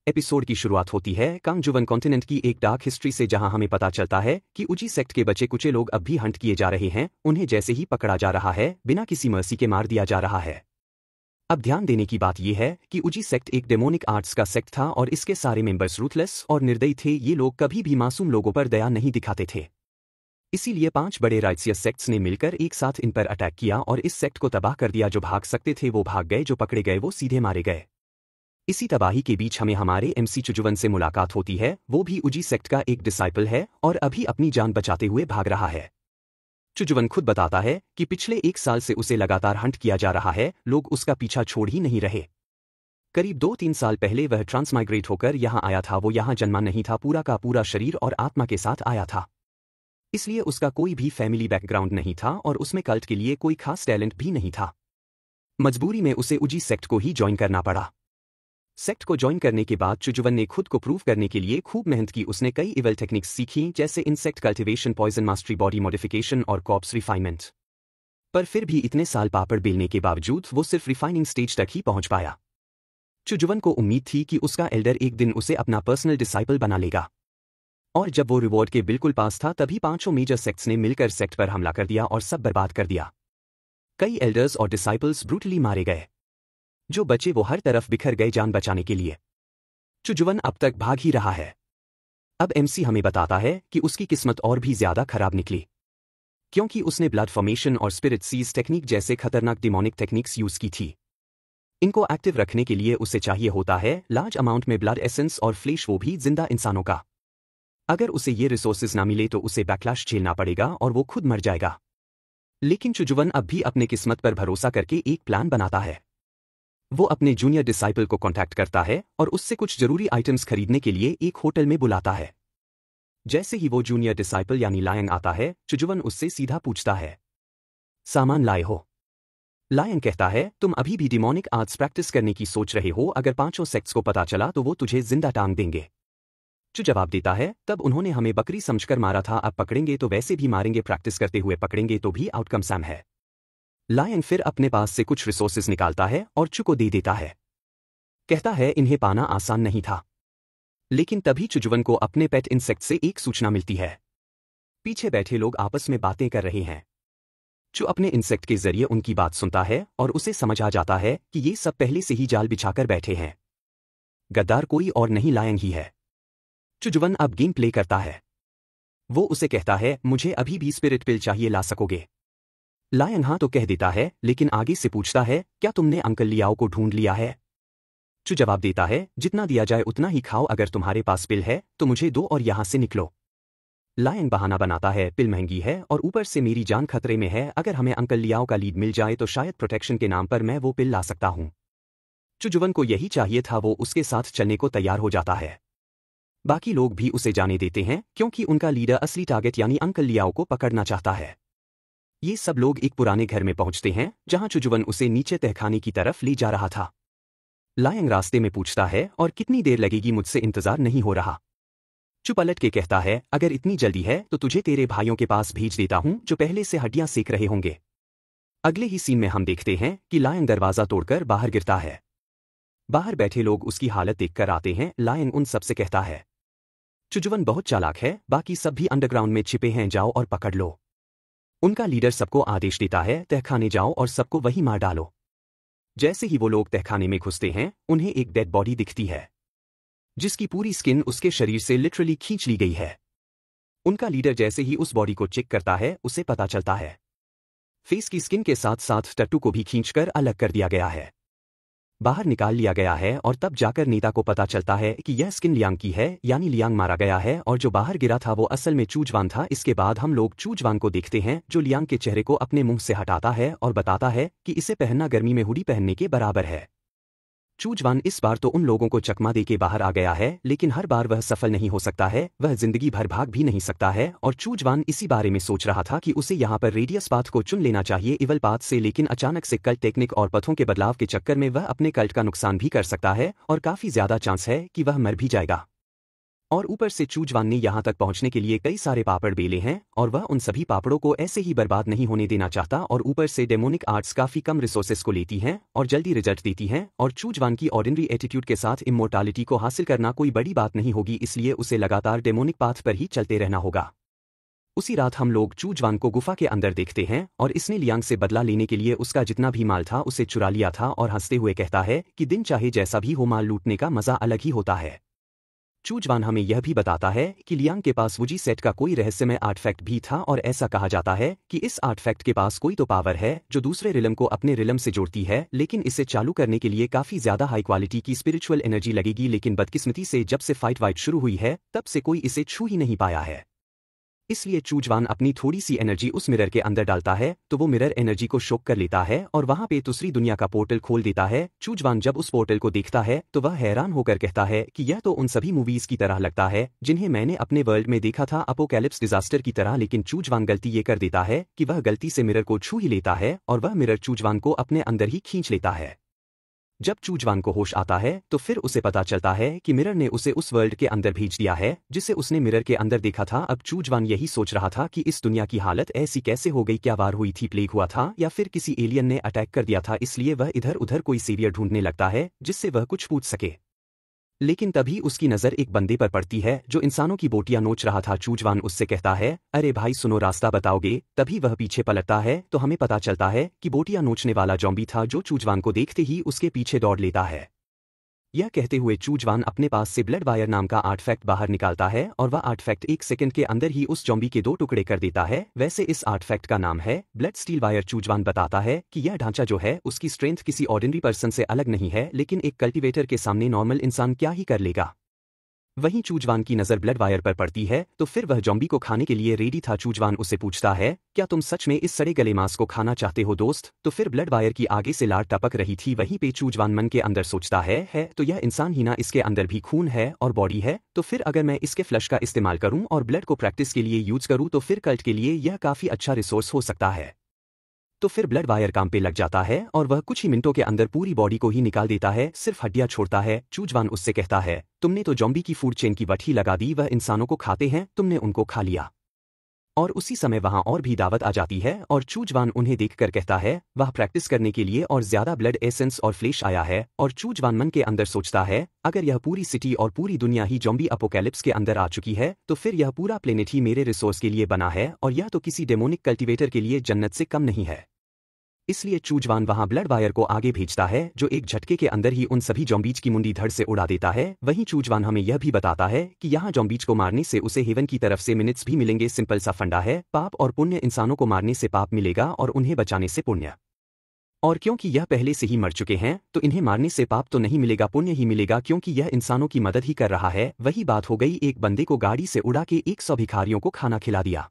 Episode की शुरुआत होती है कांगजुवन कॉन्टिनेंट की एक डार्क हिस्ट्री से, जहां हमें पता चलता है कि उजी सेक्ट के बचे कुचे लोग अब भी हंट किए जा रहे हैं। उन्हें जैसे ही पकड़ा जा रहा है, बिना किसी मर्सी के मार दिया जा रहा है। अब ध्यान देने की बात यह है कि उजी सेक्ट एक डेमोनिक आर्ट्स का सेक्ट था और इसके सारे मेंबर्स रूथलेस और निर्दयी थे। ये लोग कभी भी मासूम लोगों पर दया नहीं दिखाते थे। इसीलिए 5 बड़े राइट्सियस सेक्ट्स ने मिलकर एक साथ इन पर अटैक किया और इस सेक्ट को तबाह कर दिया। जो भाग सकते थे वो भाग गए, जो पकड़े गए वो सीधे मारे गए। इसी तबाही के बीच हमें हमारे एमसी चुजुवन से मुलाकात होती है। वो भी उजी सेक्ट का एक डिसाइपल है और अभी अपनी जान बचाते हुए भाग रहा है। चुजुवन खुद बताता है कि पिछले 1 साल से उसे लगातार हंट किया जा रहा है। लोग उसका पीछा छोड़ ही नहीं रहे। करीब 2-3 साल पहले वह ट्रांसमाइग्रेट होकर यहाँ आया था। वो यहाँ जन्मा नहीं था, पूरा का पूरा शरीर और आत्मा के साथ आया था। इसलिए उसका कोई भी फैमिली बैकग्राउंड नहीं था और उसमें कल्ट के लिए कोई खास टैलेंट भी नहीं था। मजबूरी में उसे उजी सेक्ट को ही ज्वाइन करना पड़ा। सेक्ट को ज्वाइन करने के बाद चुजुवन ने खुद को प्रूव करने के लिए खूब मेहनत की। उसने कई इवल टेक्निक्स सीखी, जैसे insect cultivation, poison mastery, body modification और कॉर्प्स रिफाइनमेंट। पर फिर भी इतने साल पापड़ बेलने के बावजूद वो सिर्फ रिफाइनिंग स्टेज तक ही पहुंच पाया। चुजुवन को उम्मीद थी कि उसका एल्डर एक दिन उसे अपना पर्सनल डिसाइपल बना लेगा। और जब वो रिवॉर्ड के बिल्कुल पास था, तभी 5 मेजर सेक्ट्स ने मिलकर सेक्ट पर हमला कर दिया और सब बर्बाद कर दिया। कई एल्डर्स और डिसाइपल्स ब्रूटली मारे गए। जो बचे वो हर तरफ बिखर गए जान बचाने के लिए। चुजुवन अब तक भाग ही रहा है। अब एमसी हमें बताता है कि उसकी किस्मत और भी ज्यादा खराब निकली, क्योंकि उसने ब्लड फॉर्मेशन और स्पिरिट सीज टेक्निक जैसे खतरनाक डिमोनिक टेक्निक्स यूज की थी। इनको एक्टिव रखने के लिए उसे चाहिए होता है लार्ज अमाउंट में ब्लड एसेंस और फ्लेश, वो भी जिंदा इंसानों का। अगर उसे ये रिसोर्सेज ना मिले तो उसे बैकलैश झेलना पड़ेगा और वो खुद मर जाएगा। लेकिन चुजुवन अब भी अपने किस्मत पर भरोसा करके एक प्लान बनाता है। वो अपने जूनियर डिसाइपल को कांटेक्ट करता है और उससे कुछ जरूरी आइटम्स खरीदने के लिए एक होटल में बुलाता है। जैसे ही वो जूनियर डिसाइपल यानी लायंग आता है, चुजुवन उससे सीधा पूछता है, सामान लाए हो? लायंग कहता है, तुम अभी भी डिमोनिक आर्ट्स प्रैक्टिस करने की सोच रहे हो? अगर 5 सेक्ट्स को पता चला तो वो तुझे जिंदा टांग देंगे। चु जवाब देता है, तब उन्होंने हमें बकरी समझकर मारा था, अब पकड़ेंगे तो वैसे भी मारेंगे, प्रैक्टिस करते हुए पकड़ेंगे तो भी आउटकम सैम है। लायन फिर अपने पास से कुछ रिसोर्सेज निकालता है और चु को दे देता है। कहता है इन्हें पाना आसान नहीं था। लेकिन तभी चुजुवन को अपने पेट इंसेक्ट से एक सूचना मिलती है। पीछे बैठे लोग आपस में बातें कर रहे हैं। चु अपने इंसेक्ट के जरिए उनकी बात सुनता है और उसे समझ आ जाता है कि ये सब पहले से ही जाल बिछाकर बैठे हैं। गद्दार कोई और नहीं, लायंग ही है। चुजुवन अब गेम प्ले करता है। वो उसे कहता है, मुझे अभी भी स्पिरिट पिल चाहिए, ला सकोगे? लायंग हाँ तो कह देता है, लेकिन आगे से पूछता है, क्या तुमने अंकल लियाओ को ढूंढ लिया है? चु जवाब देता है, जितना दिया जाए उतना ही खाओ, अगर तुम्हारे पास पिल है तो मुझे दो और यहां से निकलो। लायंग बहाना बनाता है, पिल महंगी है और ऊपर से मेरी जान खतरे में है। अगर हमें अंकल लियाओ का लीड मिल जाए तो शायद प्रोटेक्शन के नाम पर मैं वो पिल ला सकता हूं। चुजुवन को यही चाहिए था, वो उसके साथ चलने को तैयार हो जाता है। बाकी लोग भी उसे जाने देते हैं क्योंकि उनका लीडर असली टारगेट यानी अंकल लियाओ को पकड़ना चाहता है। ये सब लोग एक पुराने घर में पहुंचते हैं जहां चुजुवन उसे नीचे तहखाने की तरफ ले जा रहा था। लायंग रास्ते में पूछता है, और कितनी देर लगेगी? मुझसे इंतजार नहीं हो रहा। चु पलट के कहता है, अगर इतनी जल्दी है तो तुझे तेरे भाइयों के पास भेज देता हूं जो पहले से हड्डियां सेक रहे होंगे। अगले ही सीन में हम देखते हैं कि लायंग दरवाजा तोड़कर बाहर गिरता है। बाहर बैठे लोग उसकी हालत देखकर आते हैं। लायंग उन सबसे कहता है, चुजुवन बहुत चालाक है, बाकी सब भी अंडरग्राउंड में छिपे हैं, जाओ और पकड़ लो। उनका लीडर सबको आदेश देता है, तहखाने जाओ और सबको वहीं मार डालो। जैसे ही वो लोग तहखाने में घुसते हैं, उन्हें एक डेड बॉडी दिखती है जिसकी पूरी स्किन उसके शरीर से लिटरली खींच ली गई है। उनका लीडर जैसे ही उस बॉडी को चेक करता है, उसे पता चलता है फेस की स्किन के साथ साथ टट्टू को भी खींचकर अलग कर दिया गया है, बाहर निकाल लिया गया है। और तब जाकर नेता को पता चलता है कि यह स्किन लियांग की है, यानी लियांग मारा गया है और जो बाहर गिरा था वो असल में चूजवान था। इसके बाद हम लोग चूजवान को देखते हैं जो लियांग के चेहरे को अपने मुंह से हटाता है और बताता है कि इसे पहनना गर्मी में हुडी पहनने के बराबर है। चूजवान इस बार तो उन लोगों को चकमा दे के बाहर आ गया है, लेकिन हर बार वह सफल नहीं हो सकता है, वह जिंदगी भर भाग भी नहीं सकता है। और चूजवान इसी बारे में सोच रहा था कि उसे यहाँ पर रेडियस पाथ को चुन लेना चाहिए इवल पाथ से, लेकिन अचानक से कल्ट टेक्निक और पथों के बदलाव के चक्कर में वह अपने कल्ट का नुकसान भी कर सकता है और काफी ज्यादा चांस है कि वह मर भी जाएगा। और ऊपर से चूजवान ने यहाँ तक पहुँचने के लिए कई सारे पापड़ बेले हैं और वह उन सभी पापड़ों को ऐसे ही बर्बाद नहीं होने देना चाहता और ऊपर से डेमोनिक आर्ट्स काफ़ी कम रिसोर्सेस को लेती हैं और जल्दी रिजल्ट देती हैं और चूजवान की ऑर्डिनरी एटीट्यूड के साथ इमोर्टालिटी को हासिल करना कोई बड़ी बात नहीं होगी, इसलिए उसे लगातार डेमोनिक पाथ पर ही चलते रहना होगा। उसी रात हम लोग चूजवान को गुफा के अंदर देखते हैं और इसने लियांग से बदला लेने के लिए उसका जितना भी माल था उसे चुरा लिया था और हंसते हुए कहता है कि दिन चाहे जैसा भी हो माल लूटने का मजा अलग ही होता है। चूजवान हमें यह भी बताता है कि लियांग के पास वुजी सेट का कोई रहस्यमय आर्टफैक्ट भी था और ऐसा कहा जाता है कि इस आर्टफैक्ट के पास कोई तो पावर है जो दूसरे रिलम को अपने रिलम से जोड़ती है, लेकिन इसे चालू करने के लिए काफ़ी ज़्यादा हाई क्वालिटी की स्पिरिचुअल एनर्जी लगेगी, लेकिन बदकिस्मती से जब से फाइट वाइट शुरू हुई है तब से कोई इसे छू ही नहीं पाया है। इसलिए चूजवान अपनी थोड़ी सी एनर्जी उस मिरर के अंदर डालता है तो वो मिरर एनर्जी को शोक कर लेता है और वहां पे दूसरी दुनिया का पोर्टल खोल देता है। चूजवान जब उस पोर्टल को देखता है तो वह हैरान होकर कहता है कि यह तो उन सभी मूवीज की तरह लगता है जिन्हें मैंने अपने वर्ल्ड में देखा था, अपोकैलिप्स डिजास्टर की तरह। लेकिन चूजवान गलती ये कर देता है कि वह गलती से मिरर को छू ही लेता है और वह मिरर चूजवान को अपने अंदर ही खींच लेता है। जब चूजवान को होश आता है तो फिर उसे पता चलता है कि मिरर ने उसे उस वर्ल्ड के अंदर भेज दिया है जिसे उसने मिरर के अंदर देखा था। अब चूजवान यही सोच रहा था कि इस दुनिया की हालत ऐसी कैसे हो गई, क्या वार हुई थी, प्लेग हुआ था या फिर किसी एलियन ने अटैक कर दिया था। इसलिए वह इधर उधर कोई सेवियर ढूंढने लगता है जिससे वह कुछ पूछ सके। लेकिन तभी उसकी नज़र एक बंदे पर पड़ती है जो इंसानों की बोटियां नोच रहा था। चूजवान उससे कहता है, अरे भाई सुनो, रास्ता बताओगे? तभी वह पीछे पलटता है तो हमें पता चलता है कि बोटियां नोचने वाला जॉम्बी था जो चूजवान को देखते ही उसके पीछे दौड़ लेता है। यह कहते हुए चूजवान अपने पास से ब्लड वायर नाम का आर्टफैक्ट बाहर निकालता है और वह आर्टफैक्ट 1 सेकंड के अंदर ही उस जॉम्बी के 2 टुकड़े कर देता है। वैसे इस आर्टफैक्ट का नाम है ब्लड स्टील वायर। चूजवान बताता है कि यह ढांचा जो है उसकी स्ट्रेंथ किसी ऑर्डिनरी पर्सन से अलग नहीं है, लेकिन एक कल्टीवेटर के सामने नॉर्मल इंसान क्या ही कर लेगा। वहीं चूजवान की नज़र ब्लड वायर पर पड़ती है तो फिर वह जॉम्बी को खाने के लिए रेडी था। चूजवान उससे पूछता है, क्या तुम सच में इस सड़े गले मांस को खाना चाहते हो दोस्त? तो फिर ब्लड वायर की आगे से लार टपक रही थी। वहीं पे चूजवान मन के अंदर सोचता है तो यह इंसान ही ना, इसके अंदर भी खून है और बॉडी है, तो फिर अगर मैं इसके फ्लश का इस्तेमाल करूं और ब्लड को प्रैक्टिस के लिए यूज करूं तो फिर कल्ट के लिए यह काफ़ी अच्छा रिसोर्स हो सकता है। तो फिर ब्लड वायर काम पे लग जाता है और वह कुछ ही मिनटों के अंदर पूरी बॉडी को ही निकाल देता है, सिर्फ हड्डियां छोड़ता है। चूजवान उससे कहता है, तुमने तो जॉम्बी की फूड चेन की वट ही लगा दी, वह इंसानों को खाते हैं, तुमने उनको खा लिया। और उसी समय वहां और भी दावत आ जाती है और चूजवान उन्हें देखकर कहता है, वह प्रैक्टिस करने के लिए और ज्यादा ब्लड एसेंस और फ्लेश आया है। और चूजवान मन के अंदर सोचता है, अगर यह पूरी सिटी और पूरी दुनिया ही जॉम्बी अपोकैलिप्स के अंदर आ चुकी है तो फिर यह पूरा प्लेनेट ही मेरे रिसोर्स के लिए बना है और यह तो किसी डेमोनिक कल्टीवेटर के लिए जन्नत से कम नहीं है। इसलिए चूजवान वहां ब्लड वायर को आगे भेजता है जो एक झटके के अंदर ही उन सभी जॉम्बीज की मुंडी धड़ से उड़ा देता है। वहीं चूजवान हमें यह भी बताता है कि यहाँ जॉम्बीज को मारने से उसे हेवन की तरफ से मिनट्स भी मिलेंगे। सिंपल सा फंडा है, पाप और पुण्य। इंसानों को मारने से पाप मिलेगा और उन्हें बचाने से पुण्य। और क्योंकि यह पहले से ही मर चुके हैं तो इन्हें मारने से पाप तो नहीं मिलेगा, पुण्य ही मिलेगा, क्योंकि यह इंसानों की मदद ही कर रहा है। वही बात हो गई, एक बंदे को गाड़ी से उड़ा के 100 भिखारियों को खाना खिला दिया।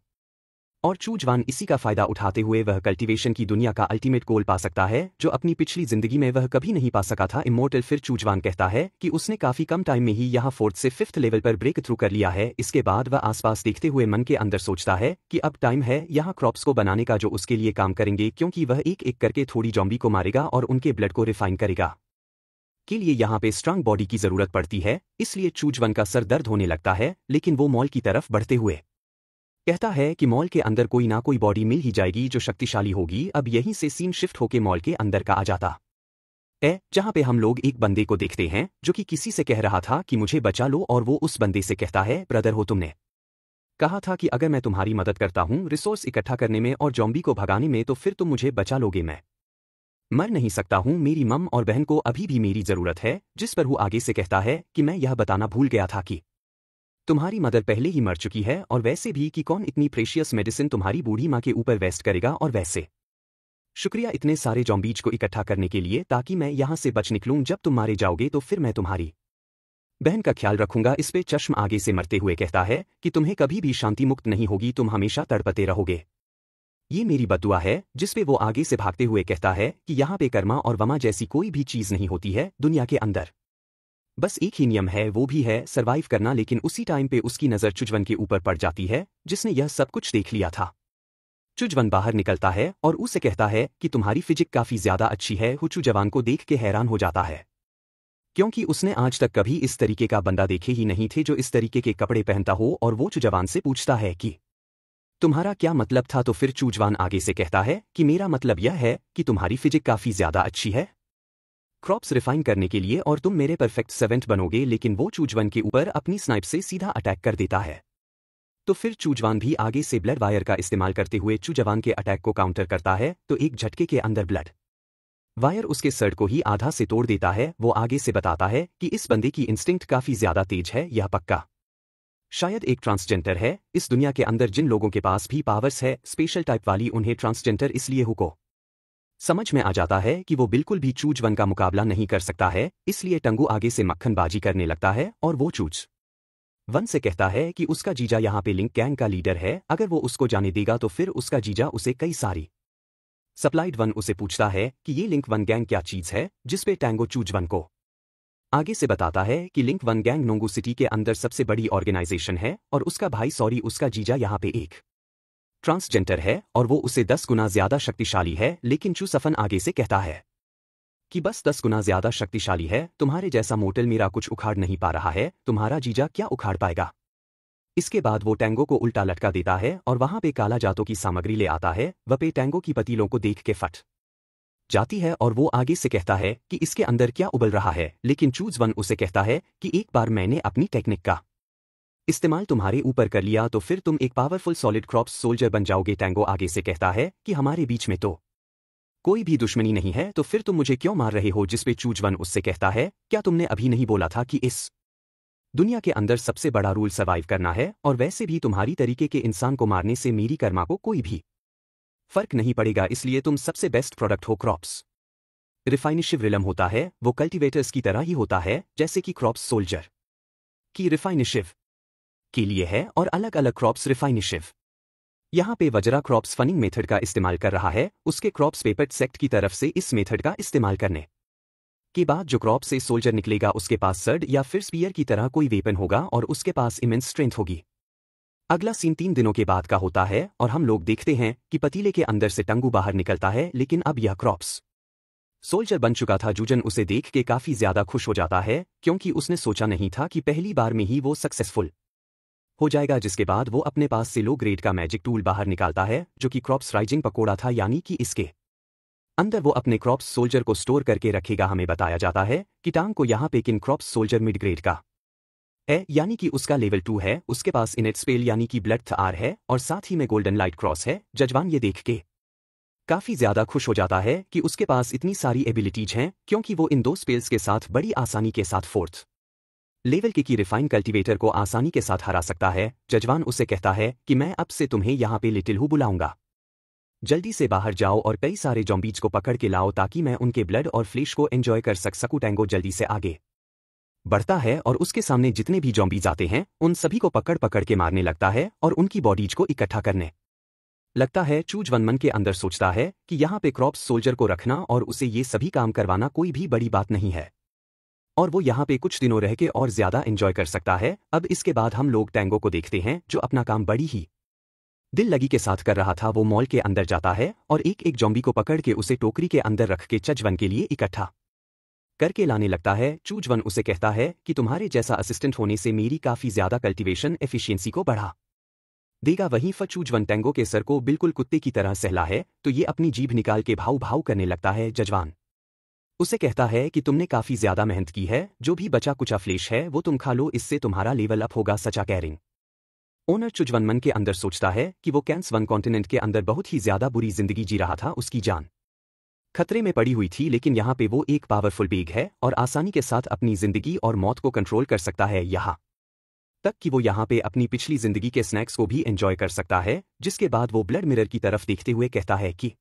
और चूजवान इसी का फायदा उठाते हुए वह कल्टीवेशन की दुनिया का अल्टीमेट गोल पा सकता है जो अपनी पिछली जिंदगी में वह कभी नहीं पा सका था, इमोर्टल। फिर चूजवान कहता है कि उसने काफी कम टाइम में ही यहाँ 4th से 5th लेवल पर ब्रेक थ्रू कर लिया है। इसके बाद वह आसपास देखते हुए मन के अंदर सोचता है कि अब टाइम है यहाँ क्रॉप्स को बनाने का जो उसके लिए काम करेंगे, क्योंकि वह एक एक करके थोड़ी जॉम्बी को मारेगा और उनके ब्लड को रिफाइन करेगा। के लिए यहाँ पे स्ट्रांग बॉडी की जरूरत पड़ती है, इसलिए चूजवान का सर दर्द होने लगता है। लेकिन वो मॉल की तरफ बढ़ते हुए कहता है कि मॉल के अंदर कोई ना कोई बॉडी मिल ही जाएगी जो शक्तिशाली होगी। अब यहीं से सीन शिफ्ट होके मॉल के अंदर का आ जाता है, जहां पे हम लोग एक बंदे को देखते हैं जो कि किसी से कह रहा था कि मुझे बचा लो, और वो उस बंदे से कहता है, ब्रदर हो, तुमने कहा था कि अगर मैं तुम्हारी मदद करता हूं रिसोर्स इकट्ठा करने में और जॉम्बी को भगाने में तो फिर तुम मुझे बचा लोगे। मैं मर नहीं सकता हूं, मेरी मम और बहन को अभी भी मेरी जरूरत है। जिस पर वो आगे से कहता है कि मैं यह बताना भूल गया था कि तुम्हारी मदर पहले ही मर चुकी है, और वैसे भी कि कौन इतनी प्रेशियस मेडिसिन तुम्हारी बूढ़ी माँ के ऊपर वेस्ट करेगा। और वैसे शुक्रिया इतने सारे जॉम्बीज को इकट्ठा करने के लिए, ताकि मैं यहाँ से बच निकलूं। जब तुम मारे जाओगे तो फिर मैं तुम्हारी बहन का ख्याल रखूंगा। इस पे चश्म आगे से मरते हुए कहता है कि तुम्हें कभी भी शांति मुक्त नहीं होगी, तुम हमेशा तड़पते रहोगे, ये मेरी बद्दुआ है। जिसपे वो आगे से भागते हुए कहता है कि यहाँ पे कर्मा और वमा जैसी कोई भी चीज नहीं होती है दुनिया के अंदर, बस एक ही नियम है, वो भी है सरवाइव करना। लेकिन उसी टाइम पे उसकी नज़र चूजवान के ऊपर पड़ जाती है जिसने यह सब कुछ देख लिया था। चूजवान बाहर निकलता है और उसे कहता है कि तुम्हारी फिजिक काफी ज्यादा अच्छी है। चूजवान को देख के हैरान हो जाता है। क्योंकि उसने आज तक कभी इस तरीके का बंदा देखे ही नहीं थे जो इस तरीके के कपड़े पहनता हो और वो चूजवान से पूछता है कि तुम्हारा क्या मतलब था, तो फिर चूजवान आगे से कहता है कि मेरा मतलब यह है कि तुम्हारी फिजिक काफी ज्यादा अच्छी है क्रॉप्स रिफाइन करने के लिए और तुम मेरे परफेक्ट सर्वेंट बनोगे, लेकिन वो चूजवान के ऊपर अपनी स्नाइप से सीधा अटैक कर देता है। तो फिर चूजवान भी आगे से ब्लड वायर का इस्तेमाल करते हुए चूजवान के अटैक को काउंटर करता है, तो एक झटके के अंदर ब्लड वायर उसके सर्ट को ही आधा से तोड़ देता है। वो आगे से बताता है कि इस बंदे की इंस्टिंक्ट काफी ज्यादा तेज है, यह पक्का शायद एक ट्रांसजेंडर है। इस दुनिया के अंदर जिन लोगों के पास भी पावर्स है स्पेशल टाइप वाली, उन्हें ट्रांसजेंडर इसलिए हुको समझ में आ जाता है कि वो बिल्कुल भी चूजवन का मुकाबला नहीं कर सकता है, इसलिए टंगू आगे से मक्खनबाजी करने लगता है और वो चूज वन से कहता है कि उसका जीजा यहाँ पे लिंक गैंग का लीडर है, अगर वो उसको जाने देगा तो फिर उसका जीजा उसे कई सारी सप्लाइड। वन उसे पूछता है कि ये लिंक वन गैंग क्या चीज है, जिसपे टैंगो चूजवन को आगे से बताता है कि लिंक वन गैंग नोंगू सिटी के अंदर सबसे बड़ी ऑर्गेनाइजेशन है और उसका भाई उसका जीजा यहाँ पे एक ट्रांसजेंडर है और वो उसे 10 गुना ज्यादा शक्तिशाली है। लेकिन चूसफन आगे से कहता है कि बस 10 गुना ज्यादा शक्तिशाली है, तुम्हारे जैसा मोटल मेरा कुछ उखाड़ नहीं पा रहा है, तुम्हारा जीजा क्या उखाड़ पाएगा। इसके बाद वो टैंगो को उल्टा लटका देता है और वहां पे काला जातों की सामग्री ले आता है। वह पे टैंगो की पतीलों को देख के फट जाती है और वो आगे से कहता है कि इसके अंदर क्या उबल रहा है, लेकिन चूज वन उसे कहता है कि एक बार मैंने अपनी टेक्निक का इस्तेमाल तुम्हारे ऊपर कर लिया तो फिर तुम एक पावरफुल सॉलिड क्रॉप्स सोल्जर बन जाओगे। टैंगो आगे से कहता है कि हमारे बीच में तो कोई भी दुश्मनी नहीं है, तो फिर तुम मुझे क्यों मार रहे हो। जिसपे चूजवन उससे कहता है क्या तुमने अभी नहीं बोला था कि इस दुनिया के अंदर सबसे बड़ा रूल सर्वाइव करना है, और वैसे भी तुम्हारी तरीके के इंसान को मारने से मेरी कर्मा को कोई भी फर्क नहीं पड़ेगा, इसलिए तुम सबसे बेस्ट प्रोडक्ट हो। क्रॉप्स रिफाइनिशिव रिलम होता है, वो कल्टीवेटर्स की तरह ही होता है जैसे कि क्रॉप्स सोल्जर की रिफाइनिशिव के लिए है और अलग अलग क्रॉप्स रिफाइनिशिव। यहाँ पे वजरा क्रॉप्स फनिंग मेथड का इस्तेमाल कर रहा है, उसके क्रॉप्स पेपेट सेक्ट की तरफ से इस मेथड का इस्तेमाल करने के बाद जो क्रॉप से सोल्जर निकलेगा उसके पास सर्ड या फिर स्पीयर की तरह कोई वेपन होगा और उसके पास इमेंस स्ट्रेंथ होगी। अगला सीन 3 दिनों के बाद का होता है और हम लोग देखते हैं कि पतीले के अंदर से टंगू बाहर निकलता है, लेकिन अब यह क्रॉप्स सोल्जर बन चुका था। जूजन उसे देख के काफी ज्यादा खुश हो जाता है, क्योंकि उसने सोचा नहीं था कि पहली बार में ही वो सक्सेसफुल हो जाएगा। जिसके बाद वो अपने पास से लो ग्रेड का मैजिक टूल बाहर निकालता है, जो कि क्रॉप्स राइजिंग पकोड़ा था, यानी कि इसके अंदर वो अपने क्रॉप्स सोल्जर को स्टोर करके रखेगा। हमें बताया जाता है कि टांग को यहाँ पे किन क्रॉप्स सोल्जर मिड ग्रेड का है, यानी कि उसका लेवल 2 है, उसके पास इनेट स्पेल यानी कि ब्लड आर है और साथ ही में गोल्डन लाइट क्रॉस है। जजवान ये देख के काफी ज्यादा खुश हो जाता है कि उसके पास इतनी सारी एबिलिटीज हैं, क्योंकि वो इन 2 स्पेल्स के साथ बड़ी आसानी के साथ 4th लेवल के की रिफाइन कल्टीवेटर को आसानी के साथ हरा सकता है। जजवान उसे कहता है कि मैं अब से तुम्हें यहाँ पे लिटिल हु बुलाऊंगा, जल्दी से बाहर जाओ और कई सारे जॉम्बीज को पकड़ के लाओ ताकि मैं उनके ब्लड और फ्लेश को एंजॉय कर सकूं। टैंगो जल्दी से आगे बढ़ता है और उसके सामने जितने भी जॉम्बीज आते हैं उन सभी को पकड़ पकड़ के मारने लगता है और उनकी बॉडीज को इकट्ठा करने लगता है। चूज वन मन के अंदर सोचता है कि यहाँ पे क्रॉप्स सोल्जर को रखना और उसे ये सभी काम करवाना कोई भी बड़ी बात नहीं है, और वो यहाँ पे कुछ दिनों रह के और ज्यादा एंजॉय कर सकता है। अब इसके बाद हम लोग टैंगो को देखते हैं, जो अपना काम बड़ी ही दिल लगी के साथ कर रहा था। वो मॉल के अंदर जाता है और एक एक जॉम्बी को पकड़ के उसे टोकरी के अंदर रख के चजवन के लिए इकट्ठा करके लाने लगता है। चूजवन उसे कहता है कि तुम्हारे जैसा असिस्टेंट होने से मेरी काफी ज्यादा कल्टीवेशन एफिशिएंसी को बढ़ा देगा। वहीं चूजवन टैंगो के सर को बिल्कुल कुत्ते की तरह सहला है, तो ये अपनी जीभ निकाल के भाव भाव करने लगता है। जजवान उसे कहता है कि तुमने काफी ज्यादा मेहनत की है, जो भी बचा कुचा फ्लेश है वो तुम खा लो, इससे तुम्हारा लेवल अप होगा। सचा कैरिंग ओनर चुजवन मन के अंदर सोचता है कि वो कैंस वन कॉन्टिनेंट के अंदर बहुत ही ज्यादा बुरी जिंदगी जी रहा था, उसकी जान खतरे में पड़ी हुई थी, लेकिन यहाँ पे वो एक पावरफुल बेग है और आसानी के साथ अपनी जिंदगी और मौत को कंट्रोल कर सकता है, यहाँ तक कि वो यहाँ पे अपनी पिछली जिंदगी के स्नैक्स को भी एंजॉय कर सकता है। जिसके बाद वो ब्लड मिरर की तरफ देखते हुए कहता है कि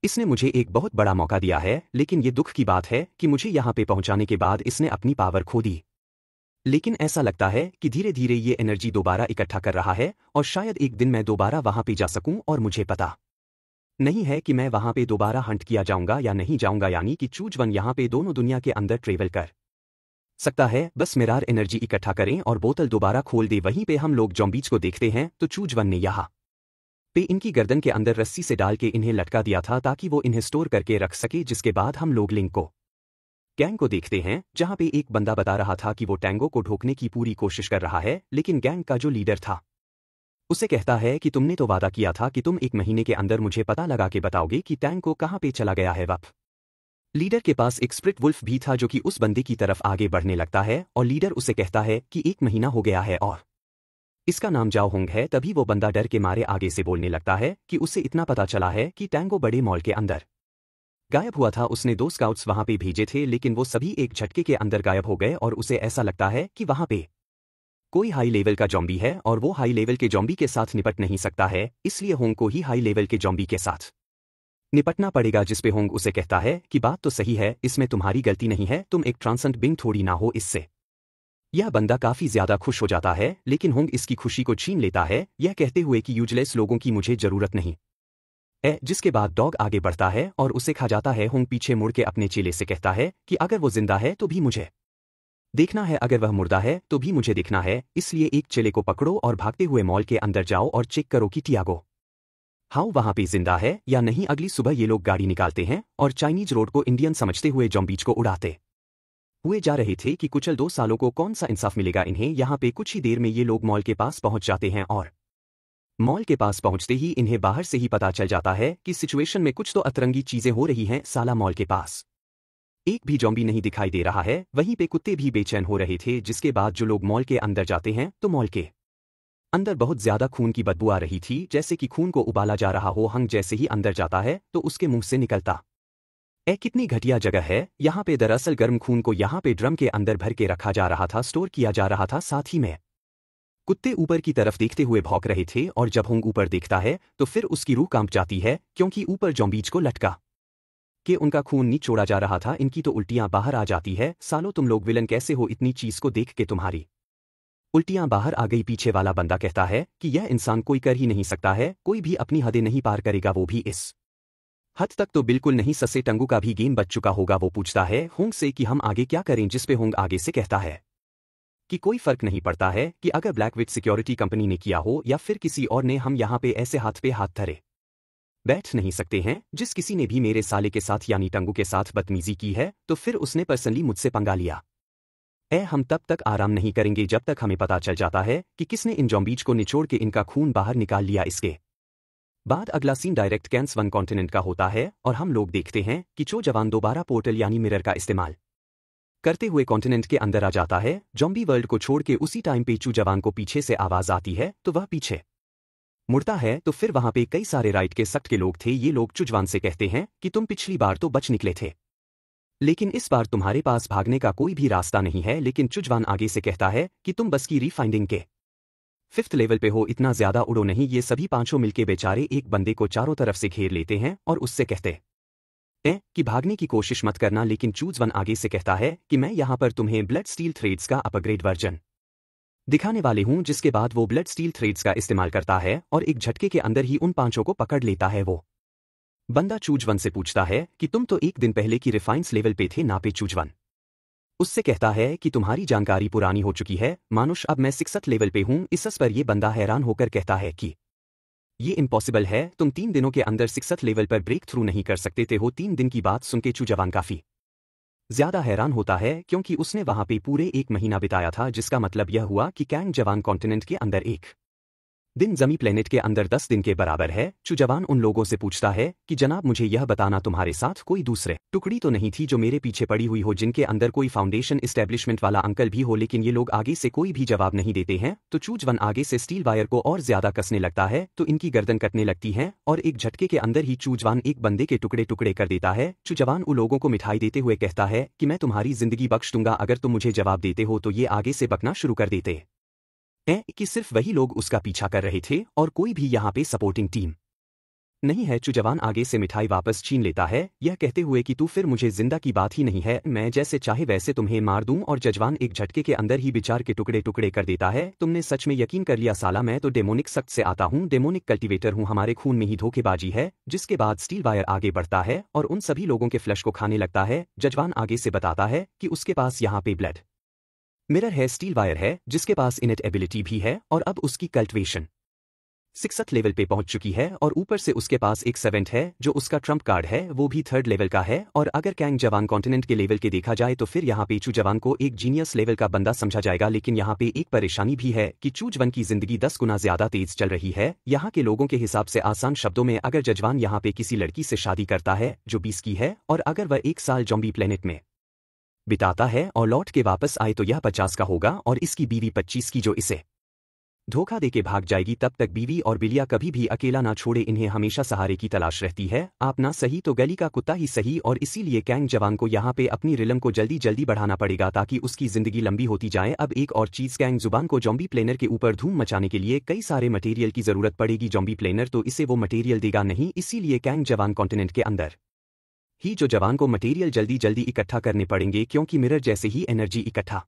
इसने मुझे एक बहुत बड़ा मौका दिया है, लेकिन ये दुख की बात है कि मुझे यहाँ पे पहुंचाने के बाद इसने अपनी पावर खो दी। लेकिन ऐसा लगता है कि धीरे धीरे ये एनर्जी दोबारा इकट्ठा कर रहा है और शायद एक दिन मैं दोबारा वहां पे जा सकूं, और मुझे पता नहीं है कि मैं वहां पे दोबारा हंट किया जाऊंगा या नहीं जाऊंगा। यानी कि चूजवन यहाँ पे दोनों दुनिया के अंदर ट्रेवल कर सकता है, बस मिरार एनर्जी इकट्ठा करें और बोतल दोबारा खोल दे। वहीं पे हम लोग जॉम्बीज को देखते हैं, तो चूजवन ने यहाँ पे इनकी गर्दन के अंदर रस्सी से डाल के इन्हें लटका दिया था ताकि वो इन्हें स्टोर करके रख सके। जिसके बाद हम लोग लिंक को गैंग को देखते हैं जहां पे एक बंदा बता रहा था कि वो टैंगो को ढोकने की पूरी कोशिश कर रहा है, लेकिन गैंग का जो लीडर था उसे कहता है कि तुमने तो वादा किया था कि तुम 1 महीने के अंदर मुझे पता लगा के बताओगे कि टैंगो कहाँ पे चला गया है। वप लीडर के पास एक स्प्रिट वुल्फ भी था जो कि उस बंदे की तरफ आगे बढ़ने लगता है और लीडर उसे कहता है कि 1 महीना हो गया है और इसका नाम जाओ होंग है। तभी वो बंदा डर के मारे आगे से बोलने लगता है कि उसे इतना पता चला है कि टैंगो बड़े मॉल के अंदर गायब हुआ था। उसने 2 स्काउट्स वहां पे भेजे थे, लेकिन वो सभी एक झटके के अंदर गायब हो गए और उसे ऐसा लगता है कि वहां पे कोई हाई लेवल का जॉम्बी है और वो हाई लेवल के जॉम्बी के साथ निपट नहीं सकता है, इसलिए होंग को ही हाई लेवल के जॉम्बी के साथ निपटना पड़ेगा। जिसपे होंग उसे कहता है कि बात तो सही है, इसमें तुम्हारी गलती नहीं है, तुम एक ट्रांसेंट बिंग थोड़ी ना हो। इससे यह बंदा काफी ज्यादा खुश हो जाता है, लेकिन होंग इसकी खुशी को छीन लेता है, यह कहते हुए कि यूजलेस लोगों की मुझे जरूरत नहीं है। जिसके बाद डॉग आगे बढ़ता है और उसे खा जाता है। होंग पीछे मुड़ के अपने चेले से कहता है कि अगर वो जिंदा है तो भी मुझे देखना है, अगर वह मुर्दा है तो भी मुझे देखना है, इसलिए एक चेले को पकड़ो और भागते हुए मॉल के अंदर जाओ और चेक करो कि टियागो हाउ वहां पे जिंदा है या नहीं। अगली सुबह ये लोग गाड़ी निकालते हैं और चाइनीज रोड को इंडियन समझते हुए जॉम्बीज को उड़ाते हुए जा रहे थे कि कुचल 2 सालों को कौन सा इंसाफ मिलेगा इन्हें। यहाँ पे कुछ ही देर में ये लोग मॉल के पास पहुंच जाते हैं और मॉल के पास पहुंचते ही इन्हें बाहर से ही पता चल जाता है कि सिचुएशन में कुछ तो अतरंगी चीजें हो रही हैं। साला मॉल के पास एक भी जॉम्बी नहीं दिखाई दे रहा है, वहीं पे कुत्ते भी बेचैन हो रहे थे। जिसके बाद जो लोग मॉल के अंदर जाते हैं तो मॉल के अंदर बहुत ज्यादा खून की बदबू आ रही थी, जैसे कि खून को उबाला जा रहा हो। हंग जैसे ही अंदर जाता है तो उसके मुंह से निकलता कितनी घटिया जगह है यहाँ पे। दरअसल गर्म खून को यहाँ पे ड्रम के अंदर भर के रखा जा रहा था, स्टोर किया जा रहा था। साथ ही में कुत्ते ऊपर की तरफ देखते हुए भौंक रहे थे और जब होंग ऊपर देखता है तो फिर उसकी रूह कांप जाती है, क्योंकि ऊपर जॉम्बीज को लटका कि उनका खून निचोड़ा जा रहा था। इनकी तो उल्टियां बाहर आ जाती है। सालो तुम लोग विलन कैसे हो, इतनी चीज को देख के तुम्हारी उल्टियां बाहर आ गई। पीछे वाला बंदा कहता है कि यह इंसान कोई कर ही नहीं सकता है, कोई भी अपनी हदें नहीं पार करेगा, वो भी इस हद तक तो बिल्कुल नहीं। सस्से टंगू का भी गेम बच चुका होगा। वो पूछता है होंग से कि हम आगे क्या करें, जिसपे होंग आगे से कहता है कि कोई फर्क नहीं पड़ता है कि अगर ब्लैकविच सिक्योरिटी कंपनी ने किया हो या फिर किसी और ने, हम यहाँ पे ऐसे हाथ पे हाथ धरे बैठ नहीं सकते हैं। जिस किसी ने भी मेरे साले के साथ यानी टंगू के साथ बदतमीजी की है तो फिर उसने पर्सनली मुझसे पंगा लिया। हम तब तक आराम नहीं करेंगे जब तक हमें पता चल जाता है कि किसने इन जॉम्बीज को निचोड़ के इनका खून बाहर निकाल लिया। इसके बाद अगला सीन डायरेक्ट कैंस 1 कॉन्टिनेंट का होता है और हम लोग देखते हैं कि चो जवान दोबारा पोर्टल यानी मिरर का इस्तेमाल करते हुए कॉन्टिनेंट के अंदर आ जाता है। जॉम्बी वर्ल्ड को छोड़ के उसी टाइम पे चू जवान को पीछे से आवाज आती है तो वह पीछे मुड़ता है तो फिर वहां पे कई सारे राइट के सख्त के लोग थे। ये लोग चुजवान से कहते हैं कि तुम पिछली बार तो बच निकले थे, लेकिन इस बार तुम्हारे पास भागने का कोई भी रास्ता नहीं है। लेकिन चुजवान आगे से कहता है कि तुम बस की रीफाइंडिंग के 5th लेवल पे हो, इतना ज्यादा उड़ो नहीं। ये सभी पांचों मिलके बेचारे एक बंदे को चारों तरफ से घेर लेते हैं और उससे कहते हैं कि भागने की कोशिश मत करना। लेकिन चूजवन आगे से कहता है कि मैं यहाँ पर तुम्हें ब्लड स्टील थ्रेड्स का अपग्रेड वर्जन दिखाने वाले हूं। जिसके बाद वो ब्लड स्टील थ्रेड्स का इस्तेमाल करता है और एक झटके के अंदर ही उन पांचों को पकड़ लेता है। वो बंदा चूजवन से पूछता है कि तुम तो एक दिन पहले की रिफाइंस लेवल पे थे ना पे। चूजवन उससे कहता है कि तुम्हारी जानकारी पुरानी हो चुकी है मानुष, अब मैं 6th लेवल पे हूं। इस पर ये बंदा हैरान होकर कहता है कि ये इम्पॉसिबल है, तुम 3 दिनों के अंदर 6th लेवल पर ब्रेक थ्रू नहीं कर सकते थे हो। 3 दिन की बात सुनके चूजवान काफी ज्यादा हैरान होता है, क्योंकि उसने वहां पे पूरे 1 महीना बिताया था। जिसका मतलब यह हुआ कि कैंग जवान कॉन्टिनेंट के अंदर एक दिन जमी प्लेनेट के अंदर 10 दिन के बराबर है। चुजवान उन लोगों से पूछता है कि जनाब मुझे यह बताना, तुम्हारे साथ कोई दूसरे टुकड़ी तो नहीं थी जो मेरे पीछे पड़ी हुई हो, जिनके अंदर कोई फाउंडेशन इस्टेब्लिशमेंट वाला अंकल भी हो। लेकिन ये लोग आगे से कोई भी जवाब नहीं देते हैं। तो चूजवन आगे से स्टील वायर को और ज्यादा कसने लगता है तो इनकी गर्दन कटने लगती है और एक झटके के अंदर ही चूजवान एक बंदे के टुकड़े टुकड़े कर देता है। चुजवान उन लोगों को मिठाई देते हुए कहता है कि मैं तुम्हारी जिंदगी बख्श दूंगा अगर तुम मुझे जवाब देते हो। तो ये आगे से बकना शुरू कर देते कि सिर्फ वही लोग उसका पीछा कर रहे थे और कोई भी यहाँ पे सपोर्टिंग टीम नहीं है। चुजवान आगे से मिठाई वापस छीन लेता है, यह कहते हुए कि तू फिर मुझे जिंदा की बात ही नहीं है, मैं जैसे चाहे वैसे तुम्हें मार दूं। और जजवान एक झटके के अंदर ही विचार के टुकड़े टुकड़े कर देता है। तुमने सच में यकीन कर लिया साला, मैं तो डेमोनिक सख्त से आता हूँ, डेमोनिक कल्टीवेटर हूँ, हमारे खून में ही धोखेबाजी है। जिसके बाद स्टील वायर आगे बढ़ता है और उन सभी लोगों के फ्लश को खाने लगता है। जजवान आगे से बताता है कि उसके पास यहाँ पे ब्लड मिरर है, स्टील वायर है, जिसके पास इनेट एबिलिटी भी है और अब उसकी कल्टिवेशन 66 लेवल पे पहुंच चुकी है और ऊपर से उसके पास एक सेवेंट है जो उसका ट्रम्प कार्ड है, वो भी 3rd लेवल का है। और अगर कैंग जवान कॉन्टिनेंट के लेवल के देखा जाए तो फिर यहाँ पे चू जवान को एक जीनियस लेवल का बंदा समझा जाएगा, लेकिन यहाँ पे एक परेशानी भी है कि चू जवान की जिंदगी 10 गुना ज्यादा तेज चल रही है। यहाँ के लोगों के हिसाब से आसान शब्दों में अगर जजवान यहाँ पे किसी लड़की से शादी करता है जो 20 की है और अगर वह 1 साल जॉम्बी प्लेनेट में बिताता है और लौट के वापस आए तो यह 50 का होगा और इसकी बीवी 25 की जो इसे धोखा देके भाग जाएगी। तब तक बीवी और बिलिया कभी भी अकेला ना छोड़े, इन्हें हमेशा सहारे की तलाश रहती है। आप ना सही तो गली का कुत्ता ही सही, और इसीलिए कैंग जवान को यहाँ पे अपनी रिलम को जल्दी जल्दी बढ़ाना पड़ेगा ताकि उसकी जिंदगी लंबी होती जाए। अब एक और चीज, कैंग जुबान को जॉम्बी प्लेनर के ऊपर धूम मचाने के लिए कई सारे मटेरियल की जरूरत पड़ेगी। जॉम्बी प्लेनर तो इसे वो मटेरियल देगा नहीं, इसीलिए कैंग जवान कॉन्टिनेंट के अंदर ही जो जवान को मटेरियल जल्दी जल्दी इकट्ठा करने पड़ेंगे, क्योंकि मिरर जैसे ही एनर्जी इकट्ठा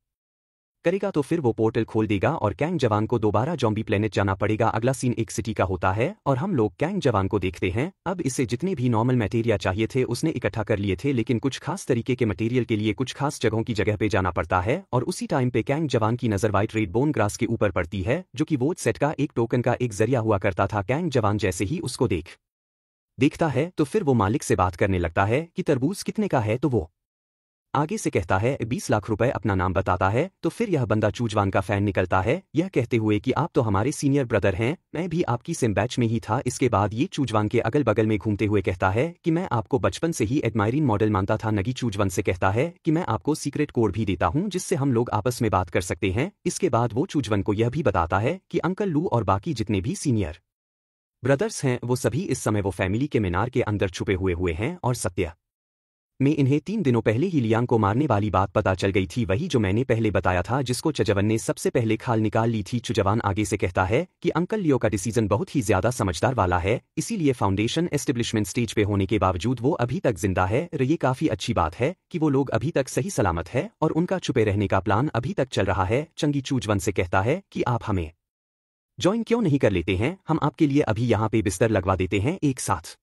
करेगा तो फिर वो पोर्टल खोल देगा और कैंग जवान को दोबारा जॉम्बी प्लेनेट जाना पड़ेगा। अगला सीन एक सिटी का होता है और हम लोग कैंग जवान को देखते हैं। अब इसे जितने भी नॉर्मल मटेरियल चाहिए थे उसने इकट्ठा कर लिए थे, लेकिन कुछ खास तरीके के मटेरियल के लिए कुछ खास जगहों की जगह पे जाना पड़ता है। और उसी टाइम पे कैंग जवान की नजर व्हाइट रेड बोन ग्रास के ऊपर पड़ती है, जो कि वोट सेट का एक टोकन का एक जरिया हुआ करता था। कैंग जवान जैसे ही उसको देखता है तो फिर वो मालिक से बात करने लगता है कि तरबूज कितने का है, तो वो आगे से कहता है 20 लाख रुपए, अपना नाम बताता है। तो फिर यह बंदा चूजवान का फैन निकलता है, यह कहते हुए कि आप तो हमारे सीनियर ब्रदर हैं, मैं भी आपकी सेम बैच में ही था। इसके बाद ये चूजवान के अगल बगल में घूमते हुए कहता है कि मैं आपको बचपन से ही एडमायरिंग मॉडल मानता था। नगी चूजवान से कहता है कि मैं आपको सीक्रेट कोड भी देता हूं जिससे हम लोग आपस में बात कर सकते हैं। इसके बाद वो चूजवान को यह भी बताता है कि अंकल लू और बाकी जितने भी सीनियर ब्रदर्स हैं वो सभी इस समय वो फैमिली के मीनार के अंदर छुपे हुए हैं, और सत्य में इन्हें 3 दिनों पहले ही लियांग को मारने वाली बात पता चल गई थी, वही जो मैंने पहले बताया था जिसको चजवन ने सबसे पहले खाल निकाल ली थी। चुजवान आगे से कहता है कि अंकल लियो का डिसीजन बहुत ही ज्यादा समझदार वाला है, इसीलिए फाउंडेशन एस्टेब्लिशमेंट स्टेज पे होने के बावजूद वो अभी तक जिंदा है। ये काफी अच्छी बात है कि वो लोग अभी तक सही सलामत है और उनका छुपे रहने का प्लान अभी तक चल रहा है। चंगी चूजवन से कहता है कि आप हमें ज्वाइन क्यों नहीं कर लेते हैं, हम आपके लिए अभी यहाँ पे बिस्तर लगवा देते हैं, एक साथ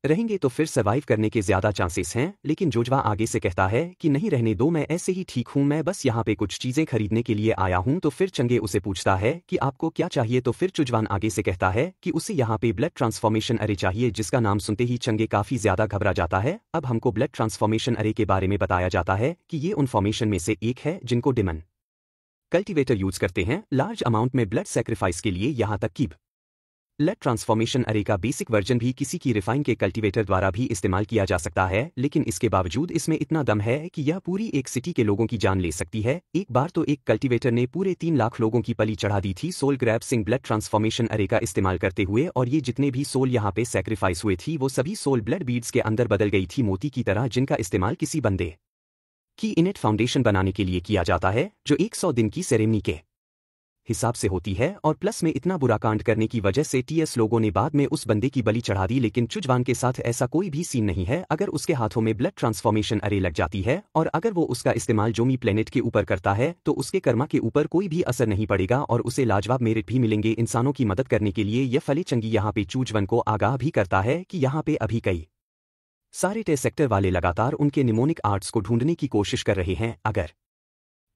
रहेंगे तो फिर सर्वाइव करने के ज्यादा चांसेस हैं। लेकिन जोजवा आगे से कहता है कि नहीं रहने दो, मैं ऐसे ही ठीक हूं, मैं बस यहाँ पे कुछ चीजें खरीदने के लिए आया हूं। तो फिर चंगे उसे पूछता है कि आपको क्या चाहिए, तो फिर चुजवान आगे से कहता है कि उसे यहाँ पे ब्लड ट्रांसफॉर्मेशन अरे चाहिए, जिसका नाम सुनते ही चंगे काफी ज्यादा घबरा जाता है। अब हमको ब्लड ट्रांसफॉर्मेशन अरे के बारे में बताया जाता है कि ये उन फॉर्मेशन में से एक है जिनको डिमन कल्टीवेटर यूज करते हैं लार्ज अमाउंट में ब्लड सैक्रिफाइस के लिए। यहाँ तक कि ब्लड ट्रांसफॉर्मेशन अरे का बेसिक वर्जन भी किसी की रिफाइन के कल्टीवेटर द्वारा भी इस्तेमाल किया जा सकता है, लेकिन इसके बावजूद इसमें इतना दम है कि यह पूरी एक सिटी के लोगों की जान ले सकती है। एक बार तो एक कल्टीवेटर ने पूरे 3 लाख लोगों की पली चढ़ा दी थी soul grabbing blood transformation array का इस्तेमाल करते हुए, और ये जितने भी सोल यहाँ पे सैक्रिफाइस हुए थी वो सभी सोल ब्लड बीड्स के अंदर बदल गई थी मोती की तरह, जिनका इस्तेमाल किसी बंदे की इनेट फाउंडेशन बनाने के लिए किया जाता है, जो 100 दिन की सेरेमनी के हिसाब से होती है। और प्लस में इतना बुरा कांड करने की वजह से टीएस लोगों ने बाद में उस बंदे की बलि चढ़ा दी, लेकिन चुजवान के साथ ऐसा कोई भी सीन नहीं है। अगर उसके हाथों में ब्लड ट्रांसफॉर्मेशन अरे लग जाती है और अगर वो उसका इस्तेमाल जोमी प्लेनेट के ऊपर करता है तो उसके कर्मा के ऊपर कोई भी असर नहीं पड़ेगा और उसे लाजवाब मेरिट भी मिलेंगे इंसानों की मदद करने के लिए। यह फले चंगी यहाँ पे चूजवन को आगाह भी करता है कि यहाँ पे अभी कई सारे टे सेक्टर वाले लगातार उनके निमोनिक आर्ट्स को ढूंढने की कोशिश कर रहे हैं। अगर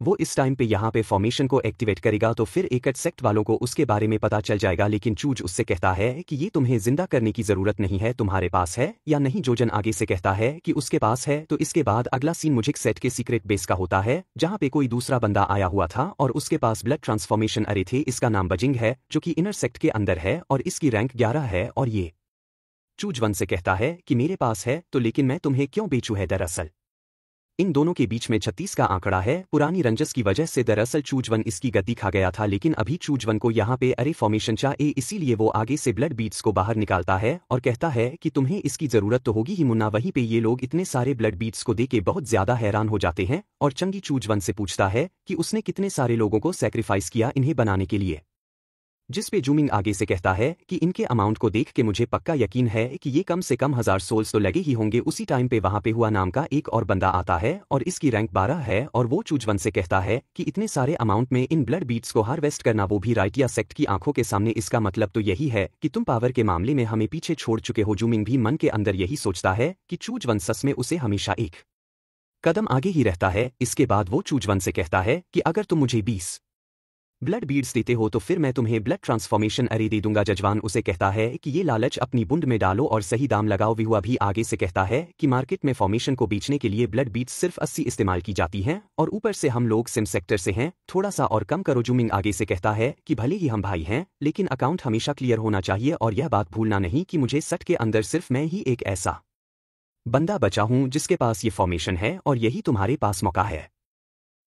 वो इस टाइम पे यहाँ पे फॉर्मेशन को एक्टिवेट करेगा तो फिर एकट सेक्ट वालों को उसके बारे में पता चल जाएगा, लेकिन चूज उससे कहता है कि ये तुम्हें जिंदा करने की जरूरत नहीं है, तुम्हारे पास है या नहीं। जोजन आगे से कहता है कि उसके पास है। तो इसके बाद अगला सीन मुझिक सेट के सीक्रेट बेस का होता है, जहाँ पे कोई दूसरा बंदा आया हुआ था और उसके पास ब्लड ट्रांसफॉर्मेशन अरे थे। इसका नाम बजिंग है, जो कि इनर सेक्ट के अंदर है और इसकी रैंक 11 है। और ये चूजवन से कहता है कि मेरे पास है तो लेकिन मैं तुम्हें क्यों बेचूं है। दरअसल इन दोनों के बीच में 36 का आंकड़ा है। पुरानी रंजस की वजह से दरअसल चूजवन इसकी गति खा गया था, लेकिन अभी चूजवन को यहाँ पे अरे फॉर्मेशन चाहिए, इसीलिए वो आगे से ब्लड बीट्स को बाहर निकालता है और कहता है कि तुम्हें इसकी जरूरत तो होगी ही मुन्ना। वहीं पे ये लोग इतने सारे ब्लड बीट्स को देके बहुत ज्यादा हैरान हो जाते हैं और चंगी चूजवन से पूछता है कि उसने कितने सारे लोगों को सैक्रिफाइस किया इन्हें बनाने के लिए, जिस पे जूमिंग आगे से कहता है कि इनके अमाउंट को देख के मुझे पक्का यकीन है कि ये कम से कम 1000 सोल्स तो लगे ही होंगे। उसी टाइम पे वहां पे हुआ नाम का एक और बंदा आता है और इसकी रैंक 12 है और वो चूजवन से कहता है कि इतने सारे अमाउंट में इन ब्लड बीट्स को हार्वेस्ट करना, वो भी राइटिया सेक्ट की आंखों के सामने, इसका मतलब तो यही है कि तुम पावर के मामले में हमें पीछे छोड़ चुके हो। जूमिंग भी मन के अंदर यही सोचता है कि चूजवन सस में उसे हमेशा एक कदम आगे ही रहता है। इसके बाद वो चूजवन से कहता है कि अगर तुम मुझे 20 ब्लड बीड्स देते हो तो फिर मैं तुम्हें ब्लड ट्रांसफॉर्मेशन अरे दे दूंगा। जजवान उसे कहता है कि ये लालच अपनी बुंड में डालो और सही दाम लगाओ। विहुआ भी आगे से कहता है कि मार्केट में फॉर्मेशन को बेचने के लिए ब्लड बीड्स सिर्फ 80 इस्तेमाल की जाती हैं और ऊपर से हम लोग सिम सेक्टर से हैं, थोड़ा सा और कम करो। जूमिंग आगे से कहता है कि भले ही हम भाई हैं लेकिन अकाउंट हमेशा क्लियर होना चाहिए और यह बात भूलना नहीं कि मुझे सट के अंदर सिर्फ मैं ही एक ऐसा बंदा बचा हूं जिसके पास ये फॉर्मेशन है और यही तुम्हारे पास मौका है।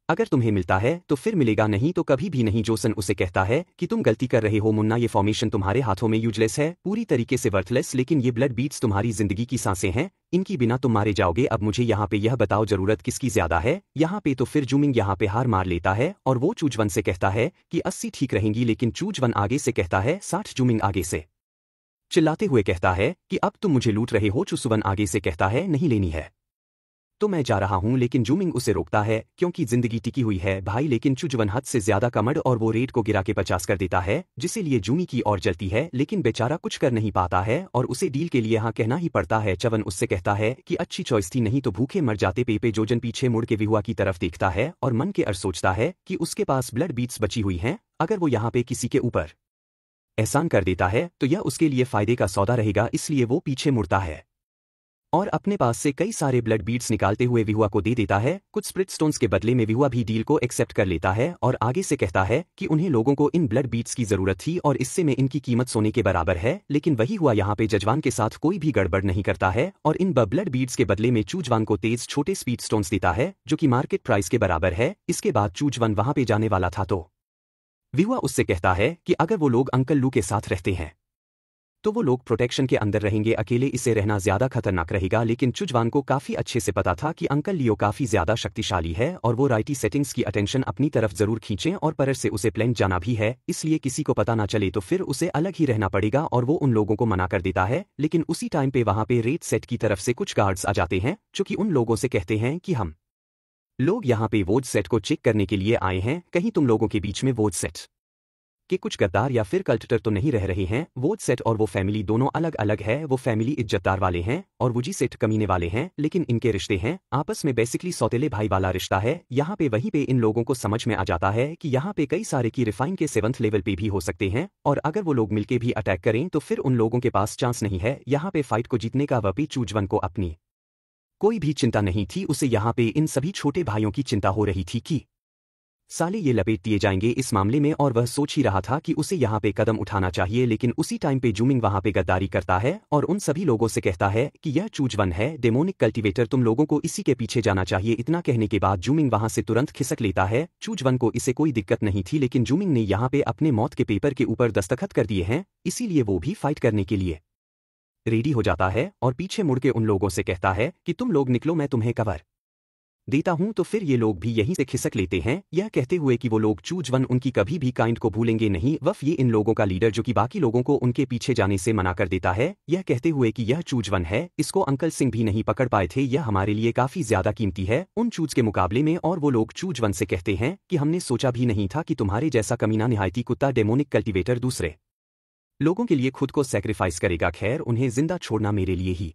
अगर तुम्हें मिलता है तो फिर मिलेगा, नहीं तो कभी भी नहीं। जोसन उसे कहता है कि तुम गलती कर रहे हो मुन्ना, ये फॉर्मेशन तुम्हारे हाथों में यूजलेस है, पूरी तरीके से वर्थलेस, लेकिन ये ब्लड बीट्स तुम्हारी जिंदगी की सांसें हैं, इनकी बिना तुम मारे जाओगे। अब मुझे यहाँ पे यह बताओ जरूरत किसकी ज्यादा है यहाँ पे। तो फिर जूमिंग यहाँ पे हार मार लेता है और वो चूजवन से कहता है कि 80 ठीक रहेंगी, लेकिन चूजवन आगे से कहता है 60। जूमिंग आगे से चिल्लाते हुए कहता है कि अब तुम मुझे लूट रहे हो। चुसुवन आगे से कहता है नहीं लेनी है तो मैं जा रहा हूं, लेकिन जूमिंग उसे रोकता है क्योंकि जिंदगी टिकी हुई है भाई। लेकिन चुजवन हद से ज्यादा कमड़ और वो रेट को गिरा के 50 कर देता है, जिसे लिए जूमी की ओर जलती है, लेकिन बेचारा कुछ कर नहीं पाता है और उसे डील के लिए हाँ कहना ही पड़ता है। चवन उससे कहता है कि अच्छी चॉइस थी, नहीं तो भूखे मर जाते। पेपे जोजन पीछे मुड़ के विहुआ की तरफ देखता है और मन के अर्थ सोचता है कि उसके पास ब्लड बीट्स बची हुई हैं, अगर वो यहाँ पे किसी के ऊपर एहसान कर देता है तो यह उसके लिए फायदे का सौदा रहेगा, इसलिए वो पीछे मुड़ता है और अपने पास से कई सारे ब्लड बीड्स निकालते हुए विहुआ को दे देता है। कुछ स्प्रिट स्टोन्स के बदले में विहुआ भी डील को एक्सेप्ट कर लेता है और आगे से कहता है कि उन्हें लोगों को इन ब्लड बीड्स की जरूरत थी और इससे में इनकी कीमत सोने के बराबर है। लेकिन वही हुआ यहाँ पे जजवान के साथ कोई भी गड़बड़ नहीं करता है और इन ब्लड बीड्स के बदले में चूजवान को तेज छोटे स्पीड स्टोन्स देता है जो कि मार्केट प्राइस के बराबर है। इसके बाद चूजवान वहां पे जाने वाला था तो विहुआ उससे कहता है कि अगर वो लोग अंकल लू के साथ रहते हैं तो वो लोग प्रोटेक्शन के अंदर रहेंगे, अकेले इसे रहना ज्यादा खतरनाक रहेगा। लेकिन चुजवान को काफी अच्छे से पता था कि अंकल लियो काफी ज्यादा शक्तिशाली है और वो राइटी सेटिंग्स की अटेंशन अपनी तरफ जरूर खींचें और परर से उसे प्लेन जाना भी है, इसलिए किसी को पता ना चले तो फिर उसे अलग ही रहना पड़ेगा और वो उन लोगों को मना कर देता है। लेकिन उसी टाइम पे वहां पे रेड सेट की तरफ से कुछ गार्ड्स आ जाते हैं जो कि उन लोगों से कहते हैं कि हम लोग यहाँ पे वोट सेट को चेक करने के लिए आए हैं, कहीं तुम लोगों के बीच में वोट सेट कि कुछ गद्दार या फिर कल्टर तो नहीं रह रहे हैं। वोट सेट और वो फैमिली दोनों अलग अलग है, वो फैमिली इज्जतदार वाले हैं और वुजी सेट कमीने वाले हैं, लेकिन इनके रिश्ते हैं आपस में बेसिकली सौतेले भाई वाला रिश्ता है। यहाँ पे वहीं पे इन लोगों को समझ में आ जाता है कि यहाँ पे कई सारे की रिफाइन के 7th लेवल पे भी हो सकते हैं और अगर वो लोग मिलके भी अटैक करें तो फिर उन लोगों के पास चांस नहीं है यहाँ पे फाइट को जीतने का। वपी चूजवन को अपनी कोई भी चिंता नहीं थी, उसे यहाँ पे इन सभी छोटे भाइयों की चिंता हो रही थी कि साले ये लपेट दिए जाएंगे इस मामले में, और वह सोच ही रहा था कि उसे यहाँ पे कदम उठाना चाहिए। लेकिन उसी टाइम पे जूमिंग वहाँ पे गद्दारी करता है और उन सभी लोगों से कहता है कि यह चूजवन है, डेमोनिक कल्टीवेटर, तुम लोगों को इसी के पीछे जाना चाहिए। इतना कहने के बाद जूमिंग वहाँ से तुरंत खिसक लेता है। चूजवन को इसे कोई दिक्कत नहीं थी, लेकिन जूमिंग ने यहाँ पे अपने मौत के पेपर के ऊपर दस्तखत कर दिए हैं, इसीलिए वो भी फाइट करने के लिए रेडी हो जाता है और पीछे मुड़ के उन लोगों से कहता है कि तुम लोग निकलो, मैं तुम्हें कवर देता हूं। तो फिर ये लोग भी यहीं से खिसक लेते हैं, यह कहते हुए कि वो लोग चूजवन उनकी कभी भी काइंड को भूलेंगे नहीं। वफ ये इन लोगों का लीडर जो कि बाकी लोगों को उनके पीछे जाने से मना कर देता है, यह कहते हुए कि यह चूजवन है, इसको अंकल सिंह भी नहीं पकड़ पाए थे, यह हमारे लिए काफी ज्यादा कीमती है उन चूज के मुकाबले में। और वो लोग चूजवन से कहते हैं कि हमने सोचा भी नहीं था कि तुम्हारे जैसा कमीना निहायती कुत्ता डेमोनिक कल्टीवेटर दूसरे लोगों के लिए खुद को सैक्रिफाइस करेगा। खैर, उन्हें जिंदा छोड़ना मेरे लिए ही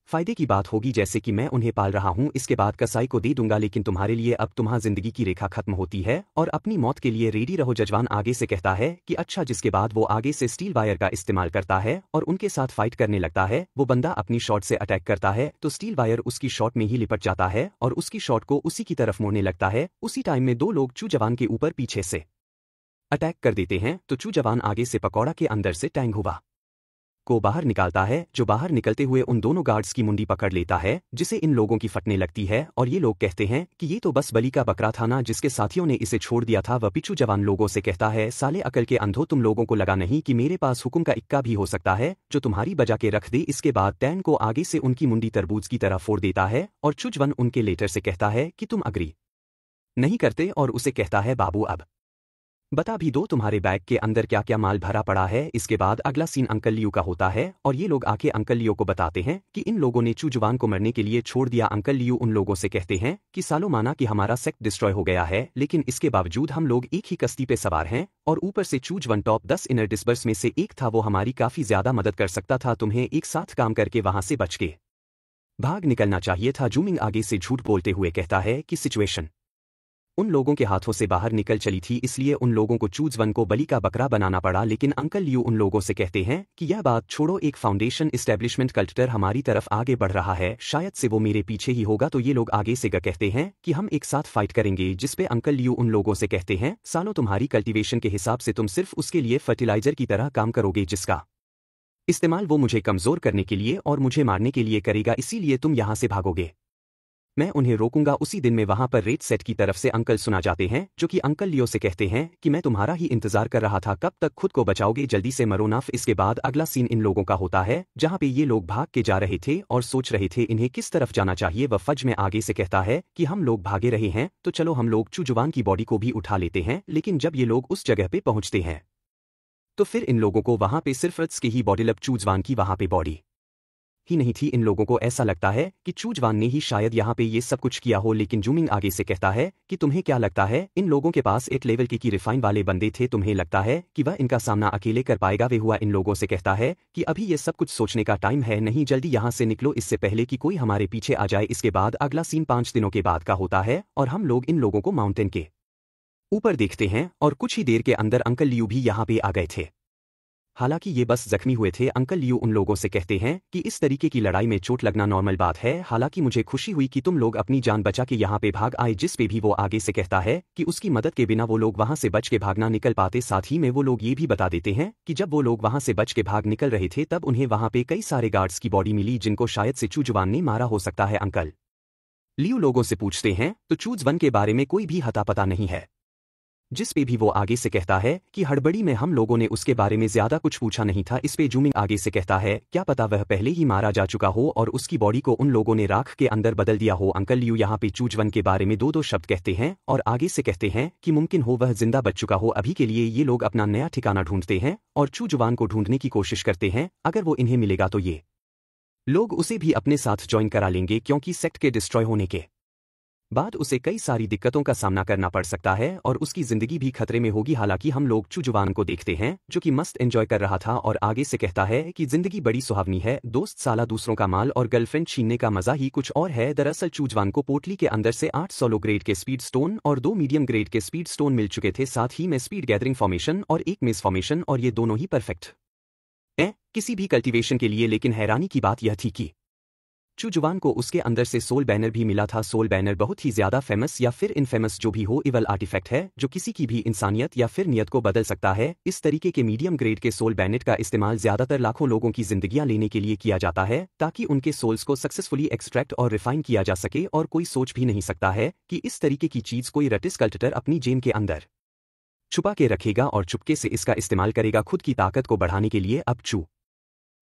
फायदे की बात होगी, जैसे कि मैं उन्हें पाल रहा हूं, इसके बाद कसाई को दे दूंगा, लेकिन तुम्हारे लिए अब तुम्हारा जिंदगी की रेखा खत्म होती है और अपनी मौत के लिए रेडी रहो। जजवान आगे से कहता है कि अच्छा, जिसके बाद वो आगे से स्टील वायर का इस्तेमाल करता है और उनके साथ फाइट करने लगता है। वो बंदा अपनी शॉट से अटैक करता है तो स्टील वायर उसकी शॉट में ही लिपट जाता है और उसकी शॉट को उसी की तरफ मोड़ने लगता है। उसी टाइम में दो लोग चू जवान के ऊपर पीछे से अटैक कर देते हैं तो चू जवान आगे से पकौड़ा के अंदर से टैंग हुआ को बाहर निकालता है, जो बाहर निकलते हुए उन दोनों गार्ड्स की मुंडी पकड़ लेता है, जिसे इन लोगों की फटने लगती है और ये लोग कहते हैं कि ये तो बस बलि का बकरा था ना, जिसके साथियों ने इसे छोड़ दिया था। वह पिछू जवान लोगों से कहता है, साले अकल के अंधो, तुम लोगों को लगा नहीं कि मेरे पास हुक्म का इक्का भी हो सकता है जो तुम्हारी बजा के रख दे। इसके बाद टैन को आगे से उनकी मुंडी तरबूज की तरह फोड़ देता है और चुजवन उनके लेटर से कहता है कि तुम अग्री नहीं करते और उसे कहता है, बाबू अब बता भी दो तुम्हारे बैग के अंदर क्या क्या माल भरा पड़ा है। इसके बाद अगला सीन अंकल लियो का होता है और ये लोग आके अंकल लियो को बताते हैं कि इन लोगों ने चूजवान को मरने के लिए छोड़ दिया। अंकल लियो उन लोगों से कहते हैं कि सालों माना कि हमारा सेक्ट डिस्ट्रॉय हो गया है, लेकिन इसके बावजूद हम लोग एक ही कश्ती पे सवार हैं और ऊपर से चूजवन टॉप 10 इनर डिस्बर्स में से एक था, वो हमारी काफी ज्यादा मदद कर सकता था, तुम्हें एक साथ काम करके वहां से बच के भाग निकलना चाहिए था। जूमिंग आगे से झूठ बोलते हुए कहता है कि सिचुएशन उन लोगों के हाथों से बाहर निकल चली थी, इसलिए उन लोगों को चूज वन को बलि का बकरा बनाना पड़ा। लेकिन अंकल लियू उन लोगों से कहते हैं कि यह बात छोड़ो, एक फाउंडेशन इस्टेब्लिशमेंट कल्चर हमारी तरफ आगे बढ़ रहा है, शायद से वो मेरे पीछे ही होगा। तो ये लोग आगे से कहते हैं कि हम एक साथ फाइट करेंगे, जिसपे अंकल लियू उन लोगों से कहते हैं, सालों तुम्हारी कल्टीवेशन के हिसाब से तुम सिर्फ उसके लिए फर्टिलाइजर की तरह काम करोगे, जिसका इस्तेमाल वो मुझे कमजोर करने के लिए और मुझे मारने के लिए करेगा, इसीलिए तुम यहां से भागोगे। मैं उन्हें रोकूंगा। उसी दिन में वहां पर रेड सेट की तरफ से अंकल सुना जाते हैं, जो कि अंकल लियो से कहते हैं कि मैं तुम्हारा ही इंतजार कर रहा था, कब तक खुद को बचाओगे, जल्दी से मरो ना। इसके बाद अगला सीन इन लोगों का होता है, जहां पे ये लोग भाग के जा रहे थे और सोच रहे थे इन्हें किस तरफ जाना चाहिए। वह फज में आगे से कहता है कि हम लोग भागे रहे हैं, तो चलो हम लोग चूजुवान की बॉडी को भी उठा लेते हैं। लेकिन जब ये लोग उस जगह पे पहुंचते हैं तो फिर इन लोगों को वहां पे सिर्फ रत्स की ही बॉडी, लब चूजवान की वहां पे बॉडी ही नहीं थी। इन लोगों को ऐसा लगता है कि चूजवान ने ही शायद यहाँ पे ये सब कुछ किया हो। लेकिन जूमिंग आगे से कहता है कि तुम्हें क्या लगता है, इन लोगों के पास एक लेवल के की रिफाइन वाले बंदे थे, तुम्हें लगता है कि वह इनका सामना अकेले कर पाएगा। वे हुआ इन लोगों से कहता है कि अभी ये सब कुछ सोचने का टाइम है नहीं, जल्दी यहाँ से निकलो इससे पहले कि कोई हमारे पीछे आ जाए। इसके बाद अगला सीन 5 दिनों के बाद का होता है और हम लोग इन लोगों को माउंटेन के ऊपर देखते हैं और कुछ ही देर के अंदर अंकल लियू भी यहाँ पे आ गए थे। हालांकि ये बस जख्मी हुए थे। अंकल लियू उन लोगों से कहते हैं कि इस तरीके की लड़ाई में चोट लगना नॉर्मल बात है, हालांकि मुझे खुशी हुई कि तुम लोग अपनी जान बचा के यहाँ पे भाग आए। जिस पे भी वो आगे से कहता है कि उसकी मदद के बिना वो लोग वहां से बच के भागना निकल पाते। साथ ही में वो लोग ये भी बता देते हैं कि जब वो लोग वहां से बच के भाग निकल रहे थे तब उन्हें वहां पे कई सारे गार्ड्स की बॉडी मिली, जिनको शायद से चूजवान ने मारा हो सकता है। अंकल लियू लोगों से पूछते हैं तो चूजवन के बारे में कोई भी हता पता नहीं है, जिस पे भी वो आगे से कहता है कि हड़बड़ी में हम लोगों ने उसके बारे में ज्यादा कुछ पूछा नहीं था। इस पे जूमिंग आगे से कहता है क्या पता वह पहले ही मारा जा चुका हो और उसकी बॉडी को उन लोगों ने राख के अंदर बदल दिया हो। अंकल लियू यहाँ पे चूजवन के बारे में दो शब्द कहते हैं और आगे से कहते हैं कि मुमकिन हो वह जिंदा बच चुका हो। अभी के लिए ये लोग अपना नया ठिकाना ढूंढते हैं और चूजवान को ढूंढने की कोशिश करते हैं। अगर वो इन्हें मिलेगा तो ये लोग उसे भी अपने साथ ज्वाइन करा लेंगे, क्योंकि सेक्ट के डिस्ट्रॉय होने के बाद उसे कई सारी दिक्कतों का सामना करना पड़ सकता है और उसकी जिंदगी भी खतरे में होगी। हालांकि हम लोग चूजवान को देखते हैं जो कि मस्त एंजॉय कर रहा था और आगे से कहता है कि जिंदगी बड़ी सुहावनी है दोस्त, साला दूसरों का माल और गर्लफ्रेंड छीनने का मजा ही कुछ और है। दरअसल चूजवान को पोटली के अंदर से 8 सोलो ग्रेड के स्पीड स्टोन और 2 मीडियम ग्रेड के स्पीड स्टोन मिल चुके थे, साथ ही में स्पीड गैदरिंग फॉर्मेशन और एक मिस फॉर्मेशन, और ये दोनों ही परफेक्ट किसी भी कल्टीवेशन के लिए। लेकिन हैरानी की बात यह थी कि चूजवान को उसके अंदर से सोल बैनर भी मिला था। सोल बैनर बहुत ही ज्यादा फेमस या फिर इनफेमस जो भी हो इवल आर्टिफैक्ट है, जो किसी की भी इंसानियत या फिर नियत को बदल सकता है। इस तरीके के मीडियम ग्रेड के सोल बैनर का इस्तेमाल ज्यादातर लाखों लोगों की जिंदगियां लेने के लिए किया जाता है, ताकि उनके सोल्स को सक्सेसफुली एक्सट्रैक्ट और रिफाइन किया जा सके। और कोई सोच भी नहीं सकता है कि इस तरीके की चीज कोई रटिस कल्टर अपनी जेब के अंदर छुपा के रखेगा और चुपके से इसका इस्तेमाल करेगा खुद की ताकत को बढ़ाने के लिए। अब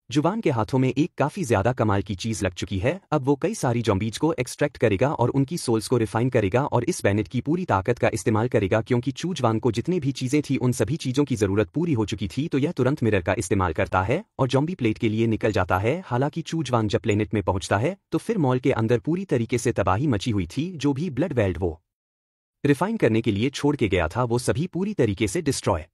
जुवान के हाथों में एक काफी ज्यादा कमाल की चीज लग चुकी है। अब वो कई सारी जॉम्बीज को एक्सट्रैक्ट करेगा और उनकी सोल्स को रिफाइन करेगा और इस बैनेट की पूरी ताकत का इस्तेमाल करेगा, क्योंकि चूजवान को जितनी भी चीजें थी उन सभी चीजों की जरूरत पूरी हो चुकी थी। तो यह तुरंत मिरर का इस्तेमाल करता है और जॉम्बी प्लेट के लिए निकल जाता है। हालांकि चूजवान जब प्लेनेट में पहुंचता है तो फिर मॉल के अंदर पूरी तरीके से तबाही मची हुई थी। जो भी ब्लड वेल्ड वो रिफाइन करने के लिए छोड़ के गया था वो सभी पूरी तरीके से डिस्ट्रॉय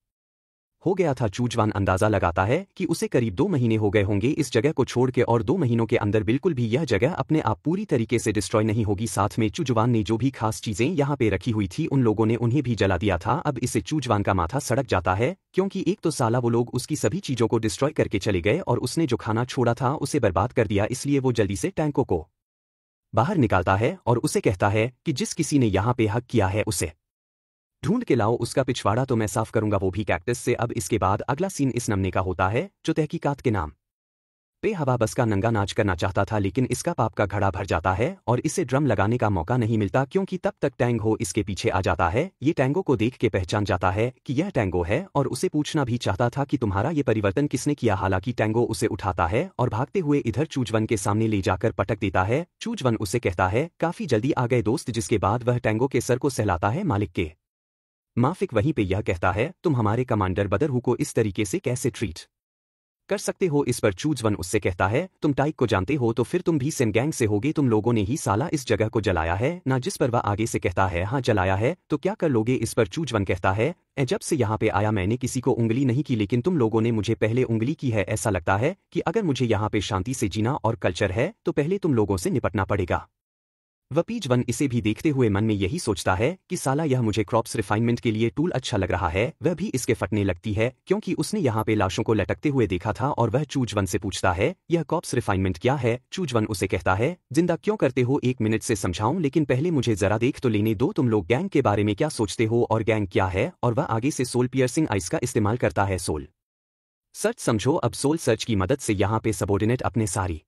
हो गया था। चूजवान अंदाजा लगाता है कि उसे करीब 2 महीने हो गए होंगे इस जगह को छोड़ के, और 2 महीनों के अंदर बिल्कुल भी यह जगह अपने आप पूरी तरीके से डिस्ट्रॉय नहीं होगी। साथ में चूजवान ने जो भी खास चीजें यहाँ पे रखी हुई थी उन लोगों ने उन्हें भी जला दिया था। अब इससे चूजवान का माथा सड़क जाता है, क्योंकि एक तो साला वो लोग उसकी सभी चीजों को डिस्ट्रॉय करके चले गए और उसने जो खाना छोड़ा था उसे बर्बाद कर दिया। इसलिए वो जल्दी से टैंकों को बाहर निकालता है और उसे कहता है कि जिस किसी ने यहाँ पे हक किया है उसे ढूंढ के लाओ, उसका पिछवाड़ा तो मैं साफ करूंगा, वो भी कैक्टस से। अब इसके बाद अगला सीन इस नमने का होता है जो तहकीकात के नाम पे हवा बस का नंगा नाच करना चाहता था, लेकिन इसका पाप का घड़ा भर जाता है और इसे ड्रम लगाने का मौका नहीं मिलता, क्योंकि तब तक टैंगो इसके पीछे आ जाता है। ये टैंगो को देख के पहचान जाता है कि यह टैंगो है और उसे पूछना भी चाहता था कि तुम्हारा ये परिवर्तन किसने किया। हालांकि टैंगो उसे उठाता है और भागते हुए इधर चूजवन के सामने ले जाकर पटक देता है। चूजवन उसे कहता है काफी जल्दी आ गए दोस्त, जिसके बाद वह टैंगो के सर को सहलाता है मालिक के माफिक। वहीं पे यह कहता है तुम हमारे कमांडर बदरहू को इस तरीके से कैसे ट्रीट कर सकते हो। इस पर चूजवन उससे कहता है तुम टाइक को जानते हो तो फिर तुम भी सेम गैंग से होगे, तुम लोगों ने ही साला इस जगह को जलाया है ना। जिस पर वह आगे से कहता है हाँ जलाया है, तो क्या कर लोगे। इस पर चूजवन कहता है जब से यहाँ पे आया मैंने किसी को उंगली नहीं की, लेकिन तुम लोगों ने मुझे पहले उंगली की है। ऐसा लगता है कि अगर मुझे यहाँ पे शांति से जीना और कल्चर है तो पहले तुम लोगों से निपटना पड़ेगा। वपीज वन इसे भी देखते हुए मन में यही सोचता है कि साला यह मुझे क्रॉप्स रिफाइनमेंट के लिए टूल अच्छा लग रहा है। वह भी इसके फटने लगती है क्योंकि उसने यहाँ पे लाशों को लटकते हुए देखा था और वह चूजवन से पूछता है यह क्रॉप्स रिफाइनमेंट क्या है। चूजवन उसे कहता है जिंदा क्यों करते हो, 1 मिनट से समझाऊं, लेकिन पहले मुझे जरा देख तो लेने दो, तुम लोग गैंग के बारे में क्या सोचते हो और गैंग क्या है। और वह आगे से सोल पियर्सिंग आइस का इस्तेमाल करता है। सोल सर्च समझो। अब सोल सर्च की मदद से यहाँ पे सबॉर्डिनेट अपने सारी